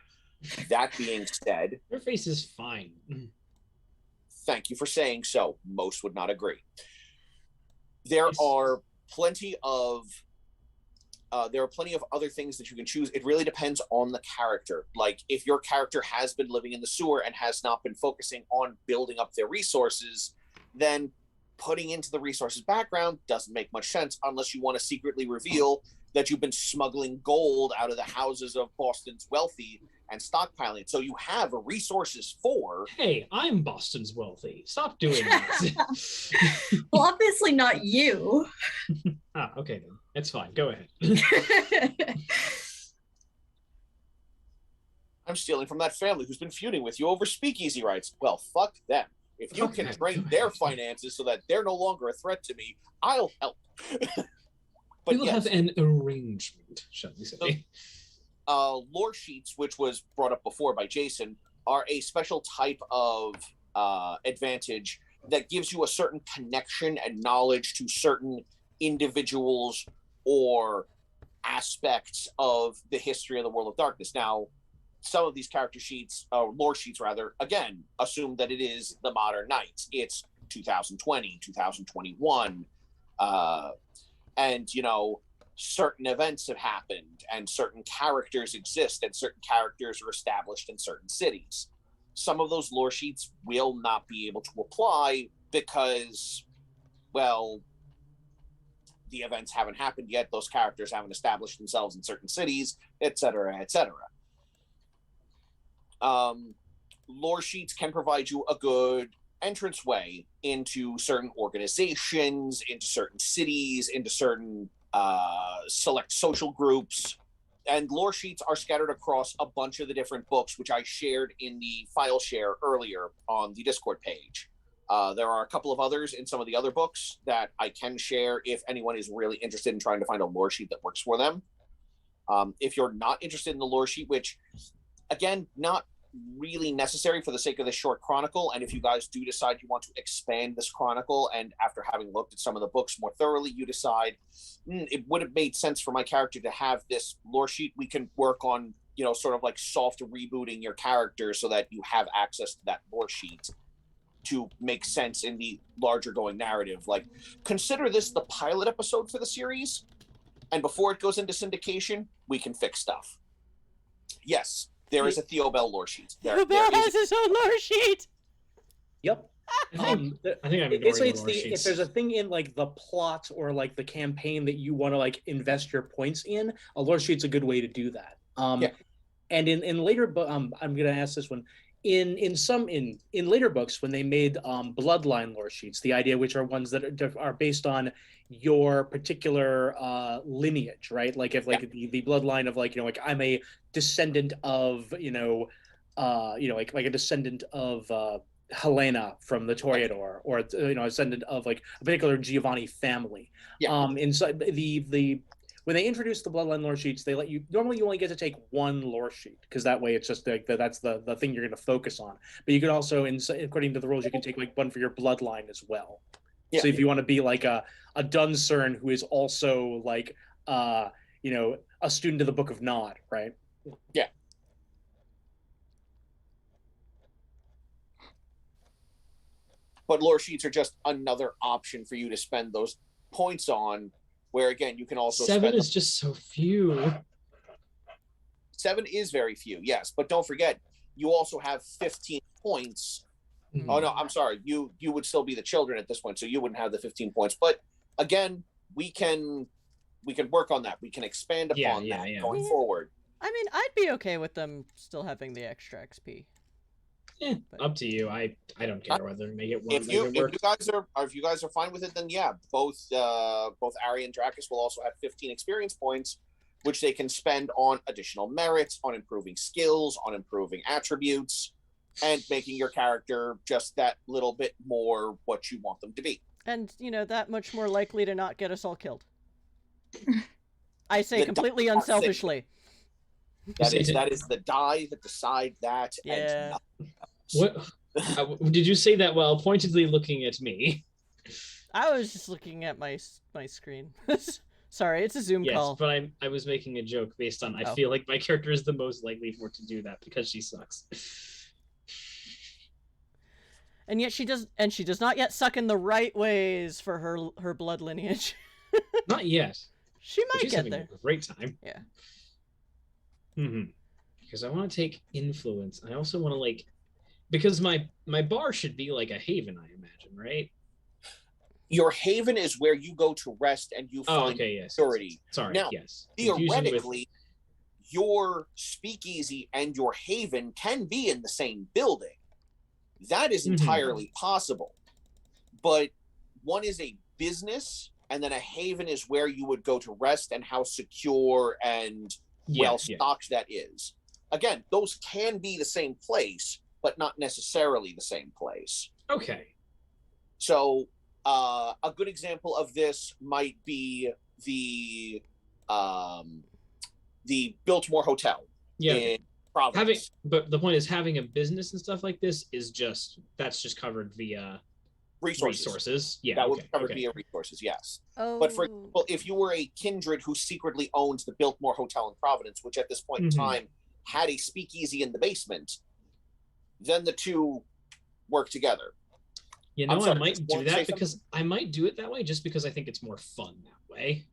That being said, your face is fine. Thank you for saying so. Most would not agree. There are plenty of other things that you can choose. It really depends on the character. Like if your character has been living in the sewer and has not been focusing on building up their resources, then putting into the resources background doesn't make much sense unless you want to secretly reveal that you've been smuggling gold out of the houses of Boston's wealthy and stockpiling it. So you have resources for... Hey, I'm Boston's wealthy. Stop doing that. Well, obviously not you. Okay then. It's fine. Go ahead. I'm stealing from that family who's been feuding with you over speakeasy rights. Well, fuck them. If you can drain their finances so that they're no longer a threat to me, I'll help. But we will have an arrangement, shall we say. Lore sheets, which was brought up before by Jason, are a special type of advantage that gives you a certain connection and knowledge to certain individuals or aspects of the history of the World of Darkness. Now, some of these character sheets, lore sheets rather, again, assume that it is the modern Knights. It's 2020, 2021, and, certain events have happened and certain characters exist and certain characters are established in certain cities. Some of those lore sheets will not be able to apply because, well, the events haven't happened yet. Those characters haven't established themselves in certain cities, etc., etc. Lore sheets can provide you a good entranceway into certain organizations, into certain cities, into certain select social groups, and lore sheets are scattered across a bunch of the different books, which I shared in the file share earlier on the Discord page. There are a couple of others in some of the other books that I can share if anyone is really interested in trying to find a lore sheet that works for them. If you're not interested in the lore sheet, which, again, not really necessary for the sake of this short chronicle, and if you guys do decide you want to expand this chronicle and after having looked at some of the books more thoroughly you decide it would have made sense for my character to have this lore sheet, we can work on sort of like soft rebooting your character so that you have access to that lore sheet to make sense in the larger going narrative. Like, consider this the pilot episode for the series, and before it goes into syndication we can fix stuff. Yes, there is a Theobald lore sheet. Theobald has his own lore sheet! Yep. I think I'm basically ignoring the lore if there's a thing in like the plot or like the campaign that you want to like invest your points in, a lore sheet's a good way to do that. And in later I'm going to ask this one. In later books, when they made bloodline lore sheets, the idea which are ones that are based on your particular lineage, right? Like if like the bloodline of like, like I'm a descendant of like a descendant of Helena from the Toreador, or a descendant of like a particular Giovanni family. Inside the when they introduce the bloodline lore sheets, they let you normally you only get to take one lore sheet, because that way it's just like that's the thing you're going to focus on. But you can also, according to the rules, you can take like one for your bloodline as well. So if you want to be like a Duncern who is also like a student of the Book of Nod, right? Yeah. But lore sheets are just another option for you to spend those points on, where again you can also 7 is just so few. 7 is very few, yes, but don't forget you also have 15 points. Oh no, I'm sorry, you would still be the children at this point, so you wouldn't have the 15 points. But again, we can work on that. We can expand upon that going forward. I mean, I'd be okay with them still having the extra XP. Up to you. I don't care whether to make it work. If you guys are fine with it, then both Ari and Dracus will also have 15 experience points, which they can spend on additional merits, on improving skills, on improving attributes, and making your character just that little bit more what you want them to be. And that much more likely to not get us all killed. I say completely unselfishly. That is the die that decide that. Yeah. What did you say that while pointedly looking at me? I was just looking at my screen. Sorry, it's a Zoom call. Yes, but I was making a joke based on I feel like my character is the most likely for to do that because she sucks. And yet she does not yet suck in the right ways for her blood lineage. Not yet. She might get there. A great time. Yeah. Because I want to take influence. I also want to because my bar should be like a haven, I imagine, right? Your haven is where you go to rest and you find security. Sorry, now, yes. Theoretically, your speakeasy and your haven can be in the same building. That is entirely possible. But one is a business, and then a haven is where you would go to rest, and how secure and well-stocked that is. Again, those can be the same place, but not necessarily the same place. Okay. So a good example of this might be the Biltmore Hotel in Providence. But the point is, having a business and stuff like this is that's just covered via resources. Yeah, that would be covered via resources, yes. But for example, if you were a kindred who secretly owns the Biltmore Hotel in Providence, which at this point in time had a speakeasy in the basement, then the two work together. I might do that because I might do it that way just because I think it's more fun that way.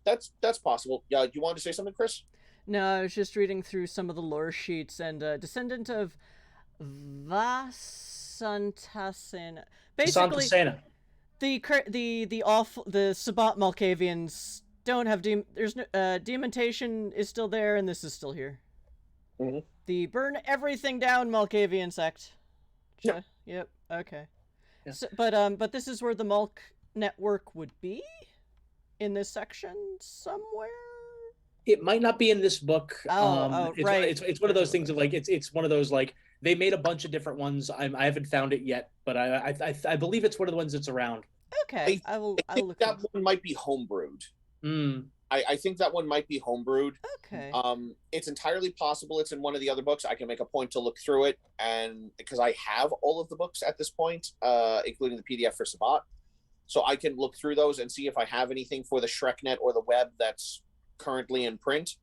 That's possible. Yeah, you wanted to say something, Chris? No, I was just reading through some of the lore sheets, and descendant of Vasantasena. Basically, the Sabbat Malkavians don't have demontation is still there, and this is still here. The burn everything down Malkavian sect. Yep. Okay. Yeah. So, but this is where the Malk network would be, in this section somewhere. It might not be in this book. Right. It's one of those things of it's one of those they made a bunch of different ones. I haven't found it yet, but I believe it's one of the ones that's around. Okay, I think that one might be homebrewed. I think that one might be homebrewed. Okay. It's entirely possible it's in one of the other books. I can make a point to look through it, and because I have all of the books at this point, including the PDF for Sabbat, so I can look through those and see if I have anything for the ShrekNet or the web that's currently in print.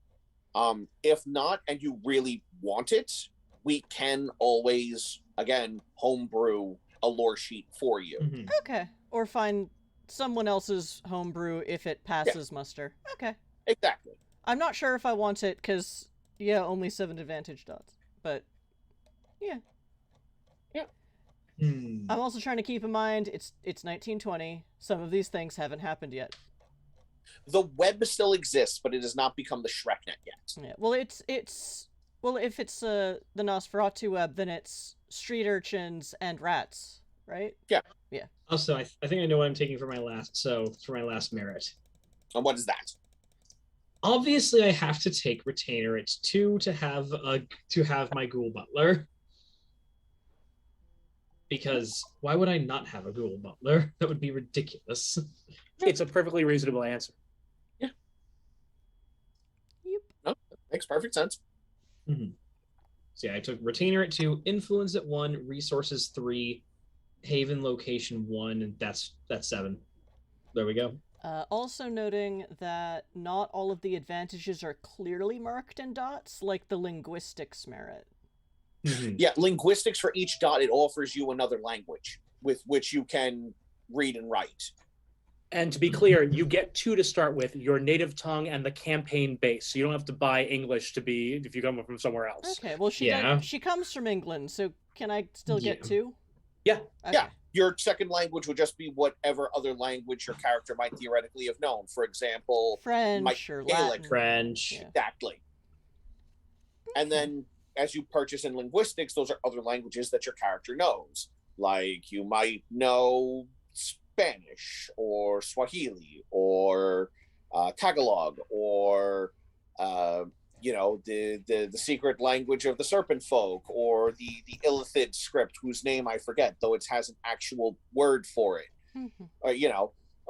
If not, and you really want it, we can always again homebrew a lore sheet for you. Okay, or find someone else's homebrew if it passes muster. Okay. Exactly. I'm not sure if I want it because only 7 advantage dots, but yeah. I'm also trying to keep in mind it's 1920. Some of these things haven't happened yet. The web still exists, but it has not become the ShrekNet yet. Yeah. Well, Well, if it's the Nosferatu web, then it's street urchins and rats, right? Yeah. Yeah. Also, I think I know what I'm taking for my last merit. And what is that? Obviously, I have to take Retainerate 2 to have my Ghoul Butler. Because why would I not have a Ghoul Butler? That would be ridiculous. It's a perfectly reasonable answer. Yeah. Yep. No, that makes perfect sense. Mm-hmm. So yeah, I took Retainerate 2, Influence at 1, Resources 3, Haven Location 1, and that's 7. There we go. Also noting that not all of the advantages are clearly marked in dots, like the linguistics merit. Mm-hmm. Yeah, linguistics, for each dot, it offers you another language with which you can read and write. And to be clear, you get 2 to start with, your native tongue and the campaign base. So you don't have to buy English to be if you come from somewhere else. Okay, well, she comes from England, so can I still get 2? Yeah. Okay. Yeah. Your second language would just be whatever other language your character might theoretically have known. For example, French or Latin. French. Yeah. Exactly. And then as you purchase in linguistics, those are other languages that your character knows. Like you might know Spanish or Swahili or Tagalog or the secret language of the Serpent Folk or the Illithid script, whose name I forget, though it has an actual word for it. Mm-hmm.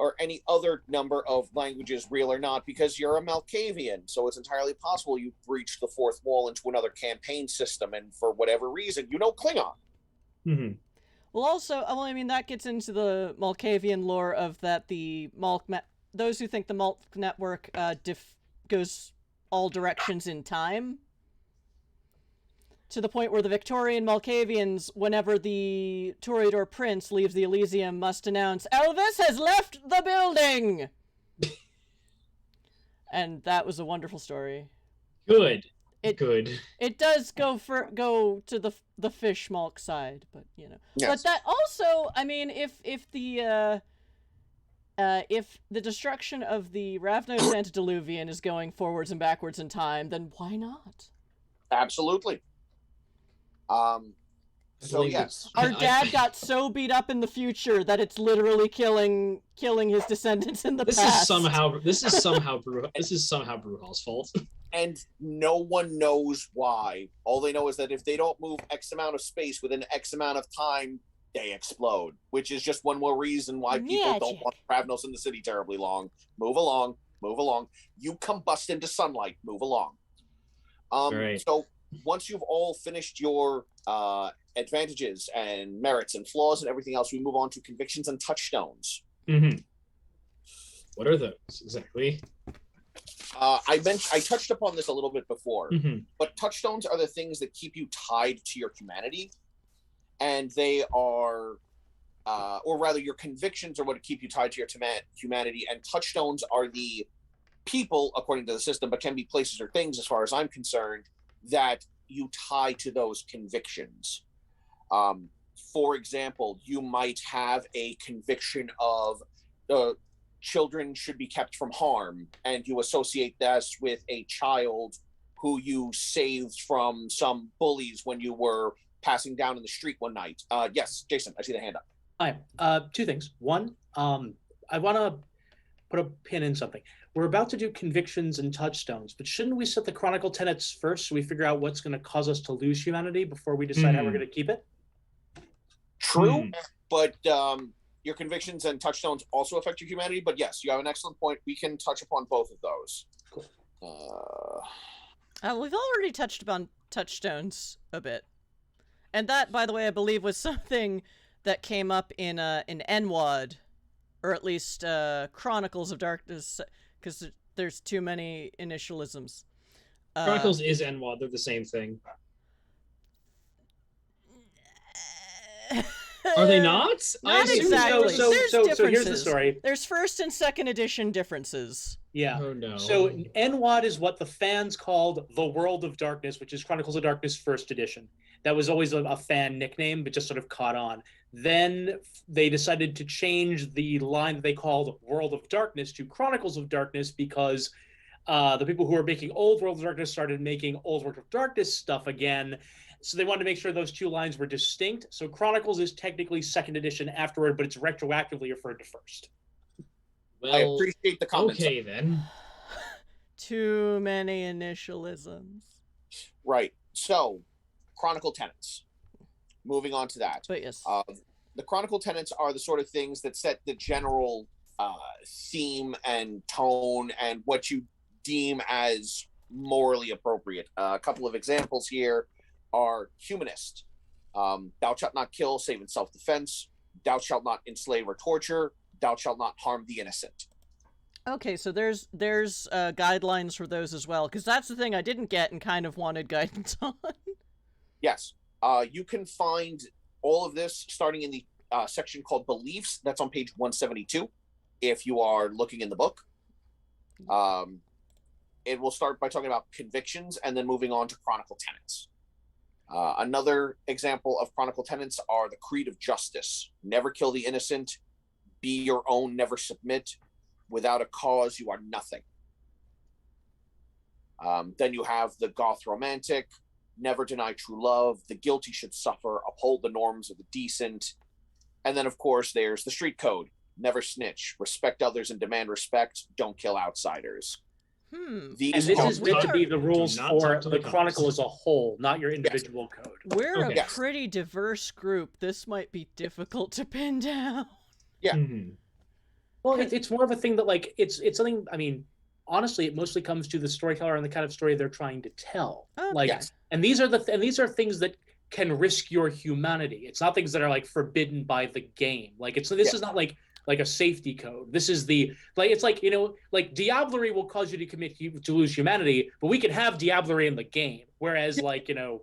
Or any other number of languages, real or not, because you're a Malkavian, so it's entirely possible you breached the fourth wall into another campaign system, and for whatever reason, you know Klingon. Mm-hmm. Well, also, I mean, that gets into the Malkavian lore of that the those who think the Malk network goes all directions in time, to the point where the Victorian Malkavians, whenever the Toreador Prince leaves the Elysium, must announce, "Elvis has left the building!" And that was a wonderful story. Good. It does go to the fish Malk side, but Yes. But that also, I mean, if the destruction of the Ravnos Antediluvian is going forwards and backwards in time, then why not? Absolutely. So yes, our dad got so beat up in the future that it's literally killing his descendants in the past. This is somehow Bruhal's fault. And no one knows why. All they know is that if they don't move X amount of space within X amount of time, they explode. Which is just one more reason why people don't want Ravnos in the city terribly long. Move along. You combust into sunlight. Move along. Right. So once you've all finished your advantages and merits and flaws and everything else, we move on to convictions and touchstones. Mm-hmm. What are those exactly? I touched upon this a little bit before, mm-hmm. but touchstones are the things that keep you tied to your humanity, and they are, or rather, your convictions are what keep you tied to your humanity, and touchstones are the people, according to the system, but can be places or things, as far as I'm concerned, that you tie to those convictions. For example, you might have a conviction of children should be kept from harm, and you associate this with a child who you saved from some bullies when you were passing down in the street one night. Yes, Jason, I see the hand up. Hi. 2 things. One, I want to put a pin in something. We're about to do convictions and touchstones, but shouldn't we set the chronicle tenets first so we figure out what's going to cause us to lose humanity before we decide how we're going to keep it? True, but your convictions and touchstones also affect your humanity. But yes, you have an excellent point. We can touch upon both of those. Cool. We've already touched upon touchstones a bit. And that, by the way, I believe was something that came up in NWAD, or at least Chronicles of Darkness, because there's too many initialisms. Chronicles is NWAD, they're the same thing. Are they not? Not exactly. So here's the story. There's first and second edition differences. Yeah. Oh no. So NWAD is what the fans called the World of Darkness, which is Chronicles of Darkness first edition. That was always a fan nickname, but just sort of caught on. Then they decided to change the line that they called World of Darkness to Chronicles of Darkness because the people who were making Old World of Darkness started making Old World of Darkness stuff again. So they wanted to make sure those two lines were distinct. So Chronicles is technically second edition afterward, but it's retroactively referred to first. Well, I appreciate the comments. Okay, then. Too many initialisms. Right. So, Chronicle tenets. Moving on to that. But yes. The Chronicle tenets are the sort of things that set the general theme and tone and what you deem as morally appropriate. A couple of examples here are humanist. Thou shalt not kill save in self-defense. Thou shalt not enslave or torture. Thou shalt not harm the innocent. Okay, so there's guidelines for those as well, because that's the thing I didn't get and kind of wanted guidance on. Yes. You can find all of this starting in the section called Beliefs. That's on page 172, if you are looking in the book. It will start by talking about convictions and then moving on to Chronicle tenets. Another example of Chronicle tenets are the Creed of Justice. Never kill the innocent. Be your own, never submit. Without a cause, you are nothing. Then you have the Goth Romantic. Never deny true love. The guilty should suffer. Uphold the norms of the decent. And then, of course, there's the Street Code. Never snitch. Respect others and demand respect. Don't kill outsiders. This is meant to be the rules for the Chronicle as a whole, not your individual code. We're a pretty diverse group. This might be difficult to pin down. Yeah. Well, it's more of a thing that, like, it's something, I mean, honestly, it mostly comes to the storyteller and the kind of story they're trying to tell. Okay. Like, and these are things that can risk your humanity. It's not things that are, like, forbidden by the game. Like, this is not like a safety code. This is it's like, you know, like diablerie will cause you to lose humanity, but we can have diablerie in the game. Whereas, like, you know,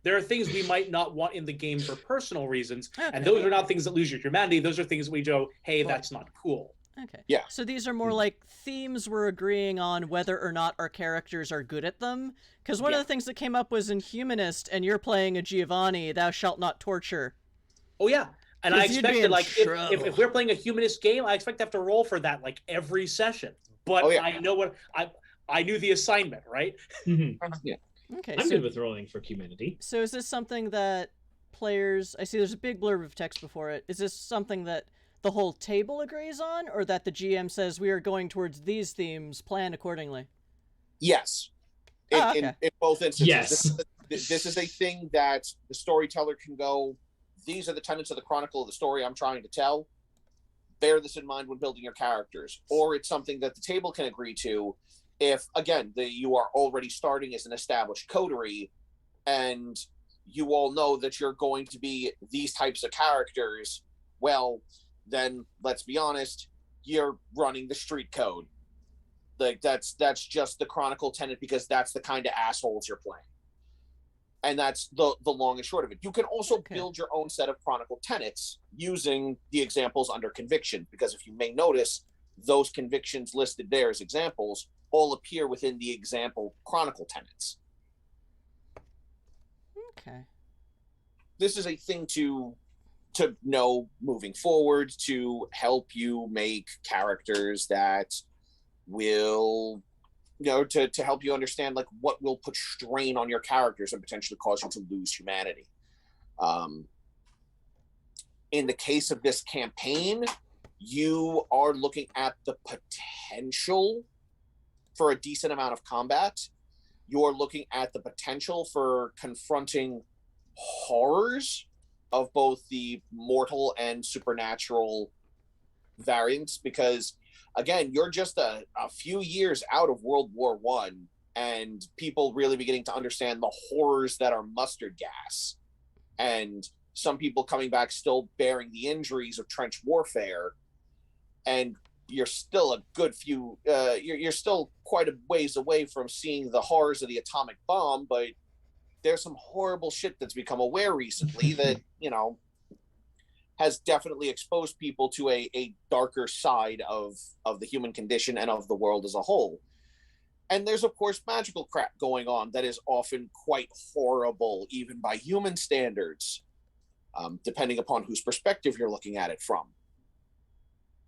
there are things we might not want in the game for personal reasons, and those are not things that lose your humanity. Those are things we go, hey, that's not cool. Okay. Yeah. So these are more like themes we're agreeing on whether or not our characters are good at them. Because one of the things that came up was in Humanist, and you're playing a Giovanni, thou shalt not torture. Oh, yeah. And I expected, like, if we're playing a Humanist game, I expect to have to roll for that, like, every session. But I know what I knew the assignment, right? Yeah. Okay, I'm good with rolling for humanity. So is this something that players... I see there's a big blurb of text before it. Is this something that the whole table agrees on, or that the GM says we are going towards these themes, plan accordingly? Yes. In both instances. Yes. This is a thing that the storyteller can go, these are the tenets of the Chronicle of the story I'm trying to tell. Bear this in mind when building your characters. Or it's something that the table can agree to if, again, you are already starting as an established coterie and you all know that you're going to be these types of characters. Well, then let's be honest, you're running the street code. Like that's just the Chronicle tenet because that's the kind of assholes you're playing. And that's the long and short of it. You can also build your own set of Chronicle tenets using the examples under conviction, because if you may notice, those convictions listed there as examples all appear within the example Chronicle tenets. Okay. This is a thing to know moving forward, to help you make characters that will, you know, to help you understand like what will put strain on your characters and potentially cause you to lose humanity. In the case of this campaign, you are looking at the potential for a decent amount of combat. You're looking at the potential for confronting horrors of both the mortal and supernatural variants, because again, you're just a few years out of World War I, and people really beginning to understand the horrors that are mustard gas, and some people coming back still bearing the injuries of trench warfare, and you're still a good few, you're still quite a ways away from seeing the horrors of the atomic bomb, but there's some horrible shit that's become aware recently that, you know, has definitely exposed people to a darker side of the human condition and of the world as a whole. And there's, of course, magical crap going on that is often quite horrible, even by human standards, depending upon whose perspective you're looking at it from.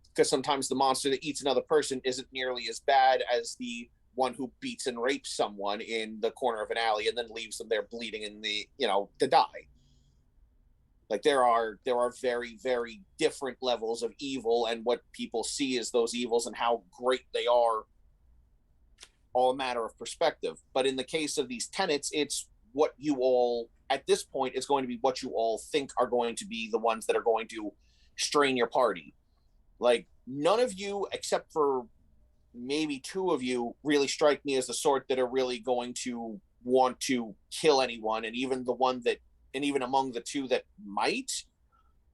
Because sometimes the monster that eats another person isn't nearly as bad as the one who beats and rapes someone in the corner of an alley and then leaves them there bleeding in the, to die. Like there are very, very different levels of evil, and what people see as those evils and how great they are, all a matter of perspective. But in the case of these tenets, it's what you all, at this point, is going to be what you all think are going to be the ones that are going to strain your party. Like, none of you, except for maybe two of you, really strike me as the sort that are really going to want to kill anyone, and even among the two that might,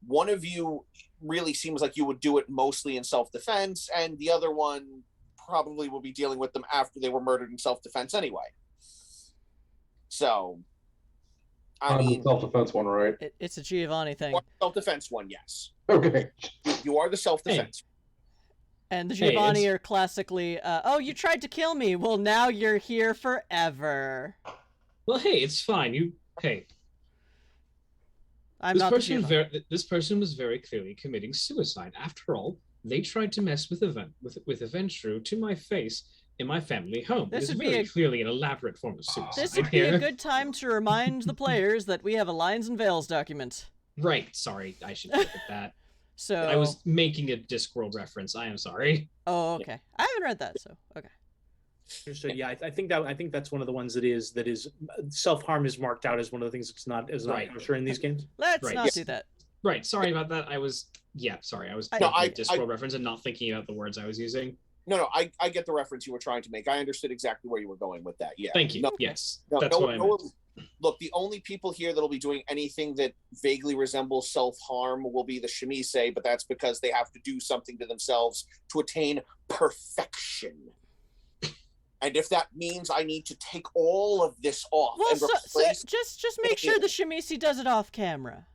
one of you really seems like you would do it mostly in self-defense, and the other one probably will be dealing with them after they were murdered in self-defense anyway. So, I mean, the self-defense one, right? It's a Giovanni thing. Self-defense one, yes. Okay. You are the self-defense. And the Giovanni are classically, oh, you tried to kill me. Well, now you're here forever. Well, hey, it's fine. This person was very clearly committing suicide. After all, they tried to mess with Aventru to my face in my family home. This would be clearly an elaborate form of suicide. This would be a good time to remind the players that we have a Lines and Veils document. Right. Sorry, I should look at that. So I was making a Discworld reference. I am sorry. Oh, okay. I haven't read that, so okay. So yeah, I think that's one of the ones that is self-harm is marked out as one of the things that's not kosher in these games. Let's not do that. Right. Sorry about that. I was making a Discworld reference and not thinking about the words I was using. No, I get the reference you were trying to make. I understood exactly where you were going with that. Yeah. Thank you. Yes. That's what I meant. Look, the only people here that'll be doing anything that vaguely resembles self-harm will be the Shemise, but that's because they have to do something to themselves to attain perfection. And if that means I need to take all of this off and replace... just make sure the Shemise does it off camera.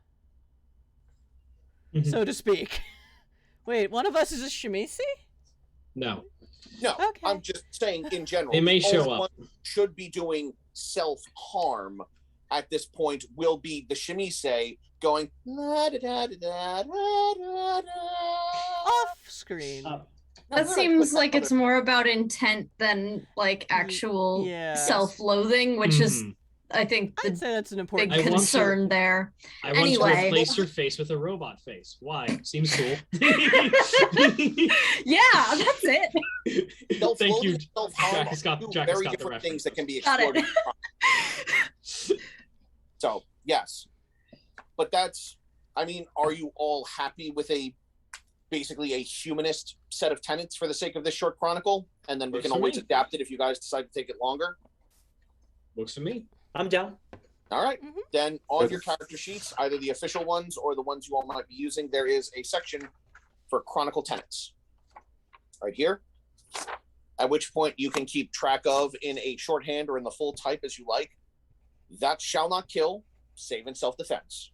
Mm-hmm. So to speak. Wait, one of us is a Shemise? No. No, okay. I'm just saying in general. They may show up. Should be doing self-harm at this point will be the Shemise going off screen. That seems like it's more about intent than like actual self-loathing, which is, I think, I'd say that's an important big concern there. I want to replace your face with a robot face. Why? Seems cool. Yeah, that's it. Thank you. Jack has got very different things that can be explored. So, yes. But that's, I mean, are you all happy with basically a humanist set of tenets for the sake of this short chronicle? And then we can always adapt it if you guys decide to take it longer. Works for me. I'm down. All right. Mm-hmm. Then on your character sheets, either the official ones or the ones you all might be using, there is a section for chronicle tenets. Right here. At which point you can keep track of in a shorthand or in the full type as you like. Thou shalt not kill, save in self-defense.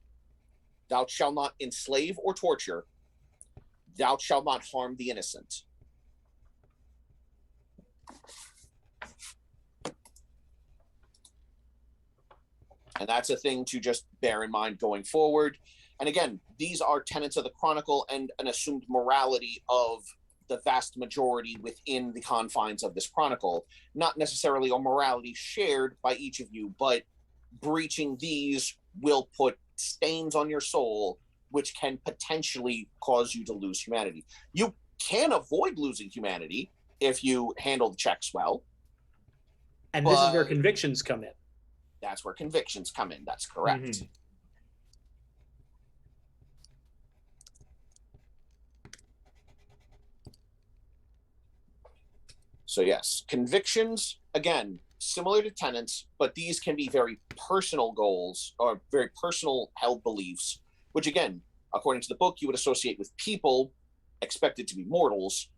Thou shalt not enslave or torture. Thou shalt not harm the innocent. And that's a thing to just bear in mind going forward. And again, these are tenets of the Chronicle and an assumed morality of the vast majority within the confines of this Chronicle. Not necessarily a morality shared by each of you, but breaching these will put stains on your soul, which can potentially cause you to lose humanity. You can avoid losing humanity if you handle the checks well. And this is where convictions come in. That's where convictions come in. That's correct. Mm-hmm. So yes, convictions, again, similar to tenets, but these can be very personal goals or very personal held beliefs, which again, according to the book, you would associate with people expected to be mortals.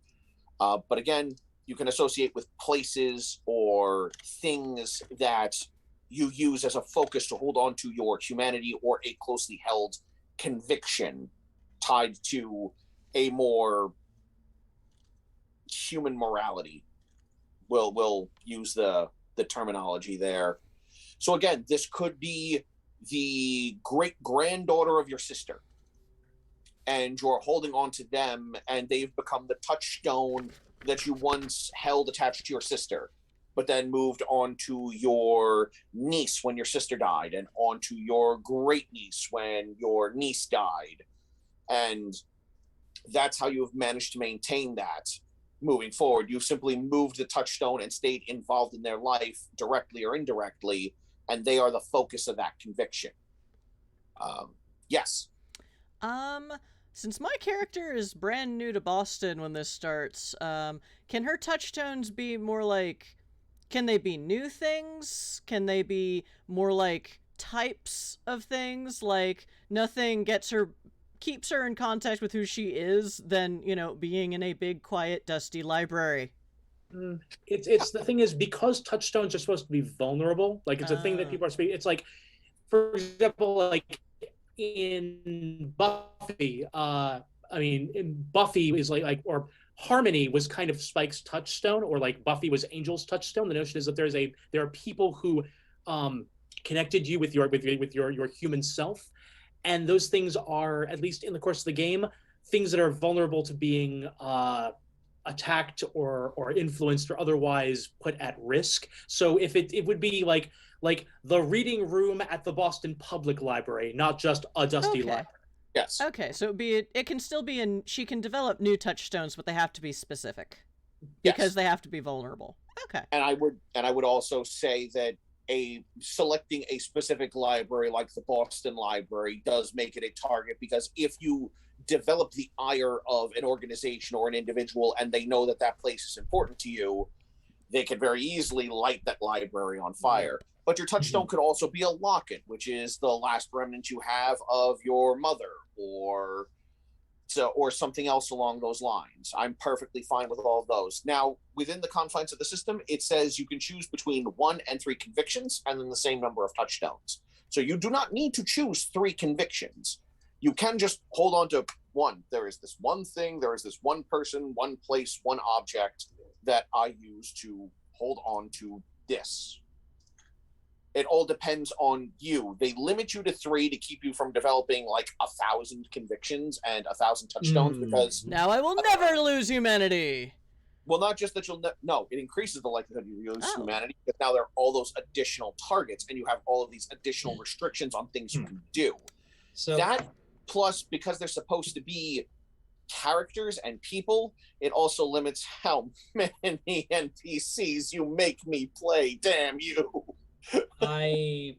But again, you can associate with places or things that you use as a focus to hold on to your humanity or a closely held conviction tied to a more human morality. We'll use the terminology there. So again, this could be the great-granddaughter of your sister, and you're holding on to them, and they've become the touchstone that you once held attached to your sister. but then moved on to your niece when your sister died, and on to your great niece when your niece died. And that's how you have managed to maintain that moving forward. You've simply moved the touchstone and stayed involved in their life directly or indirectly, and they are the focus of that conviction. Yes. Since my character is brand new to Boston when this starts, can her touchstones be more like, can they be new things? Can they be more like types of things? Like nothing keeps her in contact with who she is than, you know, being in a big, quiet, dusty library. It's the thing is, because touchstones are supposed to be vulnerable, like it's a thing that people are speaking. It's like, for example, like in Buffy, Buffy is or Harmony was kind of Spike's touchstone, or like Buffy was Angel's touchstone. The notion is that there are people who connected you with your human self, and those things are, at least in the course of the game, things that are vulnerable to being attacked or influenced or otherwise put at risk. So if it would be like the reading room at the Boston Public Library, not just a dusty library. Yes. Okay, so it can still be she can develop new touchstones, but they have to be specific. Yes. Because they have to be vulnerable. Okay. And I would also say that selecting a specific library like the Boston Library does make it a target, because if you develop the ire of an organization or an individual and they know that that place is important to you, they could very easily light that library on fire. But your touchstone could also be a locket, which is the last remnant you have of your mother, or something else along those lines. I'm perfectly fine with all of those. Now, within the confines of the system, it says you can choose between 1 and 3 convictions and then the same number of touchstones. So you do not need to choose 3 convictions. You can just hold on to 1. There is this one thing, there is this one person, one place, one object that I use to hold on to this. It all depends on you. They limit you to 3 to keep you from developing like 1,000 convictions and 1,000 touchstones, because now I will never lose humanity. Well, not just that no, it increases the likelihood you lose humanity, because now there are all those additional targets and you have all of these additional restrictions on things you can do. So that, plus because they're supposed to be characters and people, it also limits how many NPCs you make me play. Damn you. I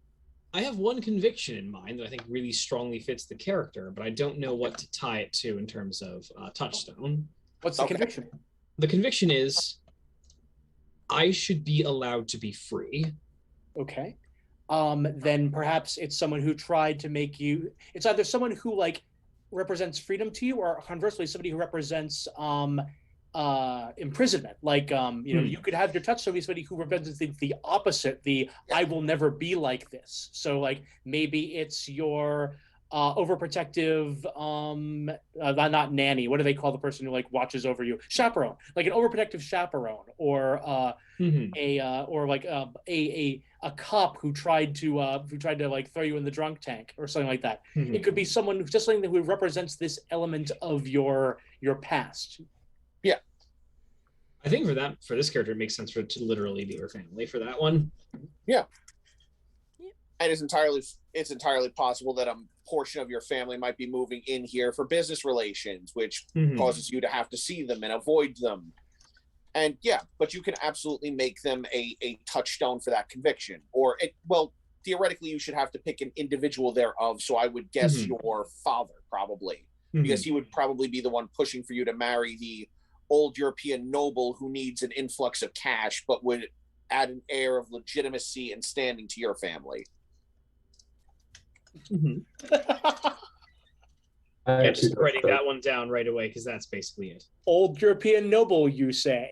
have one conviction in mind that I think really strongly fits the character, but I don't know what to tie it to in terms of touchstone. What's the conviction? The conviction is I should be allowed to be free. Okay. Then perhaps it's someone who tried to make you. It's either someone who like represents freedom to you, or conversely somebody who represents imprisonment. Like you could have your touchstone be somebody who represents the opposite, I will never be like this. So like maybe it's your overprotective not nanny, what do they call the person who like watches over you? Chaperone. Like an overprotective chaperone, or a cop who tried to like throw you in the drunk tank or something like that. It could be someone just something who represents this element of your past. Yeah. I think for this character, it makes sense for it to literally be her family for that one. Yeah. And it's entirely possible that a portion of your family might be moving in here for business relations, which causes you to have to see them and avoid them. And yeah, but you can absolutely make them a touchstone for that conviction. Or theoretically, you should have to pick an individual thereof. So I would guess your father, probably, because he would probably be the one pushing for you to marry the old European noble who needs an influx of cash, but would add an air of legitimacy and standing to your family. Just writing that one down right away, because that's basically it. Old European noble, you say?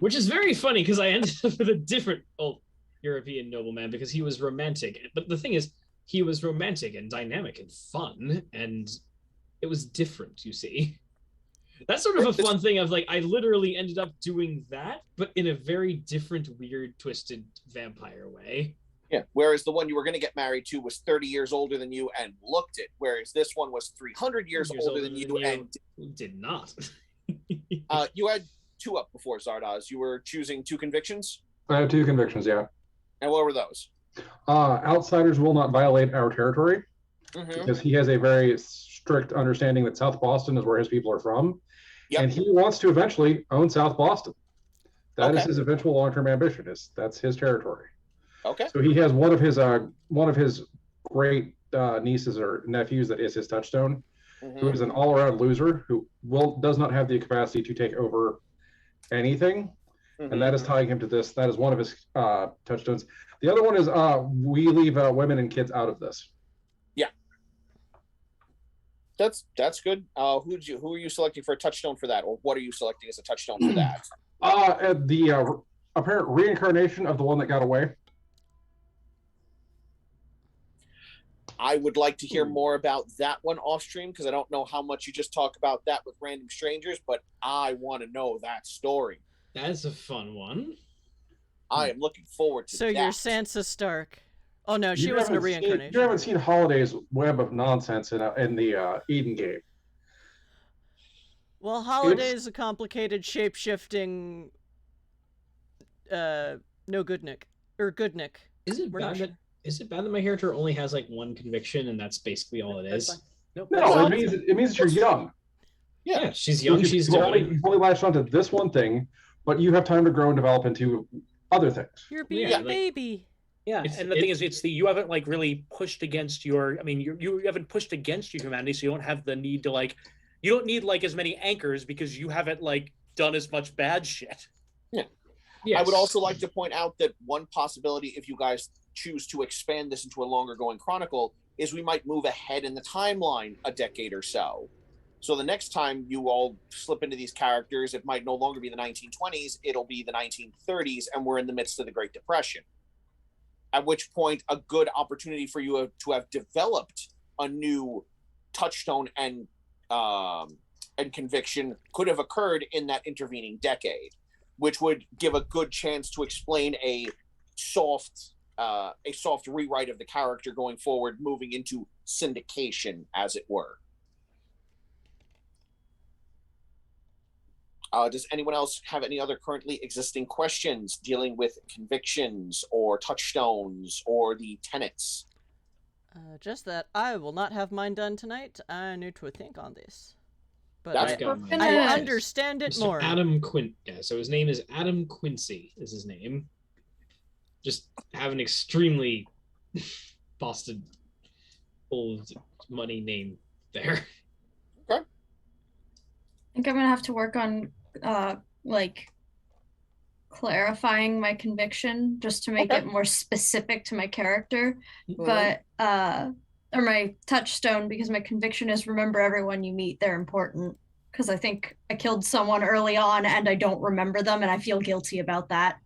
Which is very funny, because I ended up with a different old European nobleman, because he was romantic. But the thing is, he was romantic and dynamic and fun, and it was different, you see. That's sort of a fun thing of like, I literally ended up doing that, but in a very different, weird, twisted vampire way. Yeah, whereas the one you were going to get married to was 30 years older than you and looked it, whereas this one was 300 years older than you and did not. You had two up before, Zardoz. You were choosing 2 convictions? I have 2 convictions, yeah. And what were those? Outsiders will not violate our territory, Mm-hmm. because he has a very strict understanding that South Boston is where his people are from. Yep. And he wants to eventually own South Boston. That is Okay. his eventual long-term ambition. That's his territory. Okay. So he has one of his great nieces or nephews that is his touchstone, who is an all-around loser who does not have the capacity to take over anything, and that is tying him to this. That is one of his touchstones. The other one is we leave women and kids out of this. Yeah, that's good. Who are you selecting for a touchstone for that, or what are you selecting as a touchstone for that? The apparent reincarnation of the one that got away. I would like to hear more about that one off stream, because I don't know how much you just talk about that with random strangers, but I want to know that story. That's a fun one. I am looking forward to that. So you're Sansa Stark. Oh no, she wasn't a reincarnation. You haven't seen Holiday's web of nonsense in the Eden game. Well, Holiday is a complicated shape-shifting no Goodnick. Or Goodnick. Is it bad that my character only has like 1 conviction and that's basically all it is? Nope. No, it means that you're young. Yeah, she's young, You've only latched onto this one thing, but you have time to grow and develop into other things. You're being a baby. Yeah, and the thing is, you haven't like really pushed against your. I mean, you haven't pushed against your humanity, so you don't have the need to like. You don't need like as many anchors because you haven't like done as much bad shit. Yeah. Yes. I would also like to point out that one possibility, if you guys choose to expand this into a longer going chronicle, is we might move ahead in the timeline a decade or so. So the next time you all slip into these characters, it might no longer be the 1920s, it'll be the 1930s, and we're in the midst of the Great Depression. At which point, a good opportunity for you to have developed a new touchstone and conviction could have occurred in that intervening decade, which would give a good chance to explain a soft rewrite of the character going forward, moving into syndication, as it were. Does anyone else have any other currently existing questions dealing with convictions or touchstones or the tenets? Just that I will not have mine done tonight. I need to think on this. But I understand it Mr. more. So his name is Adam Quincy, is his name. Just have an extremely Boston old money name there. Okay. I think I'm gonna have to work on like clarifying my conviction just to make it more specific to my character. But or my touchstone, because my conviction is remember everyone you meet, they're important. Because I think I killed someone early on and I don't remember them and I feel guilty about that.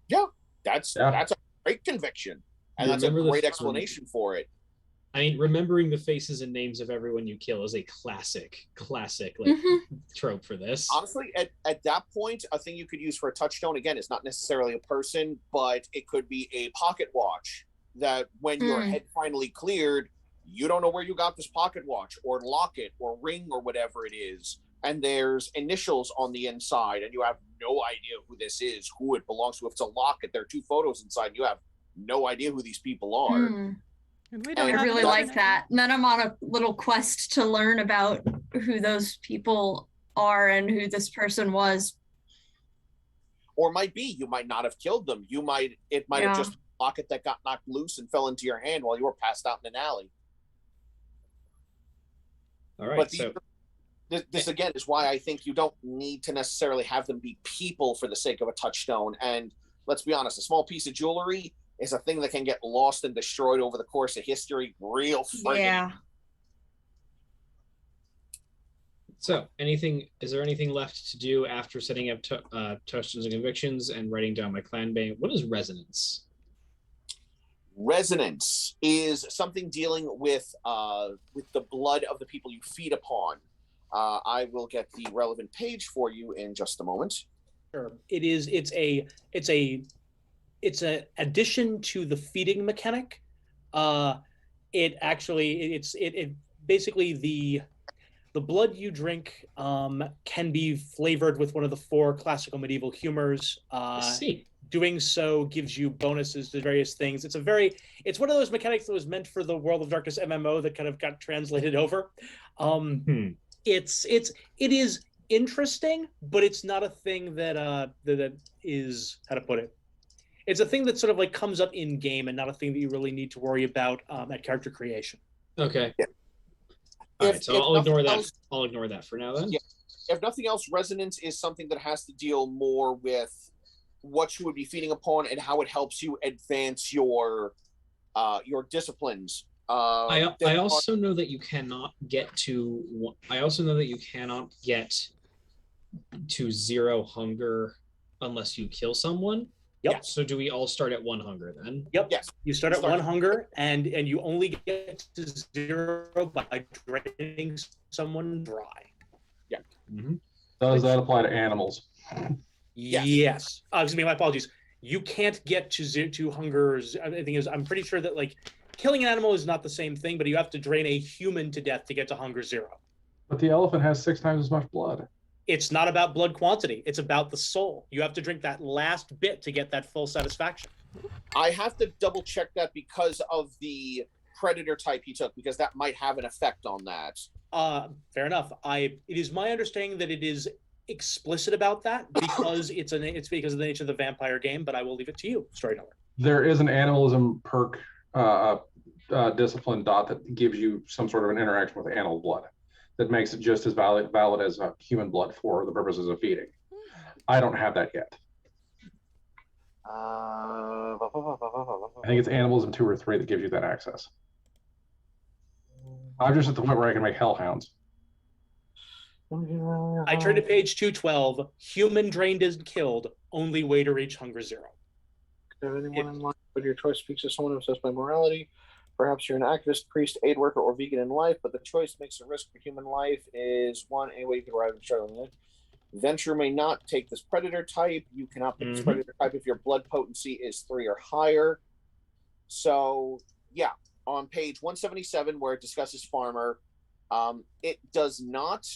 Yeah, that's a great conviction. And that's a great explanation for it. I mean, remembering the faces and names of everyone you kill is a classic trope for this. Honestly, at that point, a thing you could use for a touchstone, again, is not necessarily a person, but it could be a pocket watch that when your head finally cleared, you don't know where you got this pocket watch or locket or ring or whatever it is. And there's initials on the inside and you have no idea who this is, who it belongs to. If it's a locket, there are 2 photos inside. You have no idea who these people are. I really like that. And then I'm on a little quest to learn about who those people are and who this person was. Or might be, you might not have killed them. It might have just been a locket that got knocked loose and fell into your hand while you were passed out in an alley. All right. But this again is why I think you don't need to necessarily have them be people for the sake of a touchstone. And let's be honest, a small piece of jewelry is a thing that can get lost and destroyed over the course of history real friggin'. Yeah. So, is there anything left to do after setting up touchstones and convictions and writing down my clan bane? What is resonance? Resonance is something dealing with the blood of the people you feed upon. I will get the relevant page for you in just a moment. Sure. It's an addition to the feeding mechanic. It basically the blood you drink can be flavored with one of the 4 classical medieval humors. I see. Doing so gives you bonuses to various things. It's one of those mechanics that was meant for the World of Darkness MMO that kind of got translated over. It is interesting, but it's not a thing that is, how to put it. It's a thing that sort of like comes up in game and not a thing that you really need to worry about at character creation. Okay. Yeah. All right, so I'll ignore that. I'll ignore that for now then. Yeah. If nothing else, resonance is something that has to deal more with what you would be feeding upon and how it helps you advance your disciplines. I also know that you cannot get to. I also know that you cannot get to 0 hunger unless you kill someone. Yep. So do we all start at 1 hunger then? Yep. Yes. You start at 1 hunger, and you only get to 0 by draining someone dry. Yeah. Mm-hmm. Does that apply to animals? Yes. Excuse me. My apologies. You can't get to hungers. The thing is, I'm pretty sure that like killing an animal is not the same thing, but you have to drain a human to death to get to hunger 0. But the elephant has 6 times as much blood. It's not about blood quantity. It's about the soul. You have to drink that last bit to get that full satisfaction. I have to double check that because of the predator type he took, because that might have an effect on that. Fair enough. It is my understanding that it is explicit about that because it's because of the nature of the vampire game, but I will leave it to you, storyteller. There is an animalism perk discipline dot that gives you some sort of an interaction with animal blood that makes it just as valid as human blood for the purposes of feeding. I don't have that yet. I think it's animalism 2 or 3 that gives you that access. I'm just at the point where I can make hellhounds. I turned to page 212. Human drained and killed. Only way to reach hunger 0. If anyone in line with your choice speaks to someone obsessed by morality, perhaps you're an activist, priest, aid worker, or vegan in life, but the choice makes a risk for human life is one any way you can arrive in struggling. Venture may not take this predator type. You cannot pick this predator type if your blood potency is 3 or higher. So, yeah, on page 177, where it discusses farmer, it does not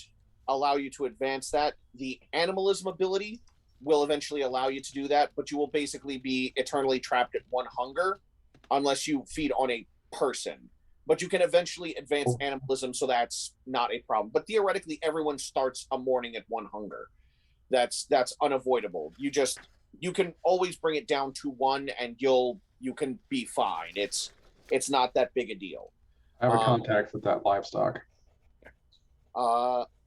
allow you to advance that. The animalism ability will eventually allow you to do that, but you will basically be eternally trapped at 1 hunger unless you feed on a person. But you can eventually advance animalism, so that's not a problem. But theoretically, everyone starts a morning at 1 hunger. That's unavoidable. You can always bring it down to 1, and you can be fine. It's not that big a deal. I have a contact with that livestock.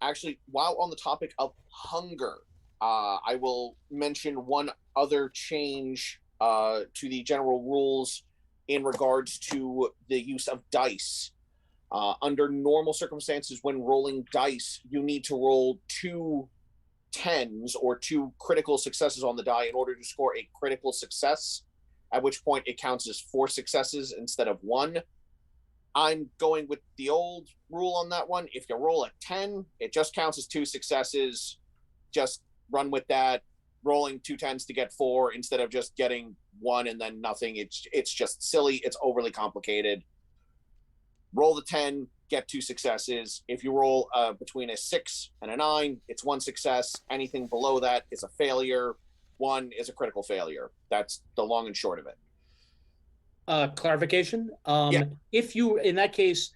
Actually, while on the topic of hunger, I will mention one other change to the general rules in regards to the use of dice. Under normal circumstances, when rolling dice, you need to roll 2 10s or 2 critical successes on the die in order to score a critical success, at which point it counts as 4 successes instead of 1. I'm going with the old rule on that one. If you roll a 10, it just counts as 2 successes. Just run with that. Rolling 2 10s to get 4 instead of just getting 1 and then nothing. It's just silly. It's overly complicated. Roll the 10, get 2 successes. If you roll between a 6 and a 9, it's 1 success. Anything below that is a failure. 1 is a critical failure. That's the long and short of it. Clarification. If you, in that case,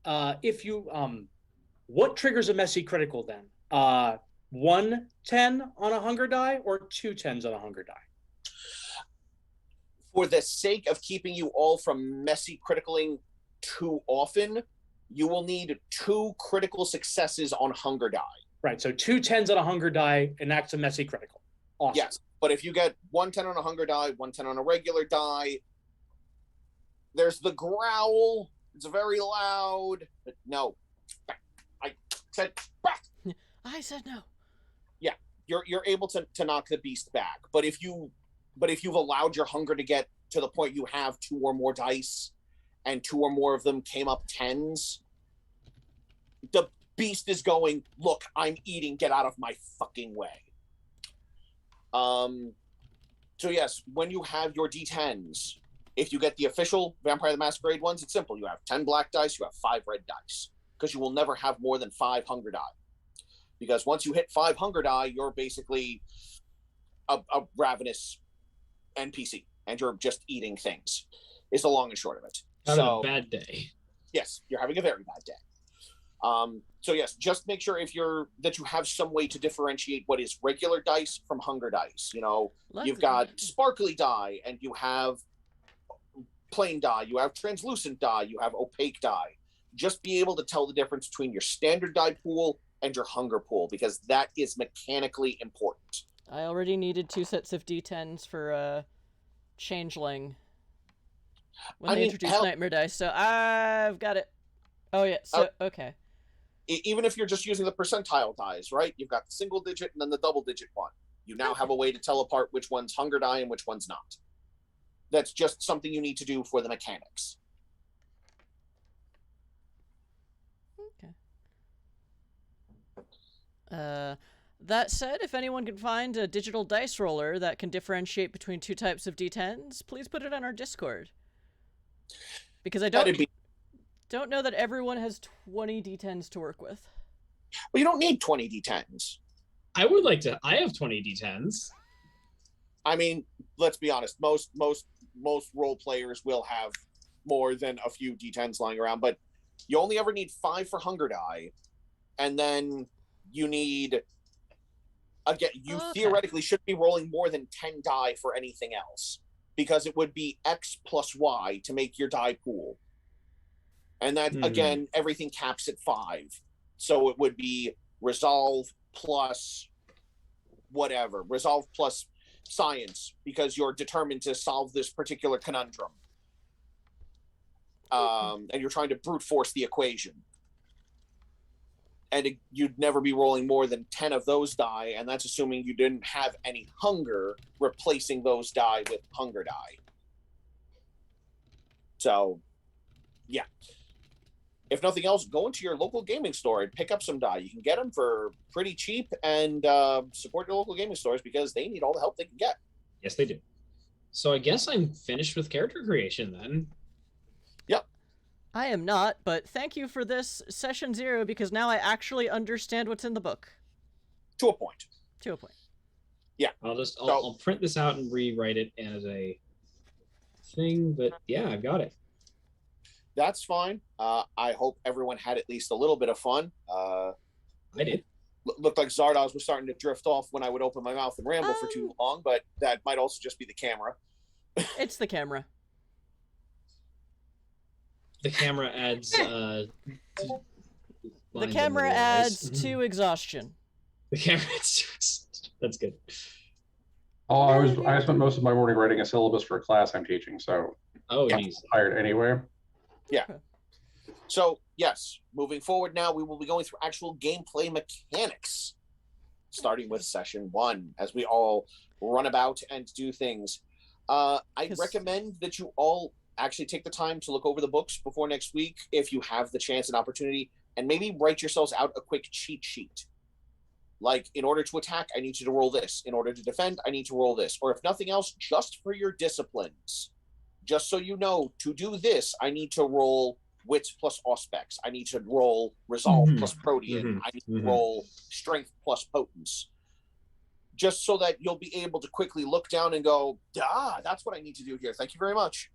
what triggers a messy critical then? 1 10 on a hunger die or 2 10s on a hunger die? For the sake of keeping you all from messy criticaling too often, you will need 2 critical successes on hunger die. Right, so 2 10s on a hunger die enacts a messy critical. Awesome. Yes, but if you get 1 10 on a hunger die, 1 10 on a regular die, there's the growl. It's very loud. But no, I said back. I said no. Yeah, you're able to knock the beast back. But if you've allowed your hunger to get to the point you have 2 or more dice, and 2 or more of them came up 10s, the beast is going, look, I'm eating. Get out of my fucking way. So yes, when you have your D10s. If you get the official Vampire the Masquerade ones, it's simple. You have 10 black dice, you have 5 red dice. because you will never have more than 5 hunger die. Because once you hit 5 hunger die, you're basically a ravenous NPC, and you're just eating things. Is the long and short of it. Having a bad day. Yes, you're having a very bad day. So yes, just make sure that you have some way to differentiate what is regular dice from hunger dice. You know, you've got sparkly die, and you have plain die, you have translucent die, you have opaque die. Just be able to tell the difference between your standard die pool and your hunger pool, because that is mechanically important. I already needed 2 sets of D10s for Changeling when they introduced Nightmare Dice, so I've got it. Oh yeah, so okay. Even if you're just using the percentile dies, right? You've got the single digit and then the double digit one. You now have a way to tell apart which one's hunger die and which one's not. That's just something you need to do for the mechanics. Okay. That said, if anyone can find a digital dice roller that can differentiate between 2 types of D10s, please put it on our Discord. Because I don't know that everyone has 20 D10s to work with. Well, you don't need 20 D10s. I would like to. I have 20 D10s. I mean, let's be honest. Most role players will have more than a few D10s lying around, but you only ever need 5 for hunger die, and then you need. Again, you theoretically should be rolling more than 10 die for anything else, because it would be X plus Y to make your die pool. And that, again, everything caps at 5. So it would be resolve plus whatever. Resolve plus science, because you're determined to solve this particular conundrum. And you're trying to brute force the equation. And you'd never be rolling more than 10 of those die, and that's assuming you didn't have any hunger, replacing those die with hunger die. So, yeah. If nothing else, go into your local gaming store and pick up some die. You can get them for pretty cheap, and support your local gaming stores, because they need all the help they can get. Yes, they do. So I guess I'm finished with character creation then. Yep. I am not, but thank you for this session 0, because now I actually understand what's in the book. To a point. To a point. Yeah. I'll print this out and rewrite it as a thing, but yeah, I've got it. That's fine. I hope everyone had at least a little bit of fun. I did. Looked like Zardoz was starting to drift off when I would open my mouth and ramble for too long, but that might also just be the camera. It's the camera. The camera adds the camera adds to exhaustion. The camera adds to exhaustion. That's good. Oh, I spent most of my morning writing a syllabus for a class I'm teaching, so I'm tired anyway. Yeah. So, yes, moving forward now, we will be going through actual gameplay mechanics, starting with session 1, as we all run about and do things. I recommend that you all actually take the time to look over the books before next week, if you have the chance and opportunity, and maybe write yourselves out a quick cheat sheet. Like, in order to attack, I need you to roll this. In order to defend, I need to roll this. Or if nothing else, just for your disciplines. Just so you know, to do this, I need to roll wits plus auspex. I need to roll resolve plus protean. I need to roll strength plus potence. Just so that you'll be able to quickly look down and go, that's what I need to do here. Thank you very much.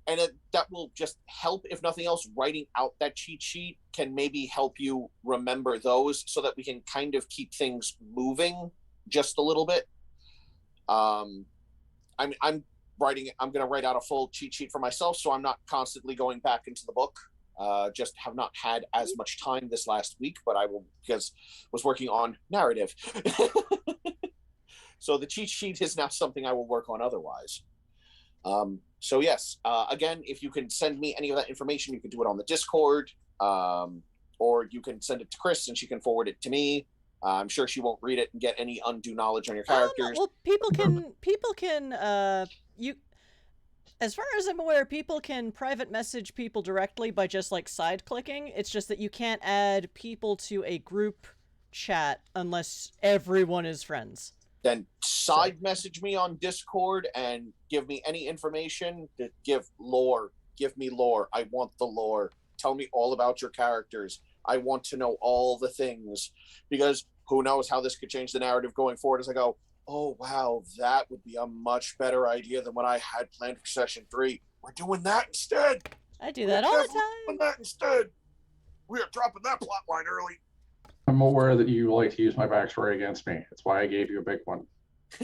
And that will just help, if nothing else. Writing out that cheat sheet can maybe help you remember those, so that we can kind of keep things moving just a little bit. I'm going to write out a full cheat sheet for myself, so I'm not constantly going back into the book. Just have not had as much time this last week, but I will, because I was working on narrative. So the cheat sheet is now something I will work on otherwise. So yes, again, if you can send me any of that information, you can do it on the Discord, or you can send it to Chris and she can forward it to me. I'm sure she won't read it and get any undue knowledge on your characters. Well, people can, as far as I'm aware, people can private message people directly by just, like, side-clicking. It's just that you can't add people to a group chat unless everyone is friends. Then message me on Discord and give me any information. Give lore. Give me lore. I want the lore. Tell me all about your characters. I want to know all the things, because who knows how this could change the narrative going forward as I go, oh, wow, that would be a much better idea than what I had planned for session 3. We're doing that instead. I do that all the time. Doing that instead. We are dropping that plot line early. I'm aware that you like to use my backstory against me. That's why I gave you a big one.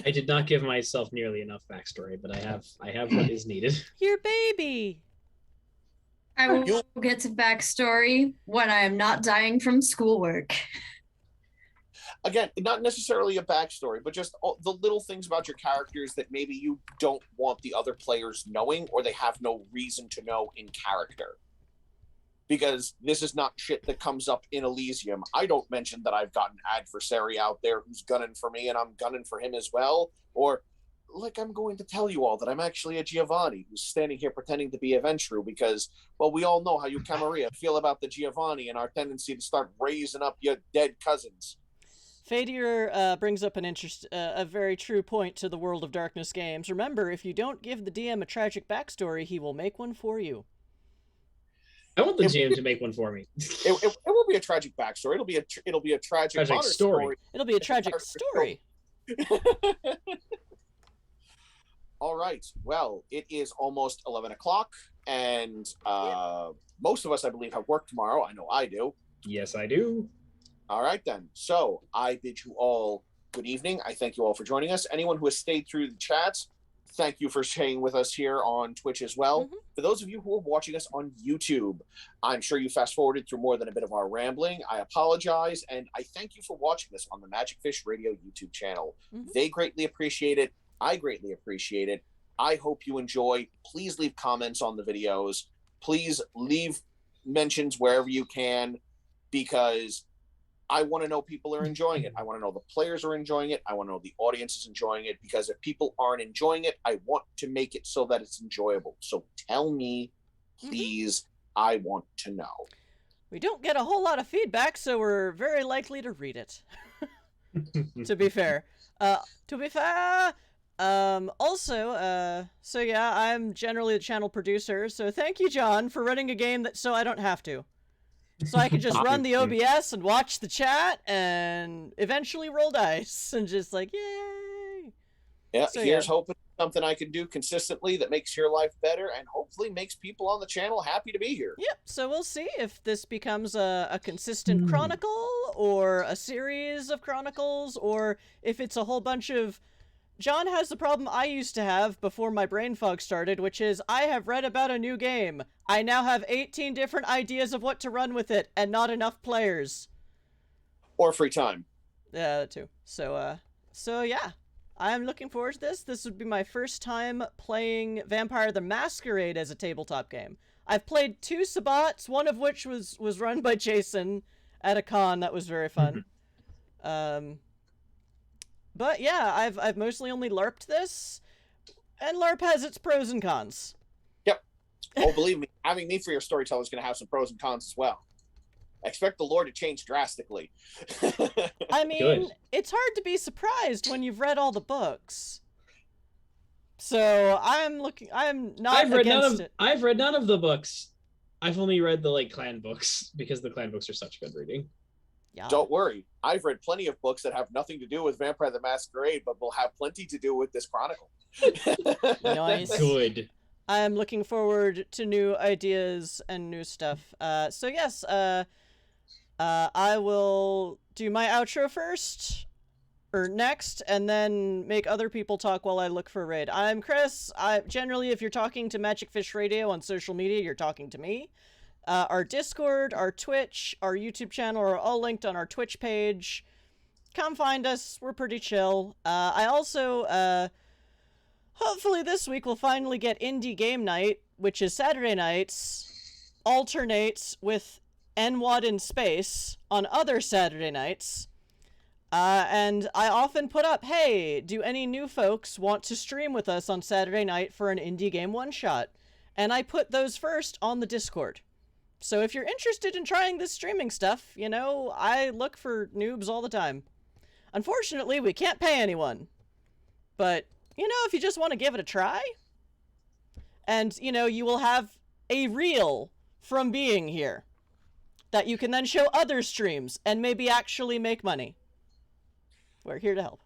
I did not give myself nearly enough backstory, but I have what is needed. Your baby. I will get to backstory when I am not dying from schoolwork. Again, not necessarily a backstory, but just the little things about your characters that maybe you don't want the other players knowing, or they have no reason to know in character. Because this is not shit that comes up in Elysium. I don't mention that I've got an adversary out there who's gunning for me and I'm gunning for him as well. Or, like, I'm going to tell you all that I'm actually a Giovanni who's standing here pretending to be a Ventru because, well, we all know how you Camarilla feel about the Giovanni and our tendency to start raising up your dead cousins. Fadier brings up a very true point to the World of Darkness games. Remember, if you don't give the DM a tragic backstory, he will make one for you. I want the GM to make one for me. It will be a tragic backstory. It'll be a tragic story. It'll be a tragic story. All right. Well, it is almost 11 o'clock, and most of us, I believe, have work tomorrow. I know I do. Yes, I do. All right, then. So I bid you all good evening. I thank you all for joining us. Anyone who has stayed through the chats, thank you for staying with us here on Twitch as well. Mm-hmm. For those of you who are watching us on YouTube, I'm sure you fast-forwarded through more than a bit of our rambling. I apologize, and I thank you for watching this on the Magic Fish Radio YouTube channel. Mm-hmm. They greatly appreciate it. I greatly appreciate it. I hope you enjoy. Please leave comments on the videos. Please leave mentions wherever you can, because I want to know people are enjoying it. I want to know the players are enjoying it. I want to know the audience is enjoying it, because if people aren't enjoying it, I want to make it so that it's enjoyable. So tell me, please. I want to know. We don't get a whole lot of feedback, so we're very likely to read it. To be fair. So yeah, I'm generally the channel producer, so thank you, John, for running a game so I don't have to. So I could just run the OBS and watch the chat and eventually roll dice and just like, yay. Yeah, so, here's hoping something I can do consistently that makes your life better and hopefully makes people on the channel happy to be here. Yep, so we'll see if this becomes a consistent chronicle or a series of chronicles, or if it's a whole bunch of... John has the problem I used to have before my brain fog started, which is I have read about a new game. I now have 18 different ideas of what to run with it, and not enough players. Or free time. Yeah, that too. So yeah, I'm looking forward to this. This would be my first time playing Vampire the Masquerade as a tabletop game. I've played 2 Sabbats, one of which was run by Jason at a con. That was very fun. But yeah, I've mostly only LARPed this, and LARP has its pros and cons. Yep. Oh, believe me, having me for your storyteller is going to have some pros and cons as well. Expect the lore to change drastically. I mean, it's hard to be surprised when you've read all the books. So I'm not against it. I've read none of the books. I've only read the clan books, because the clan books are such good reading. Yeah. Don't worry. I've read plenty of books that have nothing to do with Vampire the Masquerade, but will have plenty to do with this chronicle. Nice. Good. I'm looking forward to new ideas and new stuff. So yes, I will do my outro first, or next, and then make other people talk while I look for a raid. I'm Chris. Generally, if you're talking to Magic Fish Radio on social media, you're talking to me. Our Discord, our Twitch, our YouTube channel are all linked on our Twitch page. Come find us. We're pretty chill. I also, hopefully this week we'll finally get Indie Game Night, which is Saturday nights, alternates with NWAD in Space on other Saturday nights. And I often put up, hey, do any new folks want to stream with us on Saturday night for an indie game one-shot? And I put those first on the Discord. So if you're interested in trying this streaming stuff, I look for noobs all the time. Unfortunately, we can't pay anyone. But, if you just want to give it a try, and, you will have a real from being here that you can then show other streams and maybe actually make money. We're here to help.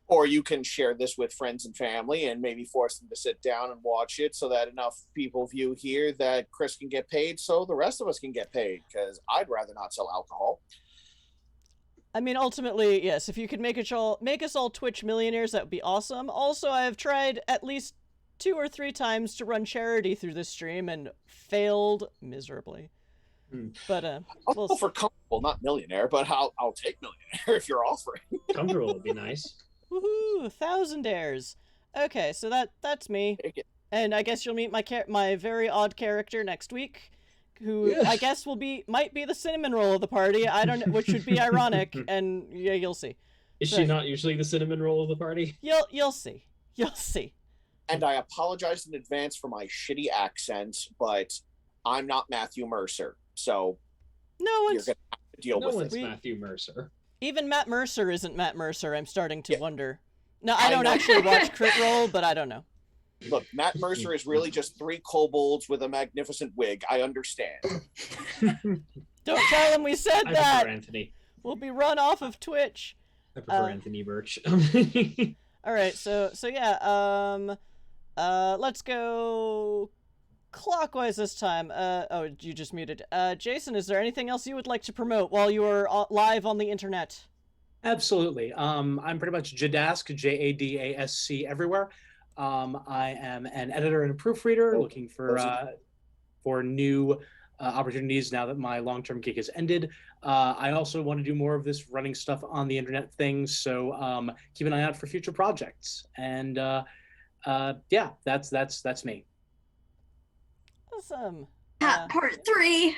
Or you can share this with friends and family and maybe force them to sit down and watch it so that enough people view here that Chris can get paid so the rest of us can get paid, because I'd rather not sell alcohol. I mean, ultimately, yes, if you could make us all Twitch millionaires, that would be awesome. Also, I have tried at least 2 or 3 times to run charity through this stream and failed miserably. But I'll go for comfortable, not millionaire, but I'll take millionaire if you're offering. Comfortable would be nice. Woohoo! Thousandaires. Okay, so that's me, and I guess you'll meet my very odd character next week, who I guess might be the cinnamon roll of the party. I don't know, which would be ironic, and yeah, you'll see. Is she not usually the cinnamon roll of the party? You'll see. You'll see. And I apologize in advance for my shitty accent, but I'm not Matthew Mercer, so you're gonna have to deal with it. No one's Matthew Mercer. Even Matt Mercer isn't Matt Mercer, I'm starting to wonder. No, I don't actually watch Crit Roll, but I don't know. Look, Matt Mercer is really just 3 kobolds with a magnificent wig. I understand. Don't tell him we said I that! prefer Anthony. We'll be run off of Twitch. I prefer Anthony Birch. Alright, so yeah, let's go clockwise this time. Oh, you just muted. Jason, is there anything else you would like to promote while you are live on the internet? Absolutely. I'm pretty much Jadask, Jadasc everywhere. I am an editor and a proofreader looking for new opportunities now that my long-term gig has ended. I also want to do more of this running stuff on the internet things, so keep an eye out for future projects. And yeah, that's me. Awesome. Part 3.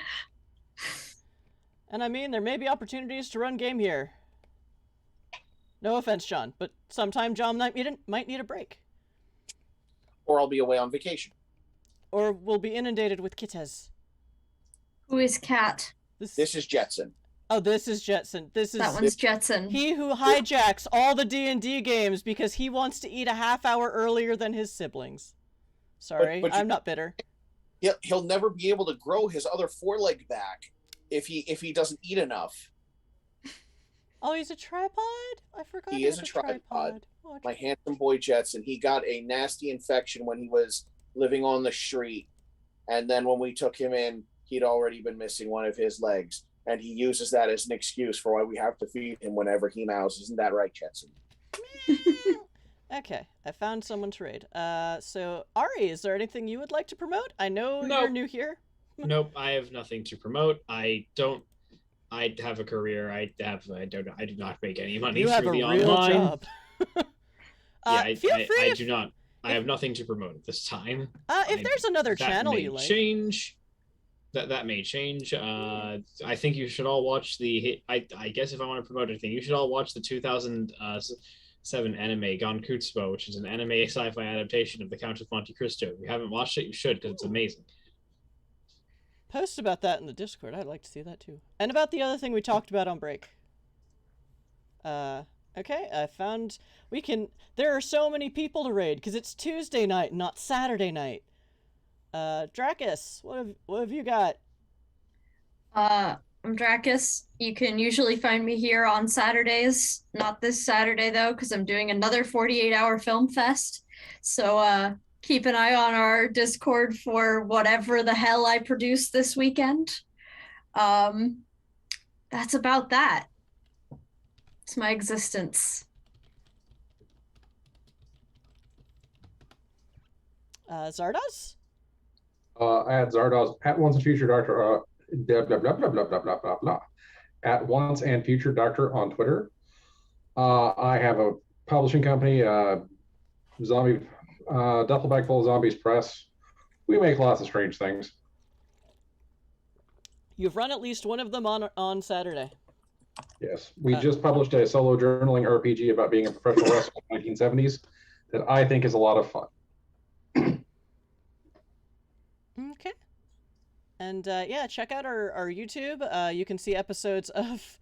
And I mean, there may be opportunities to run game here. No offense, John, but sometime John might need a break. Or I'll be away on vacation. Or we'll be inundated with kittes. Who is Cat? This is Jetson. Oh, this is Jetson. That one's Jetson. He who hijacks all the D&D games because he wants to eat a half hour earlier than his siblings. Sorry, but I'm not bitter. He'll never be able to grow his other foreleg back if he doesn't eat enough. Oh, he's a tripod? I forgot he is a tripod. Oh, my handsome boy Jetson. He got a nasty infection when he was living on the street. And then when we took him in, he'd already been missing one of his legs. And he uses that as an excuse for why we have to feed him whenever he mows. Isn't that right, Jetson? Okay, I found someone to raid. So, Ari, is there anything you would like to promote? I know you're new here. Nope, I have nothing to promote. I have a career. I do not make any money through the online. Job. I do not. I have nothing to promote at this time. If there's another channel you like. That may change. I think you should all watch I guess if I want to promote anything, you should all watch the 2007 anime Gonkutsubo, which is an anime sci-fi adaptation of The Count of Monte Cristo. If you haven't watched it, you should, because it's amazing. Post about that in the Discord. I'd like to see that too. And about the other thing we talked about on break. Okay, I found there are so many people to raid because it's Tuesday night, not Saturday night. Dracus, what have you got? I'm Dracus. You can usually find me here on Saturdays. Not this Saturday though, because I'm doing another 48-hour film fest. So keep an eye on our Discord for whatever the hell I produce this weekend. That's about that. It's my existence. Zardoz? I had Zardoz at once and future doctor, blah, blah, blah, blah, blah, blah, blah, blah, blah. At once and future doctor on Twitter. I have a publishing company, Zombie Duffel Bag Full of Zombies Press. We make lots of strange things. You've run at least one of them on Saturday. Yes. We just published a solo journaling RPG about being a professional wrestler in the 1970s that I think is a lot of fun. Okay. And yeah, check out our YouTube. You can see episodes of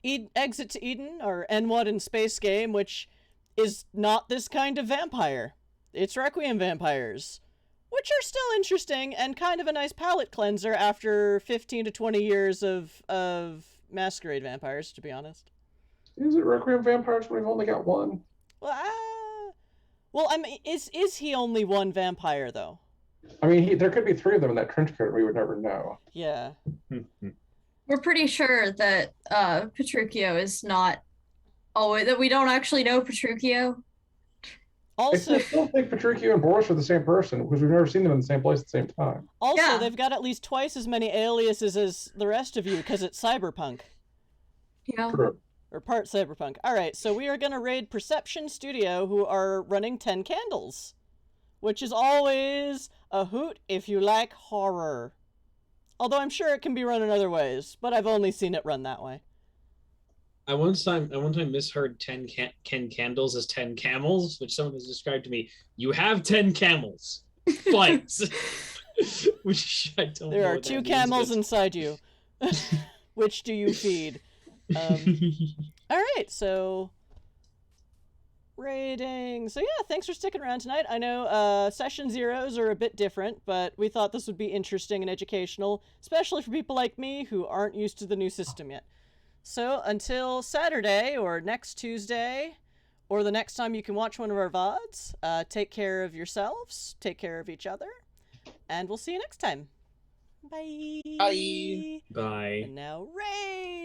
Exit to Eden, or N1 in Space Game, which is not this kind of vampire. It's Requiem vampires. which are still interesting and kind of a nice palate cleanser after 15 to 20 years of Masquerade vampires, to be honest. Is it Requiem vampires when we've only got one? Well, I mean, is he only one vampire, though? I mean, there could be 3 of them in that trench coat. We would never know. Yeah. We're pretty sure that Petruchio is not always, that we don't actually know Petruchio. Also, I still think Petruchio and Boris are the same person because we've never seen them in the same place at the same time. Also, Yeah. They've got at least twice as many aliases as the rest of you because it's Cyberpunk. Yeah. True. Or part Cyberpunk. Alright, so we are going to raid Perception Studio, who are running 10 Candles. Which is always a hoot if you like horror. Although I'm sure it can be run in other ways, but I've only seen it run that way. I one time misheard 10 candles as 10 camels, which someone has described to me. You have 10 camels. Fight. Which I don't know. There are what that 2 means, camels but... inside you. Which do you feed? Alright, so... raiding. So yeah, thanks for sticking around tonight. I know session zeros are a bit different, but we thought this would be interesting and educational, especially for people like me who aren't used to the new system yet. So until Saturday or next Tuesday, or the next time you can watch one of our VODs, take care of yourselves, take care of each other, and we'll see you next time. Bye. Bye. Bye. And now raid!